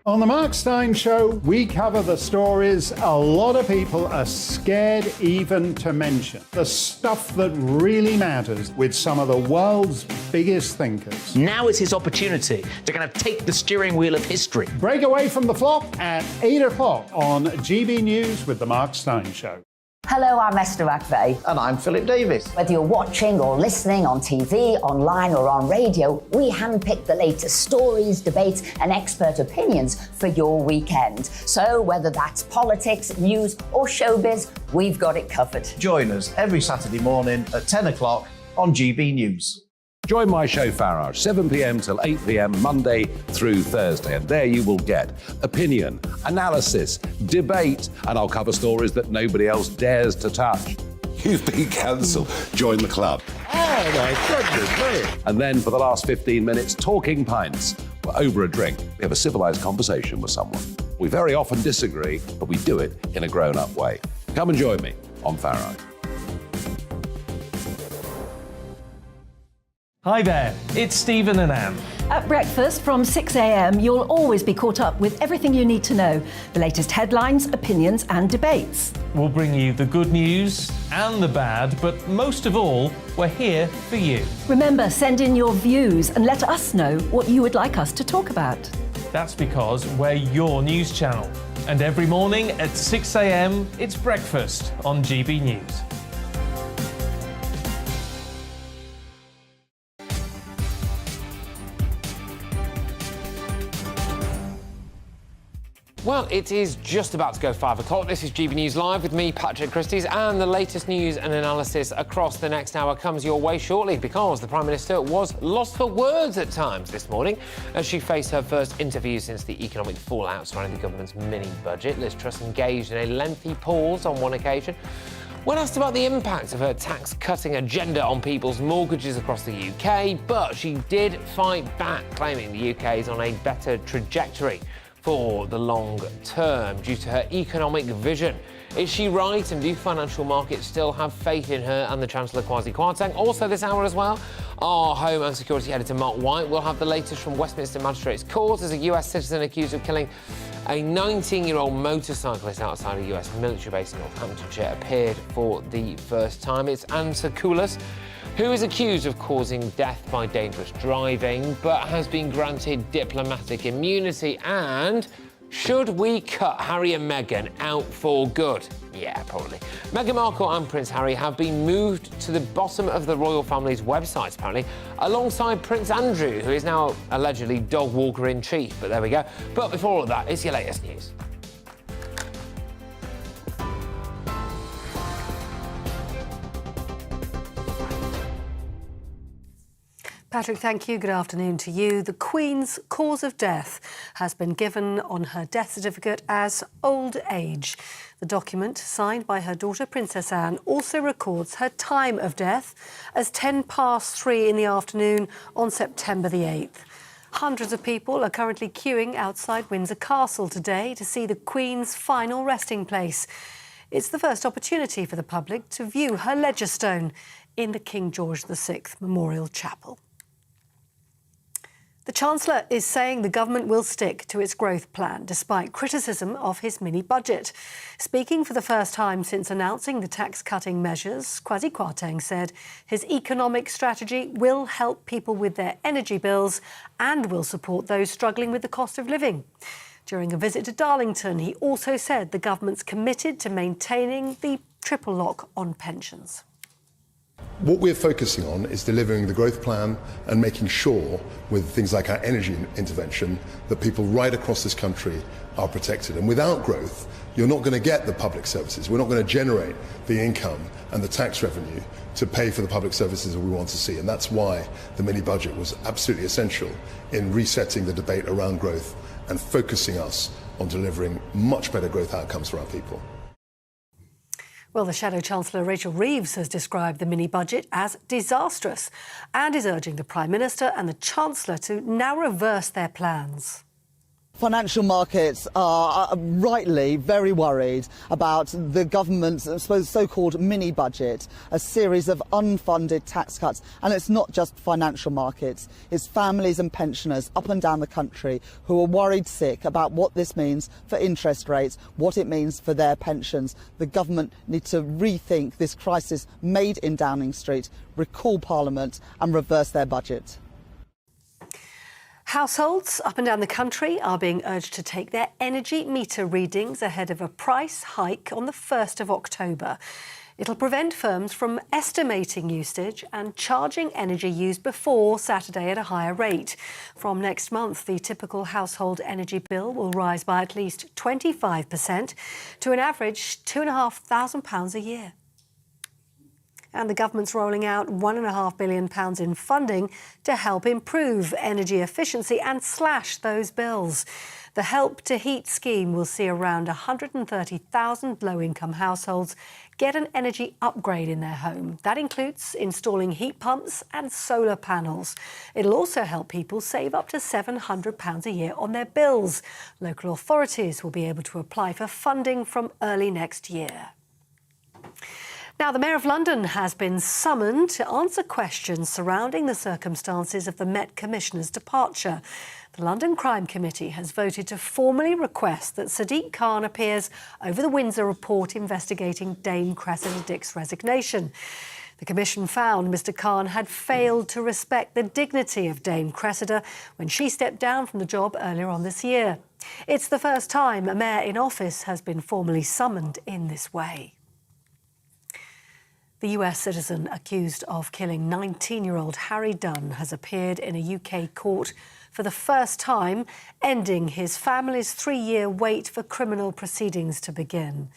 On the Mark Steyn Show, we cover the stories a lot of people are scared even to mention. The stuff that really matters with some of the world's biggest thinkers. Now is his opportunity to kind of take the steering wheel of history. Break away from the flock at 8 o'clock on GB News with the Mark Steyn Show. Hello, I'm Esther McVeigh. And I'm Philip Davis. Whether you're watching or listening on TV, online or on radio, we handpick the latest stories, debates and expert opinions for your weekend. So whether that's politics, news or showbiz, we've got it covered. Join us every Saturday morning at 10 o'clock on GB News. Join my show Farage, 7 p.m. till 8 p.m. Monday through Thursday, and there you will get opinion, analysis, debate, and I'll cover stories that nobody else dares to touch. You've been cancelled. Join the club. Oh my goodness me! And then for the last 15 minutes, talking pints. We're over a drink. We have a civilised conversation with someone. We very often disagree, but we do it in a grown-up way. Come and join me on Farage. Hi there, it's Stephen and Anne. At breakfast from 6 a.m, you'll always be caught up with everything you need to know, the latest headlines, opinions and debates. We'll bring you the good news and the bad, but most of all, we're here for you. Remember, send in your views and let us know what you would like us to talk about. That's because we're your news channel. And every morning at 6 a.m, it's breakfast on GB News. Well, it is just about to go 5 o'clock. This is GB News Live with me, Patrick Christys, and the latest news and analysis across the next hour comes your way shortly because the Prime Minister was lost for words at times this morning as she faced her first interview since the economic fallout surrounding the government's mini-budget. Liz Truss engaged in a lengthy pause on one occasion. When asked about the impact of her tax-cutting agenda on people's mortgages across the UK, but she did fight back, claiming the UK is on a better trajectory for the long term due to her economic vision. Is she right, and do financial markets still have faith in her and the Chancellor Kwasi Kwarteng? Also this hour as well, our Home and Security Editor Mark White will have the latest from Westminster Magistrates Court as a US citizen accused of killing a 19-year-old motorcyclist outside a US military base in Northamptonshire appeared for the first time. It's Anne Sakoulas, who is accused of causing death by dangerous driving, but has been granted diplomatic immunity, and Should we cut Harry and Meghan out for good? Yeah, probably. Meghan Markle and Prince Harry have been moved to the bottom of the royal family's website, apparently, alongside Prince Andrew, who is now allegedly dog walker-in-chief. But there we go. But before all of that, it's your latest news. Patrick, thank you. Good afternoon to you. The Queen's cause of death has been given on her death certificate as old age. The document, signed by her daughter Princess Anne, also records her time of death as 3:10 in the afternoon on September the 8th. Hundreds of people are currently queuing outside Windsor Castle today to see the Queen's final resting place. It's the first opportunity for the public to view her ledger stone in the King George VI Memorial Chapel. The Chancellor is saying the government will stick to its growth plan despite criticism of his mini-budget. Speaking for the first time since announcing the tax-cutting measures, Kwasi Kwarteng said his economic strategy will help people with their energy bills and will support those struggling with the cost of living. During a visit to Darlington, he also said the government's committed to maintaining the triple lock on pensions. What we're focusing on is delivering the growth plan and making sure, with things like our energy intervention, that people right across this country are protected. And without growth, you're not going to get the public services. We're not going to generate the income and the tax revenue to pay for the public services that we want to see. And that's why the mini-budget was absolutely essential in resetting the debate around growth and focusing us on delivering much better growth outcomes for our people. Well, the Shadow Chancellor Rachel Reeves has described the mini-budget as disastrous and is urging the Prime Minister and the Chancellor to now reverse their plans. Financial markets are rightly very worried about the government's so-called mini-budget, a series of unfunded tax cuts. And it's not just financial markets, it's families and pensioners up and down the country who are worried sick about what this means for interest rates, what it means for their pensions. The government needs to rethink this crisis made in Downing Street, recall Parliament and reverse their budget. Households up and down the country are being urged to take their energy meter readings ahead of a price hike on the 1st of October. It'll prevent firms from estimating usage and charging energy used before Saturday at a higher rate. From next month, the typical household energy bill will rise by at least 25% to an average £2,500 a year. And the government's rolling out £1.5 billion in funding to help improve energy efficiency and slash those bills. The Help to Heat scheme will see around 130,000 low-income households get an energy upgrade in their home. That includes installing heat pumps and solar panels. It'll also help people save up to £700 a year on their bills. Local authorities will be able to apply for funding from early next year. Now, the Mayor of London has been summoned to answer questions surrounding the circumstances of the Met Commissioner's departure. The London Crime Committee has voted to formally request that Sadiq Khan appears over the Windsor report investigating Dame Cressida Dick's resignation. The Commission found Mr Khan had failed to respect the dignity of Dame Cressida when she stepped down from the job earlier on this year. It's the first time a mayor in office has been formally summoned in this way. The US citizen accused of killing 19-year-old Harry Dunn has appeared in a UK court for the first time, ending his family's 3-year wait for criminal proceedings to begin.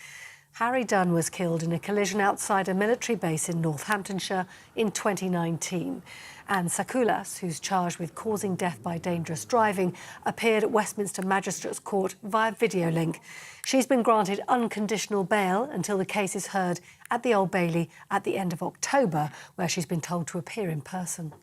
Harry Dunn was killed in a collision outside a military base in Northamptonshire in 2019. Anne Sakulas, who's charged with causing death by dangerous driving, appeared at Westminster Magistrates Court via video link. She's been granted unconditional bail until the case is heard at the Old Bailey at the end of October, where she's been told to appear in person.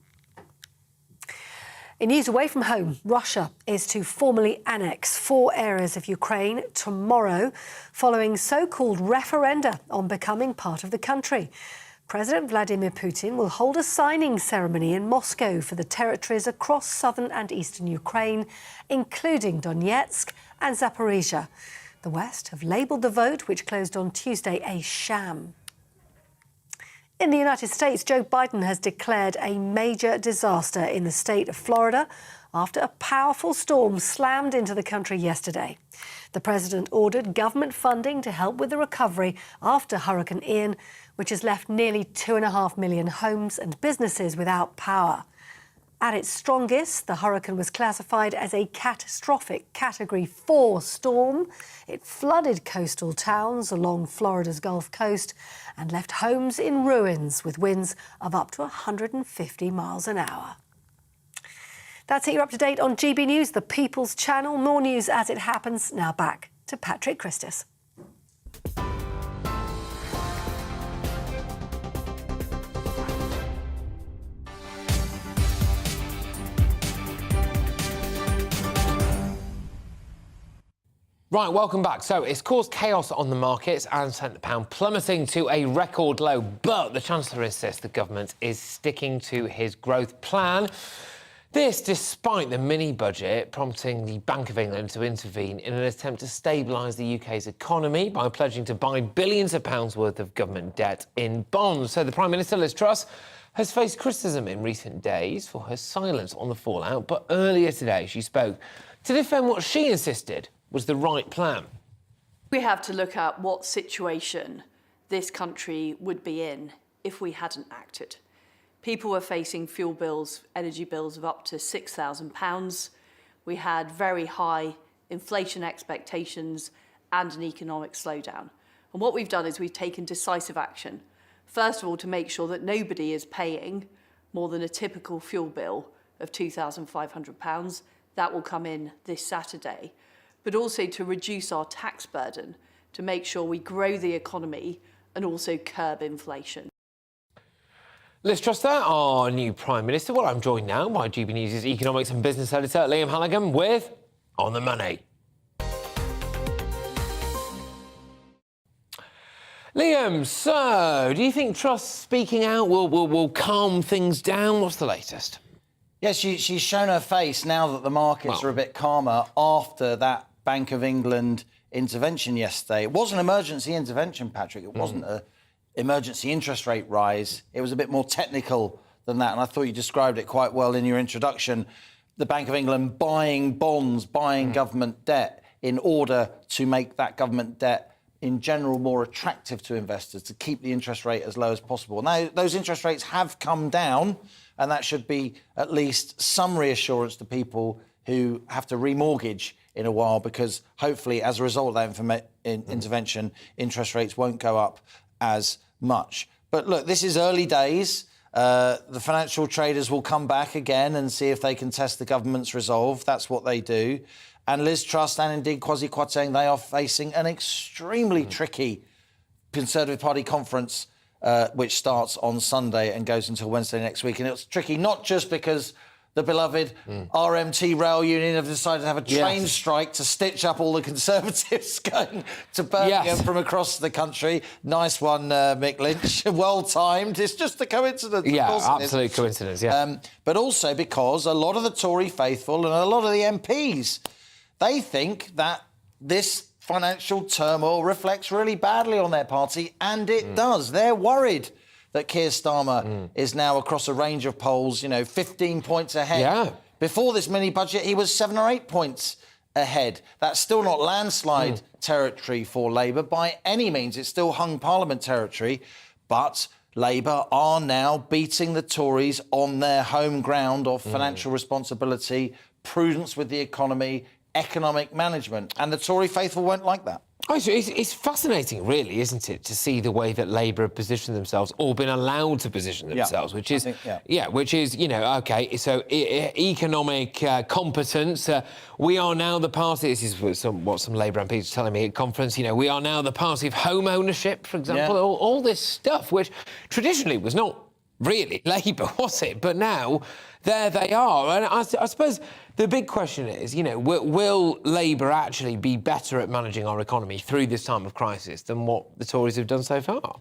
In news away from home, Russia is to formally annex 4 areas of Ukraine tomorrow, following so-called referenda on becoming part of the country. President Vladimir Putin will hold a signing ceremony in Moscow for the territories across southern and eastern Ukraine, including Donetsk and Zaporizhia. The West have labelled the vote, which closed on Tuesday, a sham. In the United States, Joe Biden has declared a major disaster in the state of Florida after a powerful storm slammed into the country yesterday. The president ordered government funding to help with the recovery after Hurricane Ian, which has left nearly 2.5 million homes and businesses without power. At its strongest, the hurricane was classified as a catastrophic Category 4 storm. It flooded coastal towns along Florida's Gulf Coast and left homes in ruins with winds of up to 150 miles an hour. That's it. You're up to date on GB News, the People's Channel. More news as it happens. Now back to Patrick Christys. Right, welcome back. So it's caused chaos on the markets and sent the pound plummeting to a record low. But the Chancellor insists the government is sticking to his growth plan. This despite the mini-budget prompting the Bank of England to intervene in an attempt to stabilise the UK's economy by pledging to buy billions of pounds worth of government debt in bonds. So the Prime Minister, Liz Truss, has faced criticism in recent days for her silence on the fallout. But earlier today, she spoke to defend what she insisted was the right plan. We have to look at what situation this country would be in if we hadn't acted. People were facing fuel bills, energy bills of up to £6,000. We had very high inflation expectations and an economic slowdown. And what we've done is we've taken decisive action. First of all, to make sure that nobody is paying more than a typical fuel bill of £2,500. That will come in this Saturday. But also to reduce our tax burden, to make sure we grow the economy and also curb inflation. Liz Truss there, our new Prime Minister. Well, I'm joined now by GB News' economics and business editor, Liam Halligan, with On the Money. Liam, so do you think Truss speaking out will calm things down? What's the latest? Yes, she's shown her face now that the markets are a bit calmer after that Bank of England intervention yesterday. It was an emergency intervention, Patrick. It wasn't an emergency interest rate rise. It was a bit more technical than that, and I thought you described it quite well in your introduction. The Bank of England buying bonds, buying government debt in order to make that government debt in general more attractive to investors, to keep the interest rate as low as possible. Now, those interest rates have come down, and that should be at least some reassurance to people who have to remortgage in a while, because hopefully as a result of that intervention, interest rates won't go up as much. But look, this is early days. The financial traders will come back again and see if they can test the government's resolve. That's what they do. And Liz Truss and indeed Kwasi Kwarteng, they are facing an extremely tricky Conservative Party conference which starts on Sunday and goes until Wednesday next week. And it's tricky not just because the beloved RMT Rail Union have decided to have a train strike to stitch up all the Conservatives going to Birmingham from across the country. Nice one, Mick Lynch. Well-timed. It's just a coincidence. Yeah, absolute coincidence, yeah. But also because a lot of the Tory faithful and a lot of the MPs, they think that this financial turmoil reflects really badly on their party, and it does. They're worried that Keir Starmer is now across a range of polls, 15 points ahead. Yeah. Before this mini-budget, he was 7 or 8 points ahead. That's still not landslide territory for Labour by any means. It's still hung Parliament territory. But Labour are now beating the Tories on their home ground of financial responsibility, prudence with the economy, economic management. And the Tory faithful won't like that. It's fascinating, really, isn't it, to see the way that Labour have positioned themselves or been allowed to position themselves, which is, OK, so economic competence. We are now the party, this is what some Labour MPs are telling me at conference, we are now the party of home ownership, for example, all this stuff, which traditionally was not really Labour, was it? But now, there they are. And I suppose the big question is, will Labour actually be better at managing our economy through this time of crisis than what the Tories have done so far?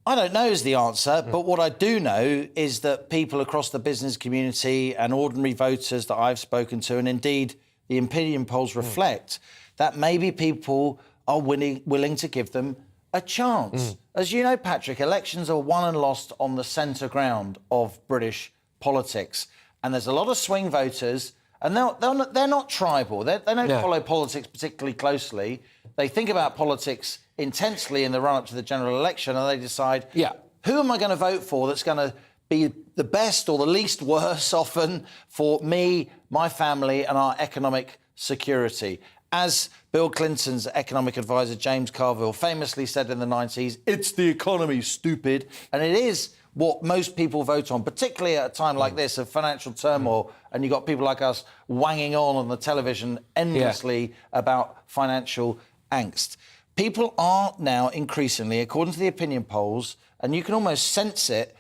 I don't know is the answer, but what I do know is that people across the business community and ordinary voters that I've spoken to, and indeed the opinion polls reflect, that maybe people are willing to give them a chance. As you know, Patrick, elections are won and lost on the centre ground of British politics. And there's a lot of swing voters, and they're not tribal. They don't follow politics particularly closely. They think about politics intensely in the run-up to the general election, and they decide, who am I going to vote for that's going to be the best or the least worse often for me, my family, and our economic security. As Bill Clinton's economic advisor, James Carville, famously said in the 90s, it's the economy, stupid. And it is what most people vote on, particularly at a time like this of financial turmoil, and you've got people like us wanging on the television endlessly about financial angst. People are now increasingly, according to the opinion polls, and you can almost sense it,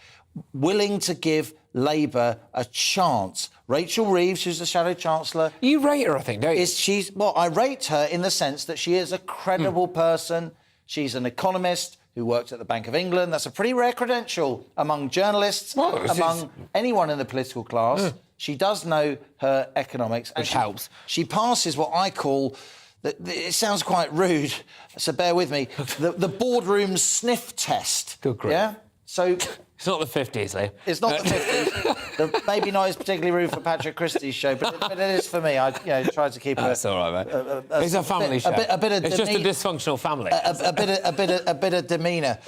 willing to give Labour a chance. Rachel Reeves, who's the Shadow Chancellor... You rate her, I think, don't you? Well, I rate her in the sense that she is a credible person. She's an economist who worked at the Bank of England. That's a pretty rare credential among journalists, among anyone in the political class. She does know her economics. Which helps. She passes what I call... It sounds quite rude, so bear with me. The boardroom sniff test. Good grief. Yeah? So... It's not the 50s, Liam. It's not the 50s. Maybe not as particularly rude for Patrick Christys' show, but it is for me. I tried to keep it. That's all right, mate. It's a family show. It's just a dysfunctional family. A bit of demeanour.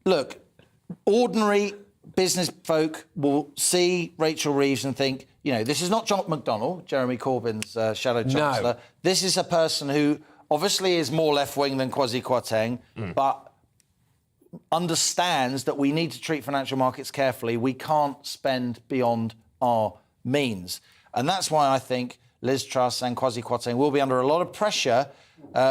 Look, ordinary business folk will see Rachel Reeves and think, this is not John McDonnell, Jeremy Corbyn's Shadow Chancellor. No. This is a person who obviously is more left-wing than Kwasi Kwarteng, but understands that we need to treat financial markets carefully. We can't spend beyond our means. And that's why I think Liz Truss and Kwasi Kwarteng will be under a lot of pressure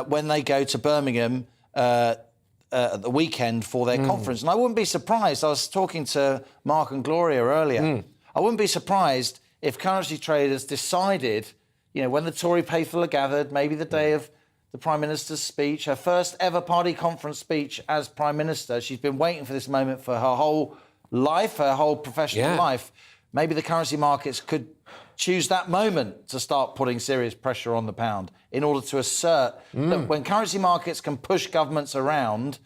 when they go to Birmingham at the weekend for their conference. And I wouldn't be surprised, I was talking to Mark and Gloria earlier, I wouldn't be surprised if currency traders decided, when the Tory faithful are gathered, maybe the day of the Prime Minister's speech, her first ever party conference speech as Prime Minister. She's been waiting for this moment for her whole life, her whole professional life. Maybe the currency markets could choose that moment to start putting serious pressure on the pound in order to assert that when currency markets can push governments around,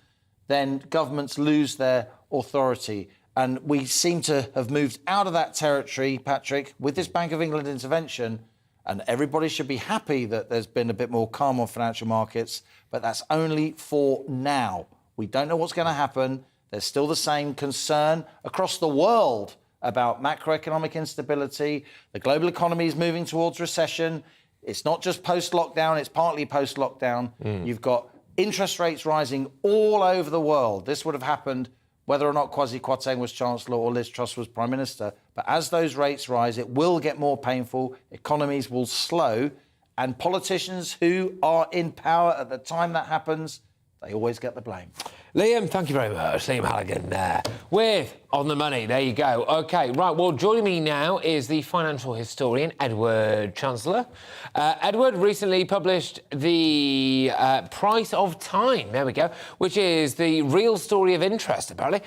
then governments lose their authority. And we seem to have moved out of that territory, Patrick, with this Bank of England intervention. And everybody should be happy that there's been a bit more calm on financial markets, but that's only for now. We don't know what's going to happen. There's still the same concern across the world about macroeconomic instability. The global economy is moving towards recession. It's not just post-lockdown, it's partly post-lockdown. You've got interest rates rising all over the world. This would have happened whether or not Kwasi Kwarteng was Chancellor or Liz Truss was Prime Minister. But as those rates rise, it will get more painful, economies will slow, and politicians who are in power at the time that happens, they always get the blame. Liam, thank you very much. Liam Halligan there with On the Money. There you go. OK, right, well, joining me now is the financial historian, Edward Chancellor. Edward recently published The Price of Time, there we go, which is the real story of interest, apparently.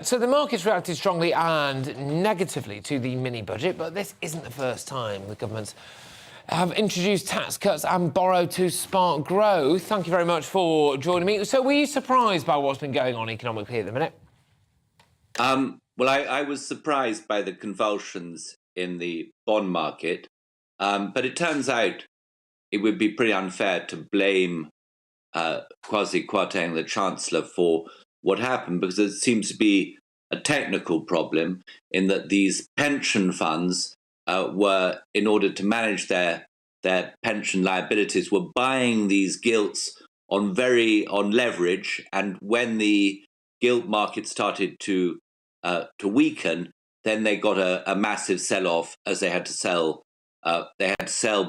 So the markets reacted strongly and negatively to the mini-budget, but this isn't the first time the government's have introduced tax cuts and borrowed to spark growth. Thank you very much for joining me. So were you surprised by what's been going on economically at the minute? Well, I was surprised by the convulsions in the bond market, but it turns out it would be pretty unfair to blame Kwasi Kwarteng, the Chancellor, for what happened, because it seems to be a technical problem in that these pension funds were, in order to manage their pension liabilities, were buying these gilts on leverage, and when the gilt market started to weaken, then they got a massive sell-off as they had to sell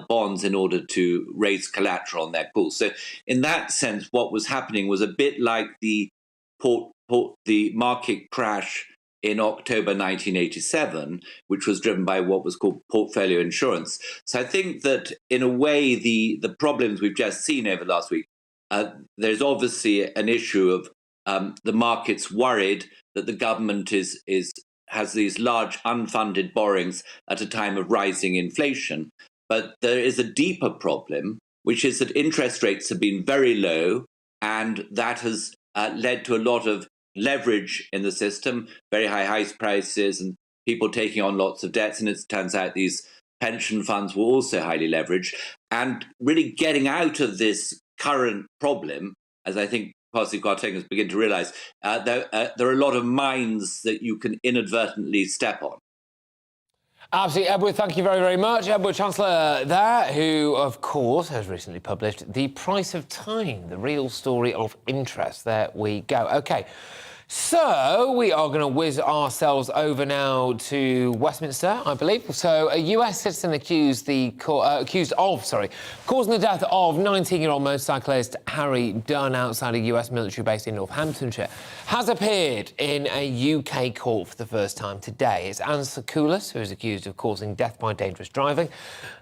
bonds in order to raise collateral on their pools. So, in that sense, what was happening was a bit like the market crash in October 1987, which was driven by what was called portfolio insurance. So I think that, in a way, the problems we've just seen over the last week, there's obviously an issue of the markets worried that the government has these large unfunded borrowings at a time of rising inflation. But there is a deeper problem, which is that interest rates have been very low. and that has led to a lot of leverage in the system, very high house prices and people taking on lots of debts. And it turns out these pension funds were also highly leveraged. And really getting out of this current problem, as I think policymakers begin to realise, there are a lot of mines that you can inadvertently step on. Absolutely, Edward, thank you very, very much. Edward, Chancellor there, who, of course, has recently published The Price of Time, the real story of interest. There we go. OK, so we are going to whiz ourselves over now to Westminster, I believe. So a US citizen accused of causing the death of 19-year-old motorcyclist Harry Dunn outside a US military base in Northamptonshire has appeared in a UK court for the first time today. It's Anne Sakoulas, who is accused of causing death by dangerous driving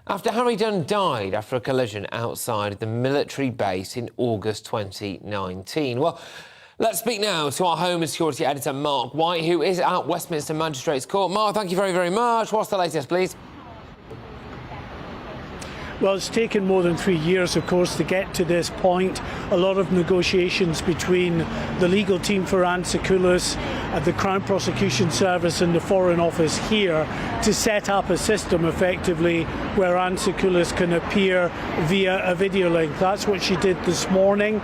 after Harry Dunn died after a collision outside the military base in August 2019. Well, let's speak now to our Home and Security Editor, Mark White, who is at Westminster Magistrates Court. Mark, thank you very, very much. What's the latest, please? Well, it's taken more than 3 years, of course, to get to this point. A lot of negotiations between the legal team for Anne Sakoulas, the Crown Prosecution Service and the Foreign Office here to set up a system, effectively, where Anne Sakoulas can appear via a video link. That's what she did this morning.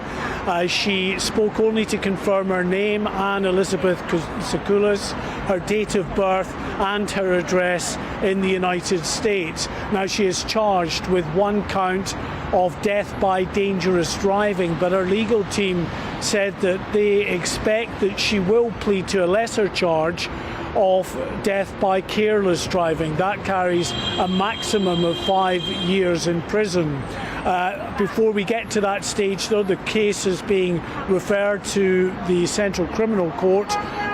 She spoke only to confirm her name, Anne Elizabeth Sakoulas, her date of birth and her address in the United States. Now, she is charged with one count of death by dangerous driving, but her legal team said that they expect that she will plead to a lesser charge of death by careless driving. That carries a maximum of 5 years in prison. Before we get to that stage, though, the case is being referred to the Central Criminal Court,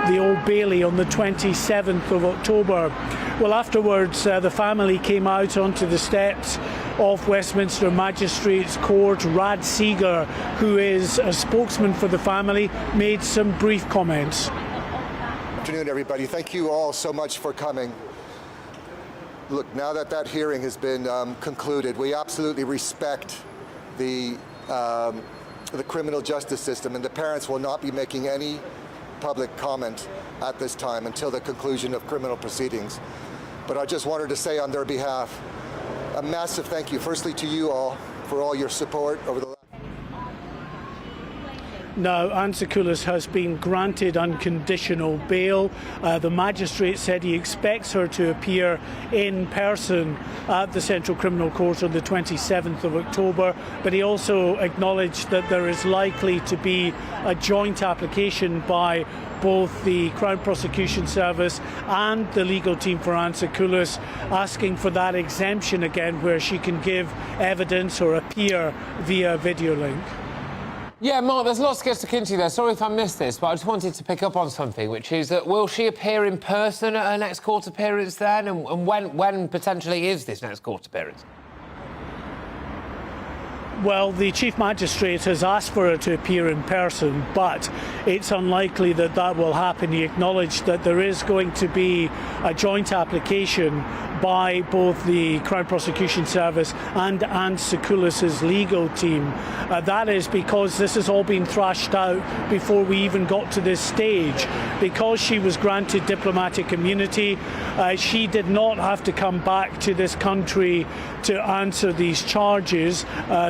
the Old Bailey, on the 27th of October. Well, afterwards, the family came out onto the steps of Westminster Magistrates Court. Rad Seeger, who is a spokesman for the family, made some brief comments. Good afternoon, everybody. Thank you all so much for coming. Look, now that that hearing has been concluded, we absolutely respect the criminal justice system, and the parents will not be making any public comment at this time until the conclusion of criminal proceedings. But I just wanted to say on their behalf, a massive thank you, firstly to you all for all your support over the last. Now, Anne Sakoulas has been granted unconditional bail. The magistrate said he expects her to appear in person at the Central Criminal Court on the 27th of October, but he also acknowledged that there is likely to be a joint application by both the Crown Prosecution Service and the legal team for Anne Sakoulas, asking for that exemption again, where she can give evidence or appear via video link. Yeah, Mark, there's lots to get stuck into there. Sorry if I missed this, but I just wanted to pick up on something, which is that will she appear in person at her next court appearance then? And when potentially is this next court appearance? Well, the Chief Magistrate has asked for her to appear in person, but it's unlikely that that will happen. He acknowledged that there is going to be a joint application by both the Crown Prosecution Service and Anne Sakoulas' legal team. That is because this has all been thrashed out before we even got to this stage. Because she was granted diplomatic immunity, she did not have to come back to this country to answer these charges.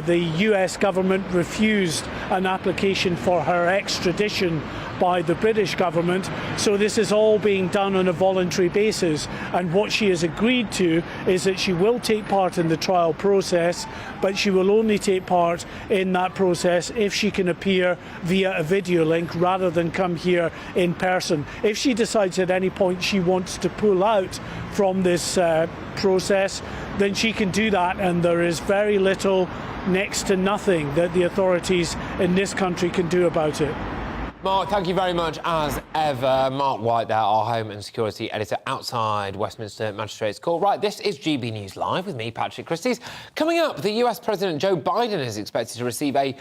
The US government refused an application for her extradition by the British government, so this is all being done on a voluntary basis, and what she has agreed to is that she will take part in the trial process, but she will only take part in that process if she can appear via a video link rather than come here in person. If she decides at any point she wants to pull out from this process, then she can do that, and there is very little, next to nothing, that the authorities in this country can do about it. Mark, thank you very much, as ever. Mark White there, our Home and Security Editor outside Westminster Magistrates Court. Right, this is GB News Live with me, Patrick Christys. Coming up, the US President Joe Biden is expected to receive a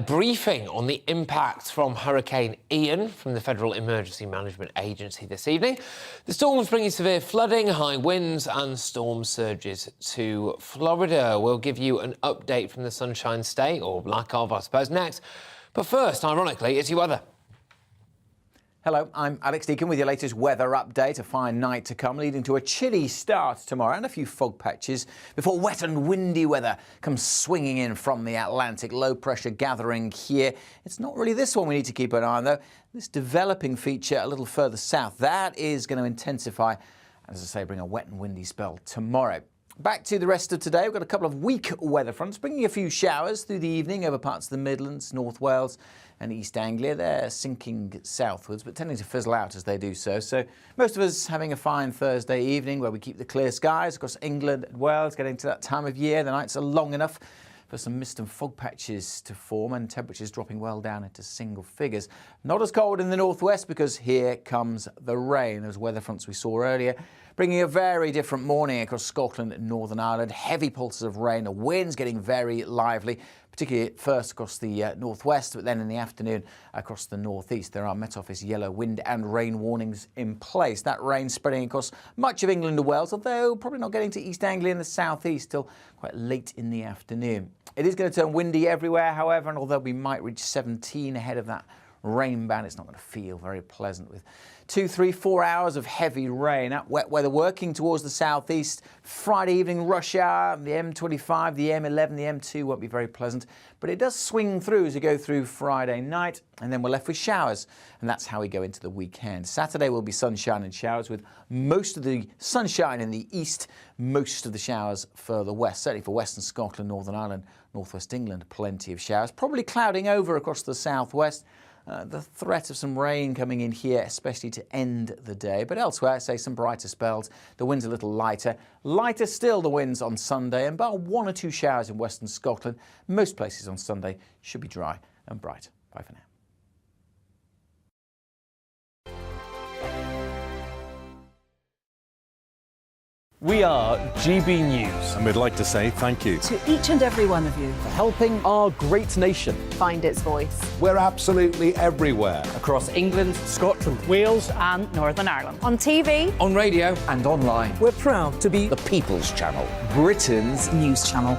briefing on the impacts from Hurricane Ian from the Federal Emergency Management Agency this evening. The storm's bringing severe flooding, high winds and storm surges to Florida. We'll give you an update from the Sunshine State, or lack of, I suppose, next. But first, ironically, it's your weather. Hello, I'm Alex Deacon with your latest weather update. A fine night to come, leading to a chilly start tomorrow and a few fog patches before wet and windy weather comes swinging in from the Atlantic. Low pressure gathering here. It's not really this one we need to keep an eye on, though. This developing feature a little further south, that is going to intensify, and as I say, bring a wet and windy spell tomorrow. Back to the rest of today. We've got a couple of weak weather fronts, bringing a few showers through the evening over parts of the Midlands, North Wales and East Anglia. They're sinking southwards, but tending to fizzle out as they do so. So most of us having a fine Thursday evening where we keep the clear skies across England and Wales, getting to that time of year. The nights are long enough for some mist and fog patches to form and temperatures dropping well down into single figures. Not as cold in the northwest because here comes the rain. Those weather fronts we saw earlier, bringing a very different morning across Scotland and Northern Ireland. Heavy pulses of rain, the winds getting very lively, particularly at first across the northwest, but then in the afternoon across the northeast. There are Met Office yellow wind and rain warnings in place. That rain spreading across much of England and Wales, although probably not getting to East Anglia and the southeast till quite late in the afternoon. It is going to turn windy everywhere, however, and although we might reach 17 ahead of that rain band, it's not going to feel very pleasant with 2, 3, 4 hours of heavy rain. That wet weather working towards the southeast. Friday evening rush hour, the M25, the M11, the M2 won't be very pleasant, but it does swing through as we go through Friday night, and then we're left with showers, and that's how we go into the weekend. Saturday will be sunshine and showers, with most of the sunshine in the east, most of the showers further west. Certainly for Western Scotland, Northern Ireland, Northwest England, plenty of showers. Probably clouding over across the southwest. The threat of some rain coming in here, especially to end the day. But elsewhere, say some brighter spells. The wind's a little lighter. Lighter still the winds on Sunday, and bar 1 or 2 showers in Western Scotland. Most places on Sunday should be dry and bright. Bye for now. We are GB News. And we'd like to say thank you To each and every one of you. for helping our great nation. Find its voice. We're absolutely everywhere. Across England, Scotland, Wales And Northern Ireland. On TV. On radio. and online. We're proud to be The People's Channel. Britain's news channel.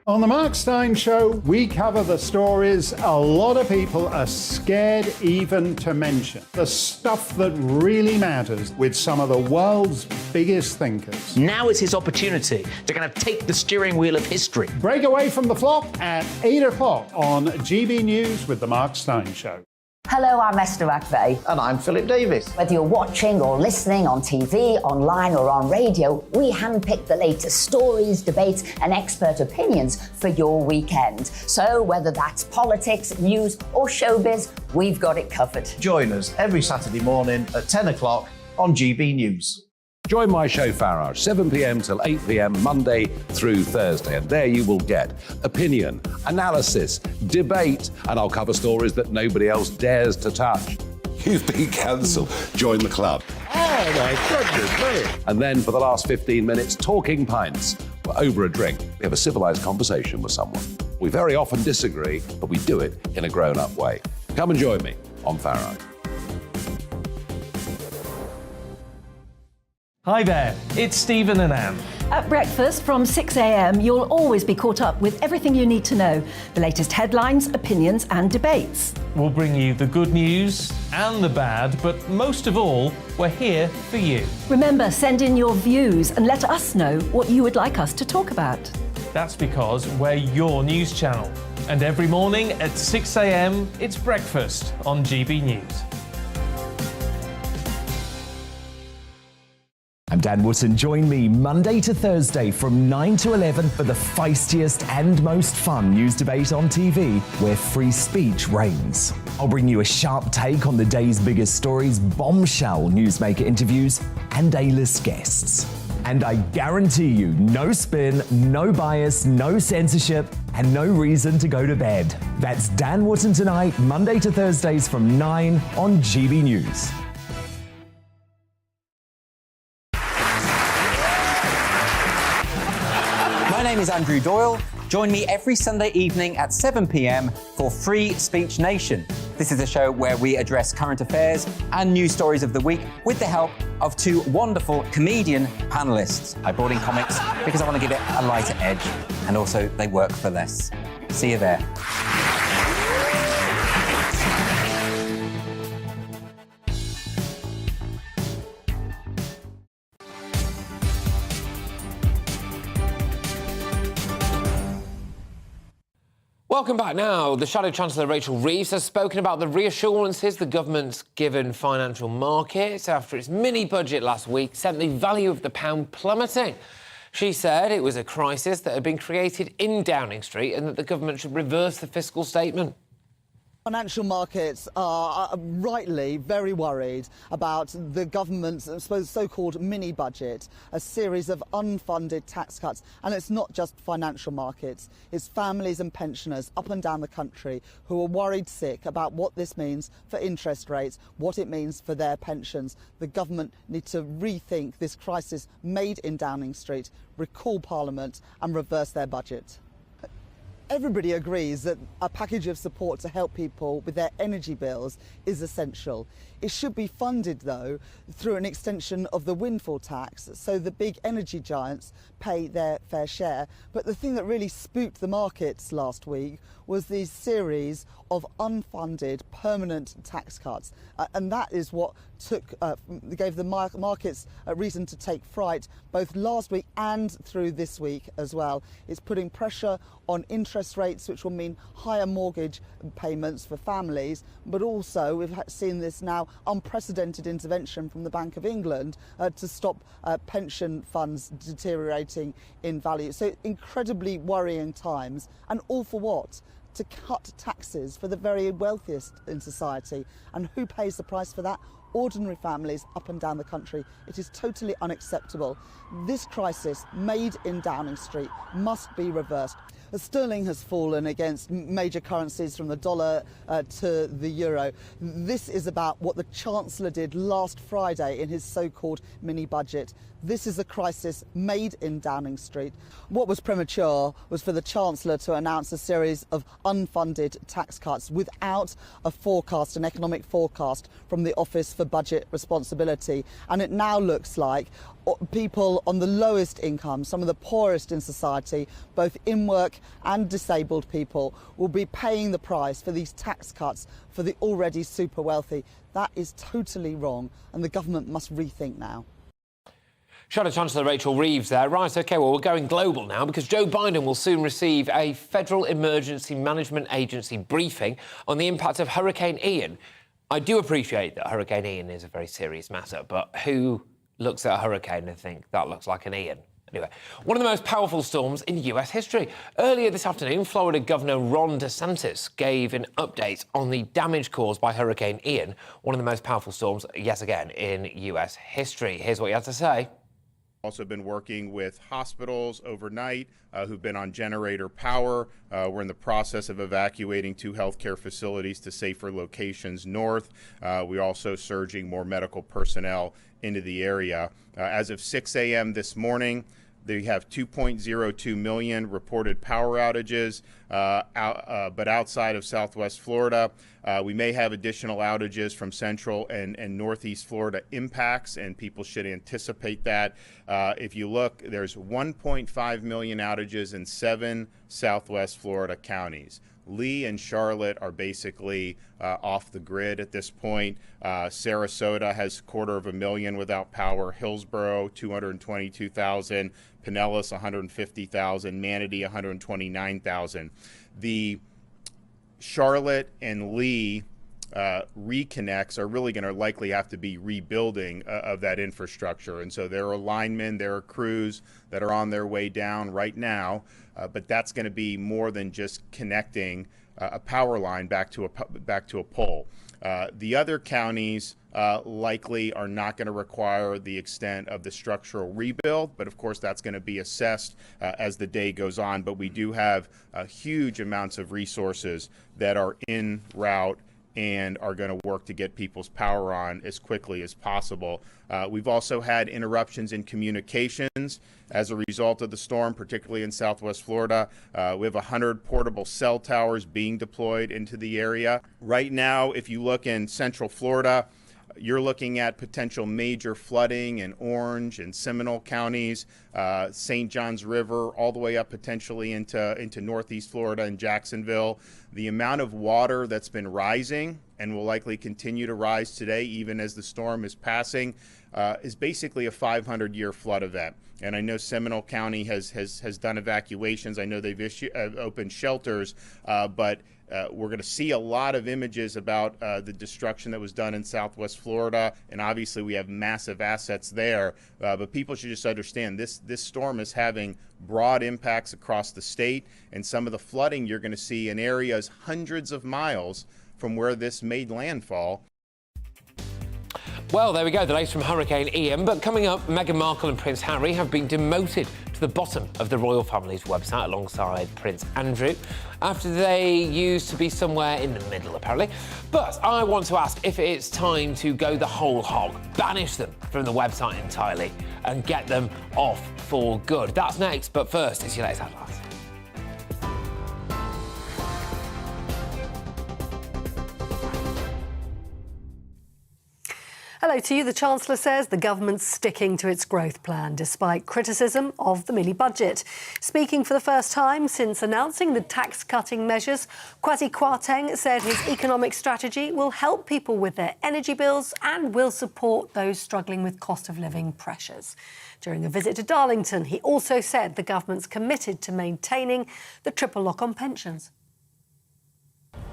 On the Mark Steyn Show, we cover the stories a lot of people are scared even to mention. The stuff that really matters with some of the world's biggest thinkers. Now is his opportunity to kind of take the steering wheel of history. Break away from the flock at 8 o'clock on GB News with the Mark Steyn Show. Hello, I'm Esther McVeigh. And I'm Philip Davis. Whether you're watching or listening on TV, online or on radio, we handpick the latest stories, debates and expert opinions for your weekend. So whether that's politics, news or showbiz, we've got it covered. Join us every Saturday morning at 10 o'clock on GB News. Join my show Farage, 7 p.m. till 8 p.m. Monday through Thursday, and there you will get opinion, analysis, debate, and I'll cover stories that nobody else dares to touch. You've been cancelled. Join the club. Oh my goodness me! And then for the last 15 minutes, talking pints. We're over a drink. We have a civilised conversation with someone. We very often disagree, but we do it in a grown-up way. Come and join me on Farage. Hi there, it's Stephen and Anne. At breakfast from 6 a.m, you'll always be caught up with everything you need to know, the latest headlines, opinions and debates. We'll bring you the good news and the bad, but most of all, we're here for you. Remember, send in your views and let us know what you would like us to talk about. That's because we're your news channel. And every morning at 6 a.m, it's breakfast on GB News. I'm Dan Wootton. Join me Monday to Thursday from 9 to 11 for the feistiest and most fun news debate on TV, where free speech reigns. I'll bring you a sharp take on the day's biggest stories, bombshell newsmaker interviews, and A-list guests. And I guarantee you, no spin, no bias, no censorship, and no reason to go to bed. That's Dan Wootton Tonight, Monday to Thursdays from 9 on GB News. My name is Andrew Doyle. Join me every Sunday evening at 7 p.m. for Free Speech Nation. This is a show where we address current affairs and news stories of the week with the help of 2 wonderful comedian panellists. I brought in comics because I want to give it a lighter edge, and also they work for less. See you there. Welcome back now. The Shadow Chancellor Rachel Reeves has spoken about the reassurances the government's given financial markets after its mini-budget last week sent the value of the pound plummeting. She said it was a crisis that had been created in Downing Street and that the government should reverse the fiscal statement. Financial markets are rightly very worried about the government's so-called mini-budget, a series of unfunded tax cuts. And it's not just financial markets, it's families and pensioners up and down the country who are worried sick about what this means for interest rates, what it means for their pensions. The government needs to rethink this crisis made in Downing Street, recall Parliament and reverse their budget. Everybody agrees that a package of support to help people with their energy bills is essential. It should be funded, though, through an extension of the windfall tax, so the big energy giants pay their fair share. But the thing that really spooked the markets last week was the series of unfunded permanent tax cuts. And that is what gave the markets a reason to take fright, both last week and through this week as well. It's putting pressure on interest rates, which will mean higher mortgage payments for families, but also we've seen this now unprecedented intervention from the Bank of England to stop pension funds deteriorating in value. So incredibly worrying times, and all for what? To cut taxes for the very wealthiest in society. And who pays the price for that? Ordinary families up and down the country. It is totally unacceptable. This crisis made in Downing Street must be reversed. Sterling has fallen against major currencies from the dollar to the euro. This is about what the Chancellor did last Friday in his so-called mini-budget. This is a crisis made in Downing Street. What was premature was for the Chancellor to announce a series of unfunded tax cuts without a forecast, an economic forecast from the Office for Budget Responsibility. And it now looks like people on the lowest income, some of the poorest in society, both in work and disabled people, will be paying the price for these tax cuts for the already super wealthy. That is totally wrong, and the government must rethink now. Shadow Chancellor Rachel Reeves there. Right, OK, well, we're going global now because Joe Biden will soon receive a Federal Emergency Management Agency briefing on the impact of Hurricane Ian. I do appreciate that Hurricane Ian is a very serious matter, but who looks at a hurricane and think that looks like an Ian? Anyway, one of the most powerful storms in US history. Earlier this afternoon, Florida Governor Ron DeSantis gave an update on the damage caused by Hurricane Ian, one of the most powerful storms, yet again, in US history. Here's what he had to say. Also been working with hospitals overnight who've been on generator power. We're in the process of evacuating 2 healthcare facilities to safer locations north. We're also surging more medical personnel into the area. As of 6 a.m. this morning, they have 2.02 million reported power outages, but outside of Southwest Florida, we may have additional outages from Central and Northeast Florida impacts, and people should anticipate that. If you look, there's 1.5 million outages in 7 Southwest Florida counties. Lee and Charlotte are basically off the grid at this point. Sarasota has 250,000 without power. Hillsborough, 222,000. Pinellas, 150,000. Manatee, 129,000. The Charlotte and Lee reconnects are really going to likely have to be rebuilding of that infrastructure. And so there are linemen, there are crews that are on their way down right now, but that's going to be more than just connecting a power line back to a pole. The other counties likely are not going to require the extent of the structural rebuild, but of course that's going to be assessed as the day goes on. But we do have huge amounts of resources that are en route and are going to work to get people's power on as quickly as possible. We've also had interruptions in communications as a result of the storm, particularly in Southwest Florida. We have 100 portable cell towers being deployed into the area. Right now, if you look in Central Florida, you're looking at potential major flooding in Orange and Seminole counties, St. Johns River, all the way up potentially into Northeast Florida and Jacksonville. The amount of water that's been rising and will likely continue to rise today, even as the storm is passing, is basically a 500-year flood event. And I know Seminole County has done evacuations. I know they've opened shelters, but we're going to see a lot of images about the destruction that was done in Southwest Florida, and obviously we have massive assets there. But people should just understand this storm is having broad impacts across the state, and some of the flooding you're going to see in areas hundreds of miles from where this made landfall. Well, there we go, the latest from Hurricane Ian. But coming up, Meghan Markle and Prince Harry have been demoted to the bottom of the royal family's website alongside Prince Andrew, after they used to be somewhere in the middle, apparently. But I want to ask if it's time to go the whole hog, banish them from the website entirely and get them off for good. That's next, but first, it's your latest headlines. Hello to you. The Chancellor says the government's sticking to its growth plan despite criticism of the mini budget. Speaking for the first time since announcing the tax-cutting measures, Kwasi Kwarteng said his economic strategy will help people with their energy bills and will support those struggling with cost of living pressures. During a visit to Darlington, he also said the government's committed to maintaining the triple lock on pensions.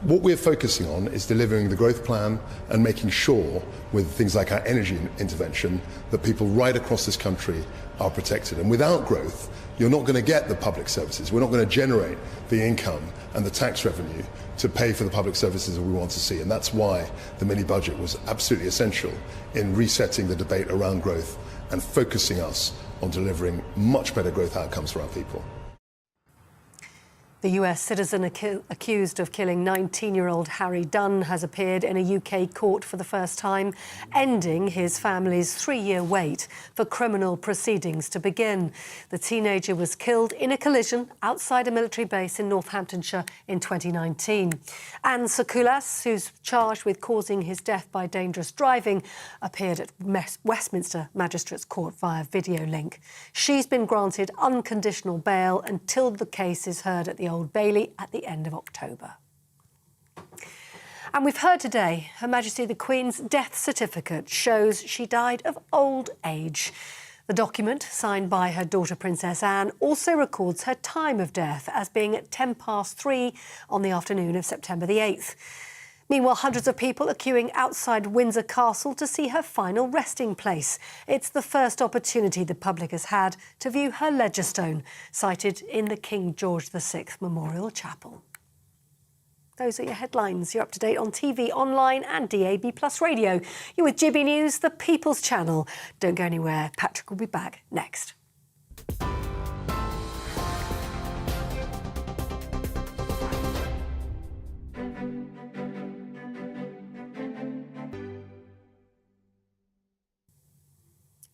What we're focusing on is delivering the growth plan and making sure, with things like our energy intervention, that people right across this country are protected. And without growth, you're not going to get the public services. We're not going to generate the income and the tax revenue to pay for the public services that we want to see. And that's why the mini budget was absolutely essential in resetting the debate around growth and focusing us on delivering much better growth outcomes for our people. The US citizen accused of killing 19-year-old Harry Dunn has appeared in a UK court for the first time, ending his family's 3-year wait for criminal proceedings to begin. The teenager was killed in a collision outside a military base in Northamptonshire in 2019. Anne Sakulas, who's charged with causing his death by dangerous driving, appeared at Westminster Magistrates Court via video link. She's been granted unconditional bail until the case is heard at the Old Bailey at the end of October. And we've heard today Her Majesty the Queen's death certificate shows she died of old age. The document, signed by her daughter Princess Anne, also records her time of death as being at 3:10 on the afternoon of September the 8th. Meanwhile, hundreds of people are queuing outside Windsor Castle to see her final resting place. It's the first opportunity the public has had to view her ledger stone, sited in the King George VI Memorial Chapel. Those are your headlines. You're up to date on TV, online and DAB+ radio. You're with GB News, the People's Channel. Don't go anywhere. Patrick will be back next.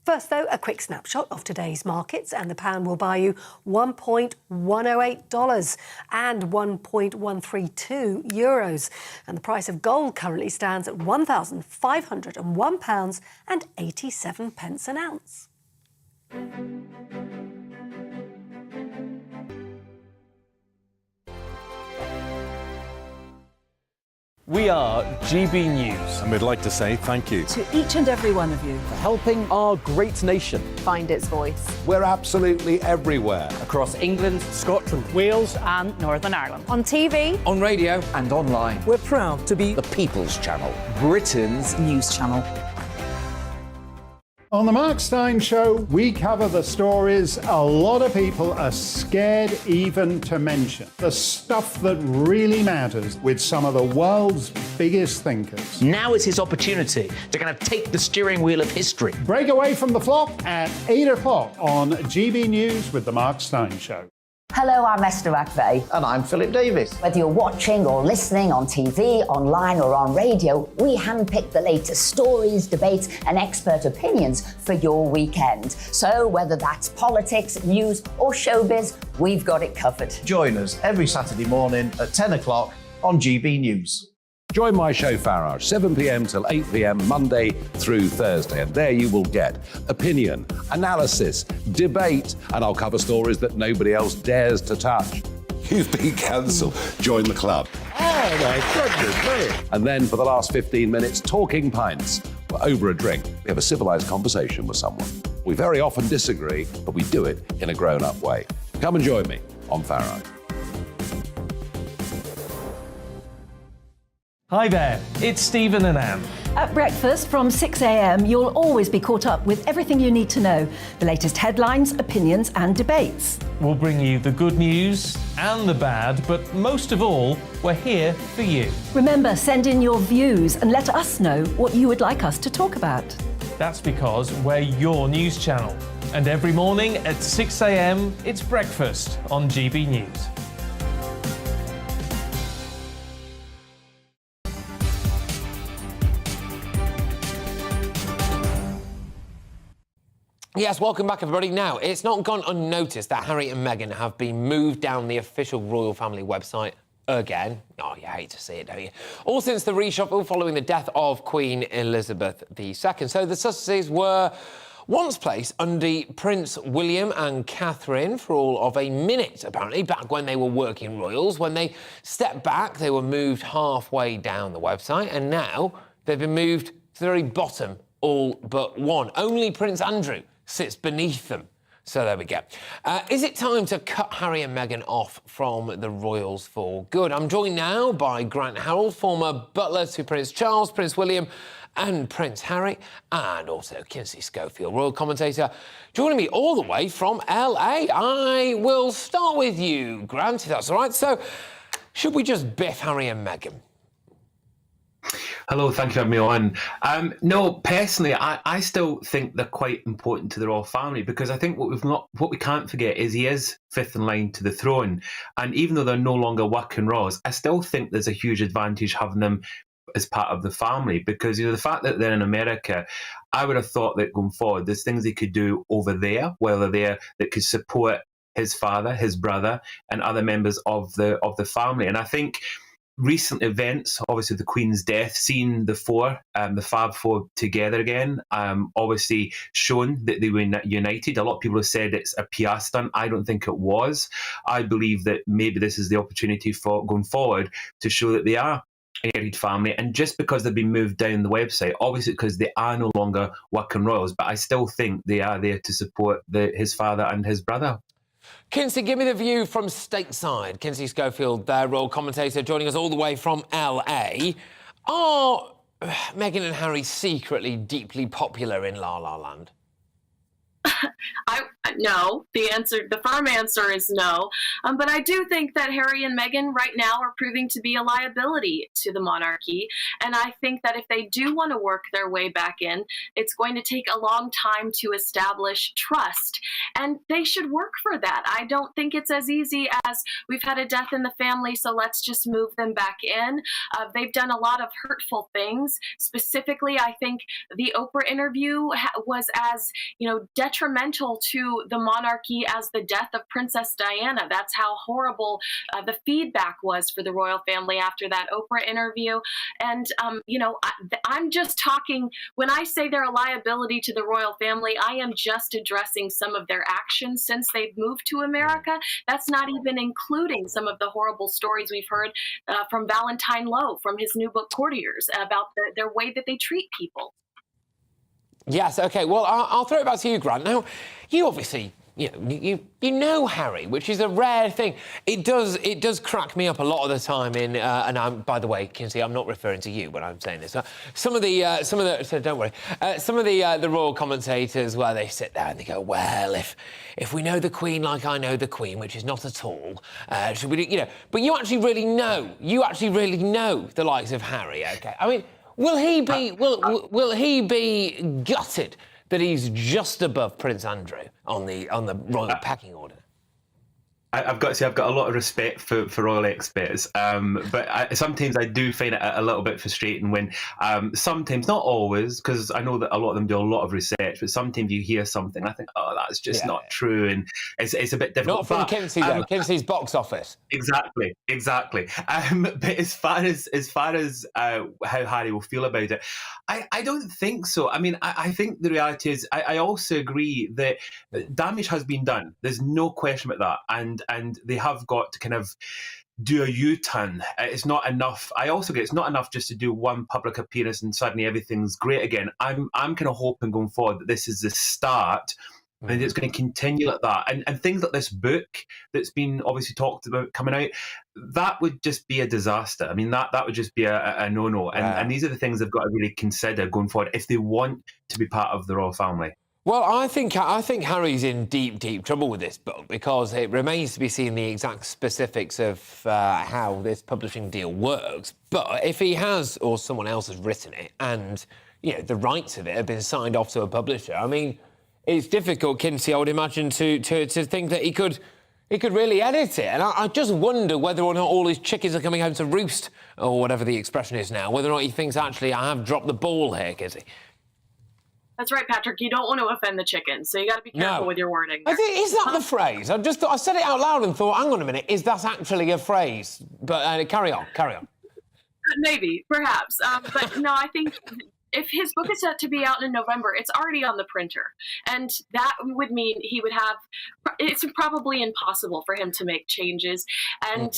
First, though, a quick snapshot of today's markets, and the pound will buy you $1.108 and 1.132 euros. And the price of gold currently stands at £1,501 and 87 pence an ounce. We are GB News. And we'd like to say thank you To each and every one of you. for helping our great nation Find its voice. We're absolutely everywhere. across England, Scotland, Wales and Northern Ireland. On TV, On radio, And online. we're proud to be The People's Channel. Britain's news channel. On the Mark Steyn Show, we cover the stories a lot of people are scared even to mention. The stuff that really matters with some of the world's biggest thinkers. Now is his opportunity to kind of take the steering wheel of history. Break away from the flock at 8 o'clock on GB News with the Mark Steyn Show. Hello, I'm Esther McVeigh. And I'm Philip Davis. Whether you're watching or listening on TV, online or on radio, we handpick the latest stories, debates and expert opinions for your weekend. So whether that's politics, news or showbiz, we've got it covered. Join us every Saturday morning at 10 o'clock on GB News. Join my show Farage, 7 p.m. till 8 p.m. Monday through Thursday, and there you will get opinion, analysis, debate, and I'll cover stories that nobody else dares to touch. You've been cancelled. Join the club. Oh my goodness me! And then for the last 15 minutes, Talking Pints over a drink, we have a civilized conversation with someone. We very often disagree, but we do it in a grown-up way. Come and join me on Farage. Hi there, it's Stephen and Anne. At breakfast from 6 a.m, you'll always be caught up with everything you need to know, the latest headlines, opinions and debates. We'll bring you the good news and the bad, but most of all, we're here for you. Remember, send in your views and let us know what you would like us to talk about. That's because we're your news channel. And every morning at 6 a.m, it's breakfast on GB News. Yes, welcome back, everybody. Now, it's not gone unnoticed that Harry and Meghan have been moved down the official royal family website again. Oh, you hate to see it, don't you? All since the reshuffle following the death of Queen Elizabeth II. So the Sussexes were once placed under Prince William and Catherine for all of a minute, apparently, back when they were working royals. When they stepped back, they were moved halfway down the website, and now they've been moved to the very bottom, all but one. Only Prince Andrew sits beneath them. So there we go. Is it time to cut Harry and Meghan off from the royals for good? I'm joined now by Grant Harold, former butler to Prince Charles, Prince William and Prince Harry, and also Kinsey Schofield, royal commentator, joining me all the way from LA. I will start with you, Grant, if that's all right. So, should we just biff Harry and Meghan? Hello, thank you for having me on. No, personally, I still think they're quite important to the royal family, because I think what we can't forget is he is fifth in line to the throne, and even though they're no longer working royals, I still think there's a huge advantage having them as part of the family, because the fact that they're in America, I would have thought that going forward, there's things they could do over there while they're there that could support his father, his brother, and other members of the family, and I think. Recent events, obviously the Queen's death, seeing the Fab Four together again, obviously shown that they were united. A lot of people have said it's a PR stunt. I don't think it was. I believe that maybe this is the opportunity for going forward to show that they are a united family. And just because they've been moved down the website, obviously because they are no longer working royals, but I still think they are there to support his father and his brother. Kinsey, give me the view from stateside. Kinsey Schofield, their royal commentator, joining us all the way from LA. Are Meghan and Harry secretly deeply popular in La La Land? No. The firm answer is no. But I do think that Harry and Meghan right now are proving to be a liability to the monarchy. And I think that if they do want to work their way back in, it's going to take a long time to establish trust. And they should work for that. I don't think it's as easy as we've had a death in the family, so let's just move them back in. They've done a lot of hurtful things. Specifically, I think the Oprah interview was as, detrimental to the monarchy as the death of Princess Diana. That's how horrible the feedback was for the royal family after that Oprah interview. And, I'm just talking, when I say they're a liability to the royal family, I am just addressing some of their actions since they've moved to America. That's not even including some of the horrible stories we've heard from Valentine Lowe, from his new book, Courtiers, about their way that they treat people. Yes, OK. Well, I'll throw it back to you, Grant. Now, you obviously, you know Harry, which is a rare thing. It does crack me up a lot of the time and by the way, Kinsey, I'm not referring to you when I'm saying this. Some of the so don't worry. Some of the royal commentators, where they sit there and they go, well, if we know the Queen like I know the Queen, which is not at all, should we, but you actually really know the likes of Harry, OK? I mean, will he be gutted that he's just above Prince Andrew on the royal pecking order? I've got to say, I've got a lot of respect for royal experts, but sometimes I do find it a little bit frustrating when sometimes, not always, because I know that a lot of them do a lot of research, but sometimes you hear something, I think, oh, that's just not true, and it's a bit difficult. Not from Kinsey, though. Kinsey's box office. Exactly. But as far as how Harry will feel about it, I don't think so. I mean, I think the reality is, I also agree that damage has been done. There's no question about that, and they have got to kind of do a U-turn. It's not enough. I also get it's not enough just to do one public appearance and suddenly everything's great again. I'm kind of hoping going forward that this is the start. And it's going to continue like that. And things like this book that's been obviously talked about coming out, that would just be a disaster. I mean, that would just be a no-no. And these are the things they've got to really consider going forward if they want to be part of the royal family. Well, I think Harry's in deep, deep trouble with this book because it remains to be seen the exact specifics of how this publishing deal works. But if he has, or someone else has written it, and the rights of it have been signed off to a publisher, I mean, it's difficult, Kinsey, I would imagine, to think that he could really edit it. And I just wonder whether or not all his chickens are coming home to roost, or whatever the expression is now, whether or not he thinks, actually, I have dropped the ball here, Kinsey. That's right, Patrick. You don't want to offend the chickens, so you got to be careful with your wording. I think, is that the phrase? I said it out loud and thought, hang on a minute, is that actually a phrase? But carry on. Maybe, perhaps. But no, I think if his book is set to be out in November, it's already on the printer. And that would mean he would have, it's probably impossible for him to make changes. And,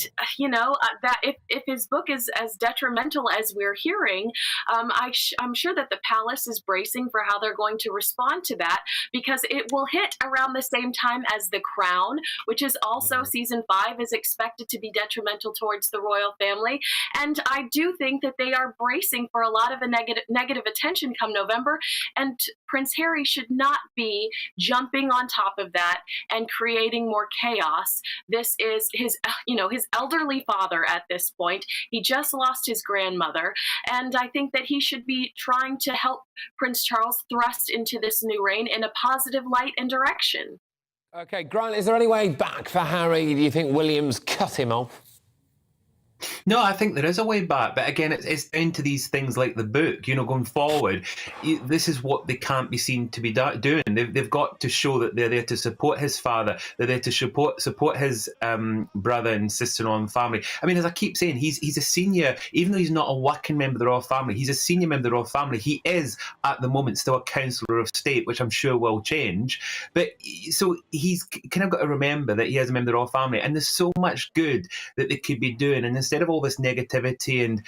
that if his book is as detrimental as we're hearing, I'm sure that the palace is bracing for how they're going to respond to that, because it will hit around the same time as The Crown, which is also season 5 is expected to be detrimental towards the royal family. And I do think that they are bracing for a lot of a negative attention come November, and Prince Harry should not be jumping on top of that and creating more chaos. This is his elderly father at this point. He just lost his grandmother, and I think that he should be trying to help Prince Charles thrust into this new reign in a positive light and direction. OK, Grant, is there any way back for Harry? Do you think William's cut him off? No, I think there is a way back, but again, it's down to these things like the book. Going forward, this is what they can't be seen to be doing. They've got to show that they're there to support his father. They're there to support his brother and sister-in-law and family. I mean, as I keep saying, he's a senior, even though he's not a working member of the royal family. He's a senior member of the royal family. He is at the moment still a Chancellor of State, which I'm sure will change. But so he's kind of got to remember that he is a member of the royal family, and there's so much good that they could be doing. And instead of all this negativity and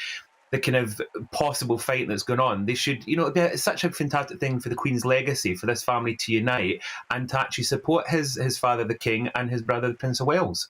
the kind of possible fight that's going on, they should, it's such a fantastic thing for the Queen's legacy, for this family to unite and to actually support his father, the King, and his brother, the Prince of Wales.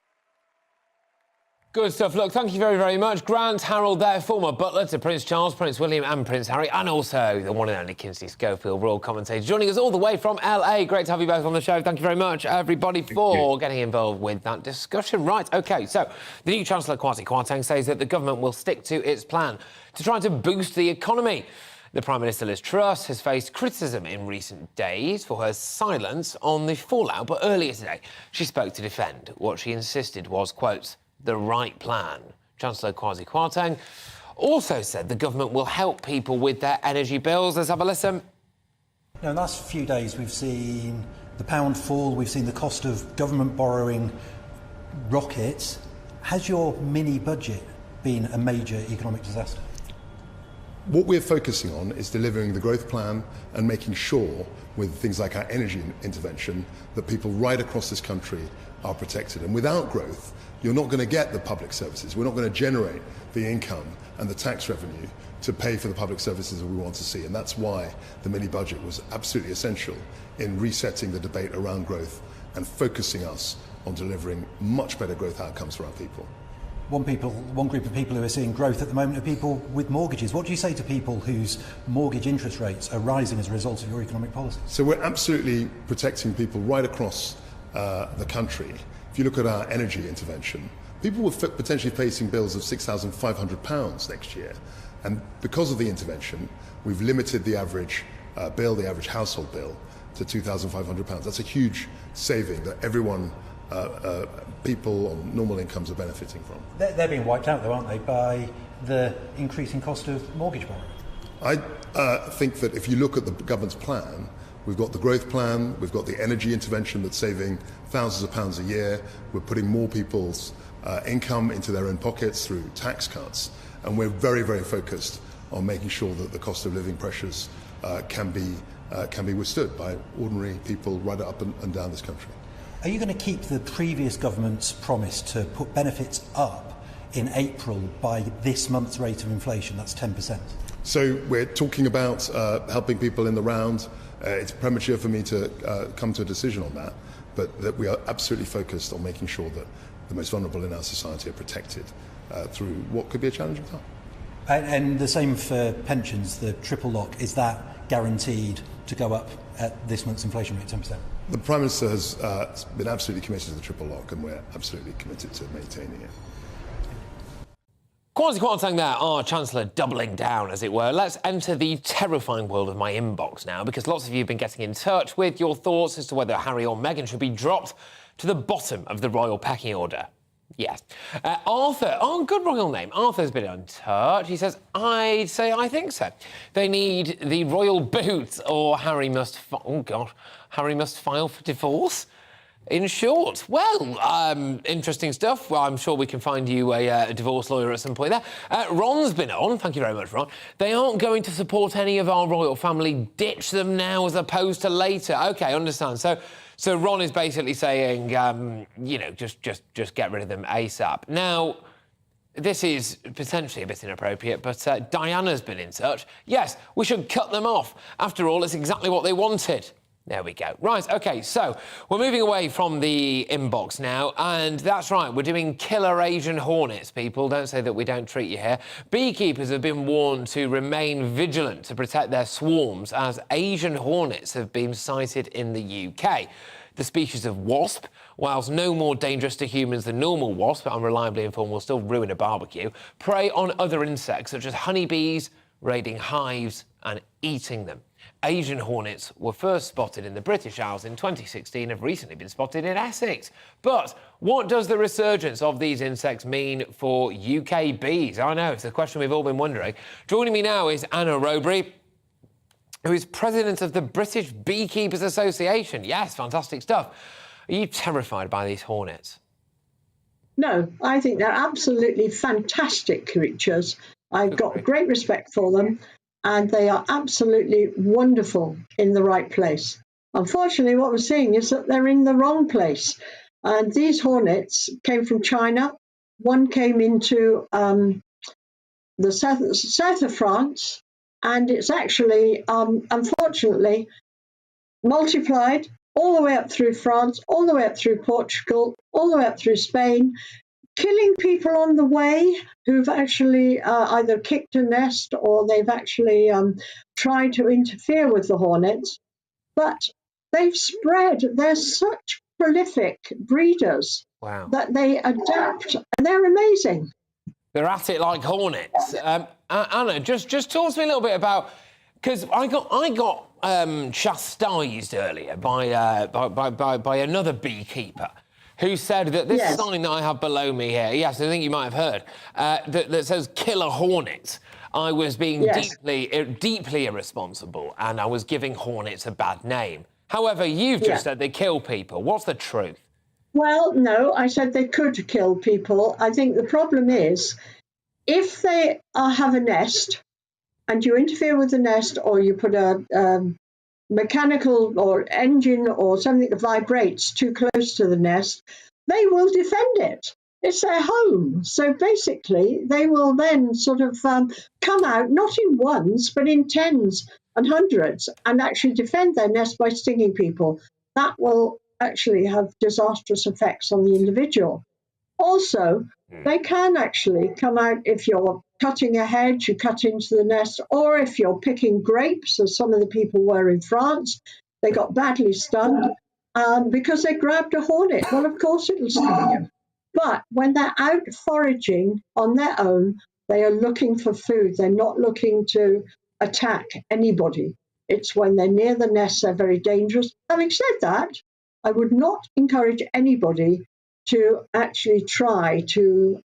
Good stuff. Look, thank you very, very much. Grant Harold there, former butler to Prince Charles, Prince William and Prince Harry, and also the one and only Kinsey Schofield, royal commentator, joining us all the way from LA. Great to have you both on the show. Thank you very much, everybody, for getting involved with that discussion. Right, OK, so the new Chancellor, Kwasi Kwarteng, says that the government will stick to its plan to try to boost the economy. The Prime Minister, Liz Truss, has faced criticism in recent days for her silence on the fallout, but earlier today she spoke to defend what she insisted was, quote, the right plan. Chancellor Kwasi Kwarteng also said the government will help people with their energy bills. Let's have a listen. Now, in the last few days, we've seen the pound fall, we've seen the cost of government borrowing rocket. Has your mini budget been a major economic disaster? What we're focusing on is delivering the growth plan and making sure, with things like our energy intervention, that people right across this country are protected. And without growth, you're not going to get the public services. We're not going to generate the income and the tax revenue to pay for the public services that we want to see. And that's why the mini budget was absolutely essential in resetting the debate around growth and focusing us on delivering much better growth outcomes for our people. One group of people who are seeing growth at the moment are people with mortgages. What do you say to people whose mortgage interest rates are rising as a result of your economic policy? So we're absolutely protecting people right across the country. If you look at our energy intervention, people were potentially facing bills of £6,500 next year. And because of the intervention, we've limited the average bill, the average household bill, to £2,500. That's a huge saving that everyone, people on normal incomes are benefiting from. They're being wiped out, though, aren't they, by the increasing cost of mortgage borrowing? I think that if you look at the government's plan, we've got the growth plan, we've got the energy intervention that's saving thousands of pounds a year, we're putting more people's income into their own pockets through tax cuts, and we're very, very focused on making sure that the cost of living pressures can be withstood by ordinary people right up and down this country. Are you going to keep the previous government's promise to put benefits up in April by this month's rate of inflation. That's 10%. So we're talking about helping people in the round. It's premature for me to come to a decision on that, but that we are absolutely focused on making sure that the most vulnerable in our society are protected through what could be a challenging time. And the same for pensions, the triple lock, is that guaranteed to go up at this month's inflation rate, 10%? The Prime Minister has been absolutely committed to the triple lock, and we're absolutely committed to maintaining it. Kwasi Kwarteng there, our Chancellor doubling down, as it were. Let's enter the terrifying world of my inbox now, because lots of you have been getting in touch with your thoughts as to whether Harry or Meghan should be dropped to the bottom of the royal pecking order. Yes. Arthur, good royal name. Arthur's been in touch. He says, I'd say I think so. They need the royal boot, or Harry must... Harry must file for divorce? In short, well, interesting stuff. Well, I'm sure we can find you a divorce lawyer at some point there. Ron's been on. Thank you very much, Ron. They aren't going to support any of our royal family. Ditch them now as opposed to later. OK, understand. So Ron is basically saying, you know, just get rid of them ASAP. Now, this is potentially a bit inappropriate, but Diana's been in touch. Yes, we should cut them off. After all, it's exactly what they wanted. There we go. Right, OK, so we're moving away from the inbox now, and that's right, we're doing killer Asian hornets, people. Don't say that we don't treat you here. Beekeepers have been warned to remain vigilant to protect their swarms, as Asian hornets have been sighted in the UK. The species of wasp, whilst no more dangerous to humans than normal wasps, but I'm reliably informed will still ruin a barbecue, prey on other insects such as honeybees, raiding hives and eating them. Asian hornets were first spotted in the British Isles in 2016, have recently been spotted in Essex. But what does the resurgence of these insects mean for UK bees? I know, it's a question we've all been wondering. Joining me now is Anna Robury, who is president of the British Beekeepers Association. Yes, fantastic stuff. Are you terrified by these hornets? No, I think they're absolutely fantastic creatures. I've got great respect for them, and they are absolutely wonderful in the right place. Unfortunately, what we're seeing is that they're in the wrong place. And these hornets came from China. One came into the south of France, and it's actually, unfortunately, multiplied all the way up through France, all the way up through Portugal, all the way up through Spain, killing people on the way who've actually either kicked a nest or they've actually tried to interfere with the hornets. But they've spread. They're such prolific breeders that they adapt, and they're amazing. They're at it like hornets. Anna, just talk to me a little bit about, because I got chastised earlier by another beekeeper who said that this sign that I have below me here, yes, I think you might have heard, that says killer hornet. I was being deeply irresponsible, and I was giving hornets a bad name. However, you've just said they kill people. What's the truth? Well, no, I said they could kill people. I think the problem is if they have a nest and you interfere with the nest, or you put a mechanical or engine or something that vibrates too close to the nest, they will defend it. It's their home. So basically, they will then sort of come out, not in ones, but in tens and hundreds, and actually defend their nest by stinging people. That will actually have disastrous effects on the individual. Also, they can actually come out if you're cutting a hedge, you cut into the nest, or if you're picking grapes, as some of the people were in France, they got badly stunned because they grabbed a hornet. Well, of course it'll sting you. But when they're out foraging on their own, they are looking for food. They're not looking to attack anybody. It's when they're near the nest, they're very dangerous. Having said that, I would not encourage anybody to actually try to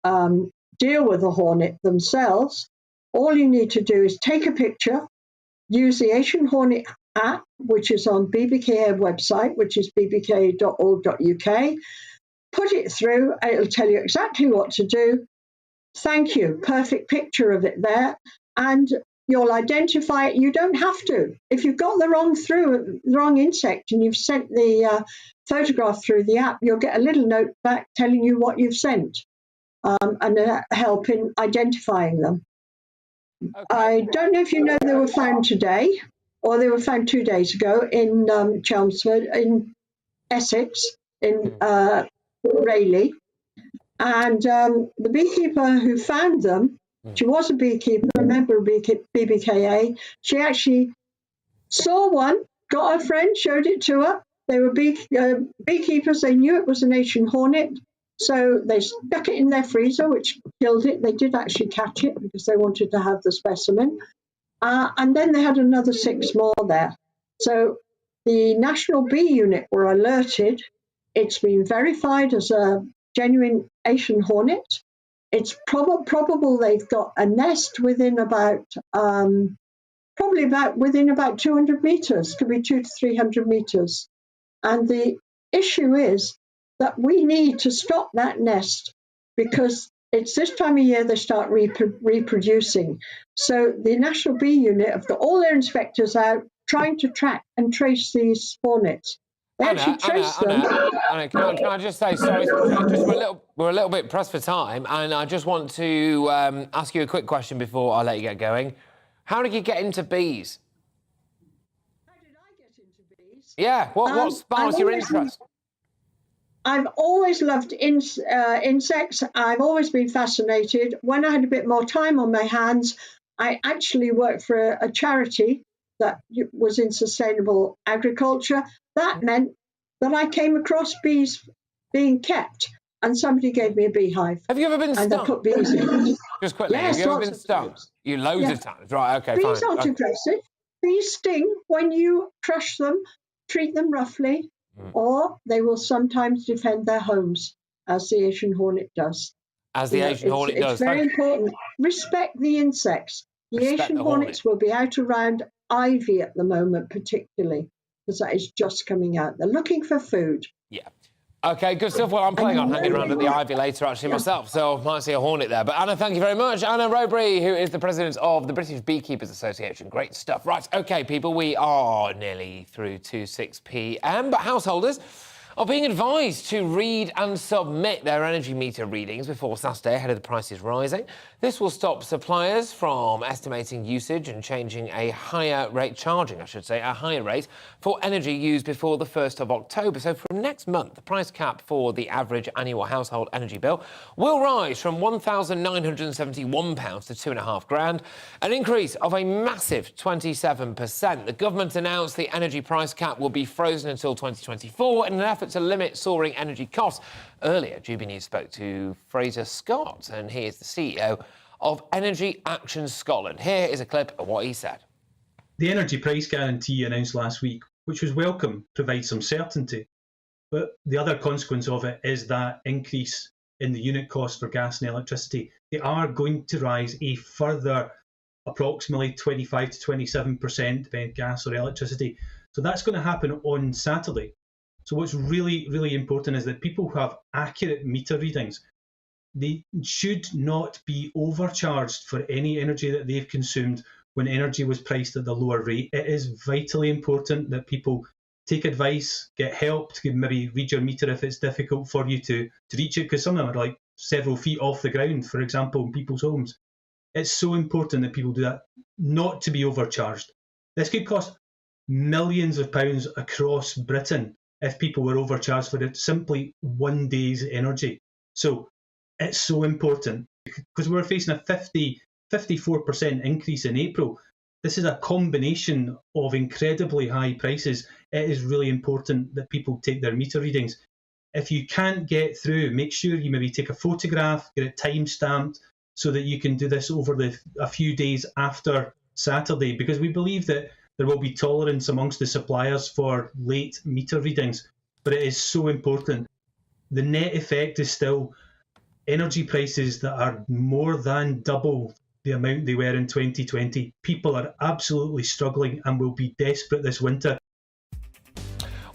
deal with a hornet themselves. All you need to do is take a picture, use the Asian Hornet app, which is on BBK website, which is bbk.org.uk, put it through, it'll tell you exactly what to do. Thank you, perfect picture of it there, and you'll identify it. You don't have to. If you've got the wrong insect and you've sent the photograph through the app, you'll get a little note back telling you what you've sent. and help in identifying them. I don't know if you know they were found today, or they were found 2 days ago in Chelmsford, in Essex, in Rayleigh. And the beekeeper who found them, she was a beekeeper, a member of BBKA. She actually saw one, got her friend, showed it to her. They were beekeepers. They knew it was an Asian hornet. So they stuck it in their freezer, which killed it. They did actually catch it because they wanted to have the specimen. And then they had another 6 more there. So the National Bee Unit were alerted. It's been verified as a genuine Asian hornet. It's probable they've got a nest within about, within about 200 meters, could be 200 to 300 meters. And the issue is that we need to stop that nest because it's this time of year they start reproducing. So the National Bee Unit have got all their inspectors out trying to track and trace these hornets. They actually trace them. Anna, can I just say, sorry, we're a little bit pressed for time, and I just want to ask you a quick question before I let you get going. How did you get into bees? How did I get into bees? Yeah, what sparked your interest? I've always loved insects. I've always been fascinated. When I had a bit more time on my hands, I actually worked for a charity that was in sustainable agriculture. That meant that I came across bees being kept, and somebody gave me a beehive. Have you ever been stung? And they put bees in. Just quickly, yes, have you ever been stung? You loads of times, right? Okay, fine. Bees aren't aggressive. Bees sting when you crush them, treat them roughly, or they will sometimes defend their homes, as the Asian hornet does. As the Asian hornet does. It's very important. Respect the insects. The Asian hornets will be out around ivy at the moment, particularly, because that is just coming out. They're looking for food. Yeah. Okay, good stuff. Well, I'm planning on hanging around at the ivy later, actually, myself, so I might see a hornet there. But Anna, thank you very much. Anna Rowbury, who is the president of the British Beekeepers Association. Great stuff. Right, OK, people, we are nearly through to 6 p.m, but householders are being advised to read and submit their energy meter readings before Saturday ahead of the prices rising. This will stop suppliers from estimating usage and charging a higher rate for energy used before the 1st of October. So from next month, the price cap for the average annual household energy bill will rise from £1,971 to £2,500, an increase of a massive 27%. The government announced the energy price cap will be frozen until 2024 in an effort to limit soaring energy costs. Earlier, GBNews spoke to Fraser Scott, and he is the CEO of Energy Action Scotland. Here is a clip of what he said. The energy price guarantee announced last week, which was welcome, provides some certainty. But the other consequence of it is that increase in the unit cost for gas and electricity. They are going to rise a further approximately 25 to 27% depending gas or electricity. So that's going to happen on Saturday. So what's really, really important is that people who have accurate meter readings, they should not be overcharged for any energy that they've consumed when energy was priced at the lower rate. It is vitally important that people take advice, get help to maybe read your meter if it's difficult for you to reach it, because some of them are like several feet off the ground, for example, in people's homes. It's so important that people do that, not to be overcharged. This could cost millions of pounds across Britain if people were overcharged for it, simply one day's energy. So it's so important because we're facing a 54% increase in April. This is a combination of incredibly high prices. It is really important that people take their meter readings. If you can't get through, make sure you maybe take a photograph, get it time-stamped so that you can do this over a few days after Saturday, because we believe that there will be tolerance amongst the suppliers for late meter readings, but it is so important. The net effect is still energy prices that are more than double the amount they were in 2020. People are absolutely struggling and will be desperate this winter.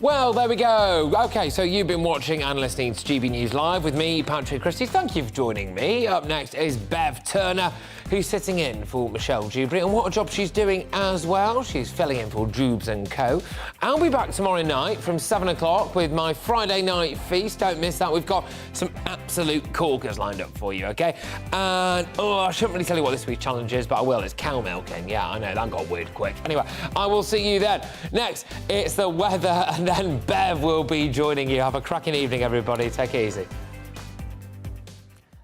Well, there we go. OK, so you've been watching and listening to GB News Live with me, Patrick Christys. Thank you for joining me. Up next is Bev Turner, who's sitting in for Michelle Dewberry, and what a job she's doing as well. She's filling in for Jubes & Co. I'll be back tomorrow night from 7 o'clock with my Friday night feast. Don't miss that. We've got some absolute corkers lined up for you, OK? And, I shouldn't really tell you what this week's challenge is, but I will. It's cow milking. Yeah, I know, that got weird quick. Anyway, I will see you then. Next, it's the weather, and then Bev will be joining you. Have a cracking evening, everybody. Take it easy.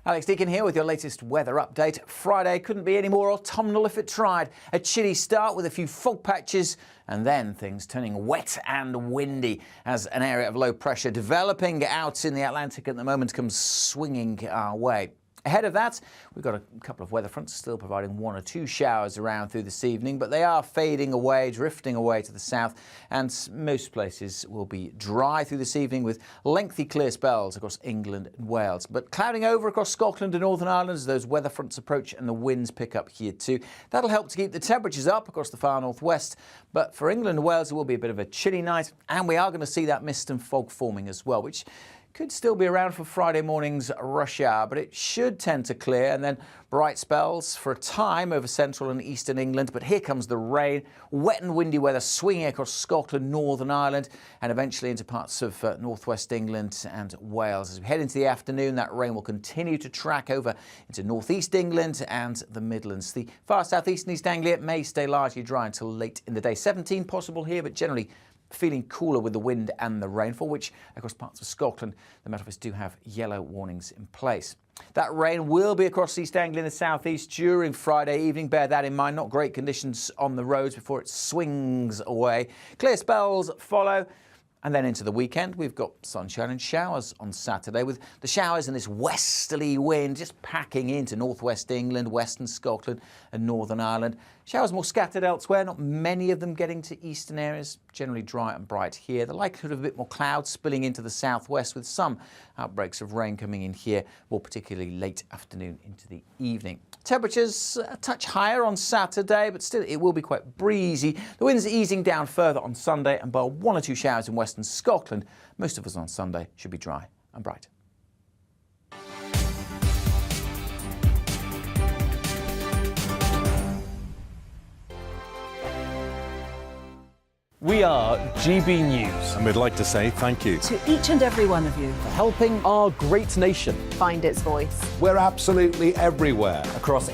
Alex Deakin here with your latest weather update. Friday couldn't be any more autumnal if it tried. A chilly start with a few fog patches and then things turning wet and windy as an area of low pressure developing out in the Atlantic at the moment comes swinging our way. Ahead of that, we've got a couple of weather fronts still providing 1 or 2 showers around through this evening, but they are fading away, drifting away to the south, and most places will be dry through this evening with lengthy clear spells across England and Wales. But clouding over across Scotland and Northern Ireland as those weather fronts approach and the winds pick up here too. That'll help to keep the temperatures up across the far northwest, but for England and Wales it will be a bit of a chilly night, and we are going to see that mist and fog forming as well, which could still be around for Friday morning's rush hour, but it should tend to clear, and then bright spells for a time over central and eastern England. But here comes the rain, wet and windy weather swinging across Scotland, Northern Ireland, and eventually into parts of northwest England and Wales. As we head into the afternoon, that rain will continue to track over into northeast England and the Midlands. The far southeast and East Anglia may stay largely dry until late in the day. 17 possible here, but generally feeling cooler with the wind and the rainfall, which across parts of Scotland, the Met Office do have yellow warnings in place. That rain will be across East Anglia and the southeast during Friday evening. Bear that in mind. Not great conditions on the roads before it swings away. Clear spells follow. And then into the weekend, we've got sunshine and showers on Saturday, with the showers and this westerly wind just packing into northwest England, western Scotland and Northern Ireland. Showers more scattered elsewhere, not many of them getting to eastern areas, generally dry and bright here. The likelihood of a bit more cloud spilling into the southwest with some outbreaks of rain coming in here, more particularly late afternoon into the evening. Temperatures a touch higher on Saturday, but still it will be quite breezy. The winds easing down further on Sunday, and bar 1 or 2 showers in western Scotland, most of us on Sunday should be dry and bright. We are GB News. And we'd like to say thank you To each and every one of you. for helping our great nation. Find its voice. We're absolutely everywhere. Across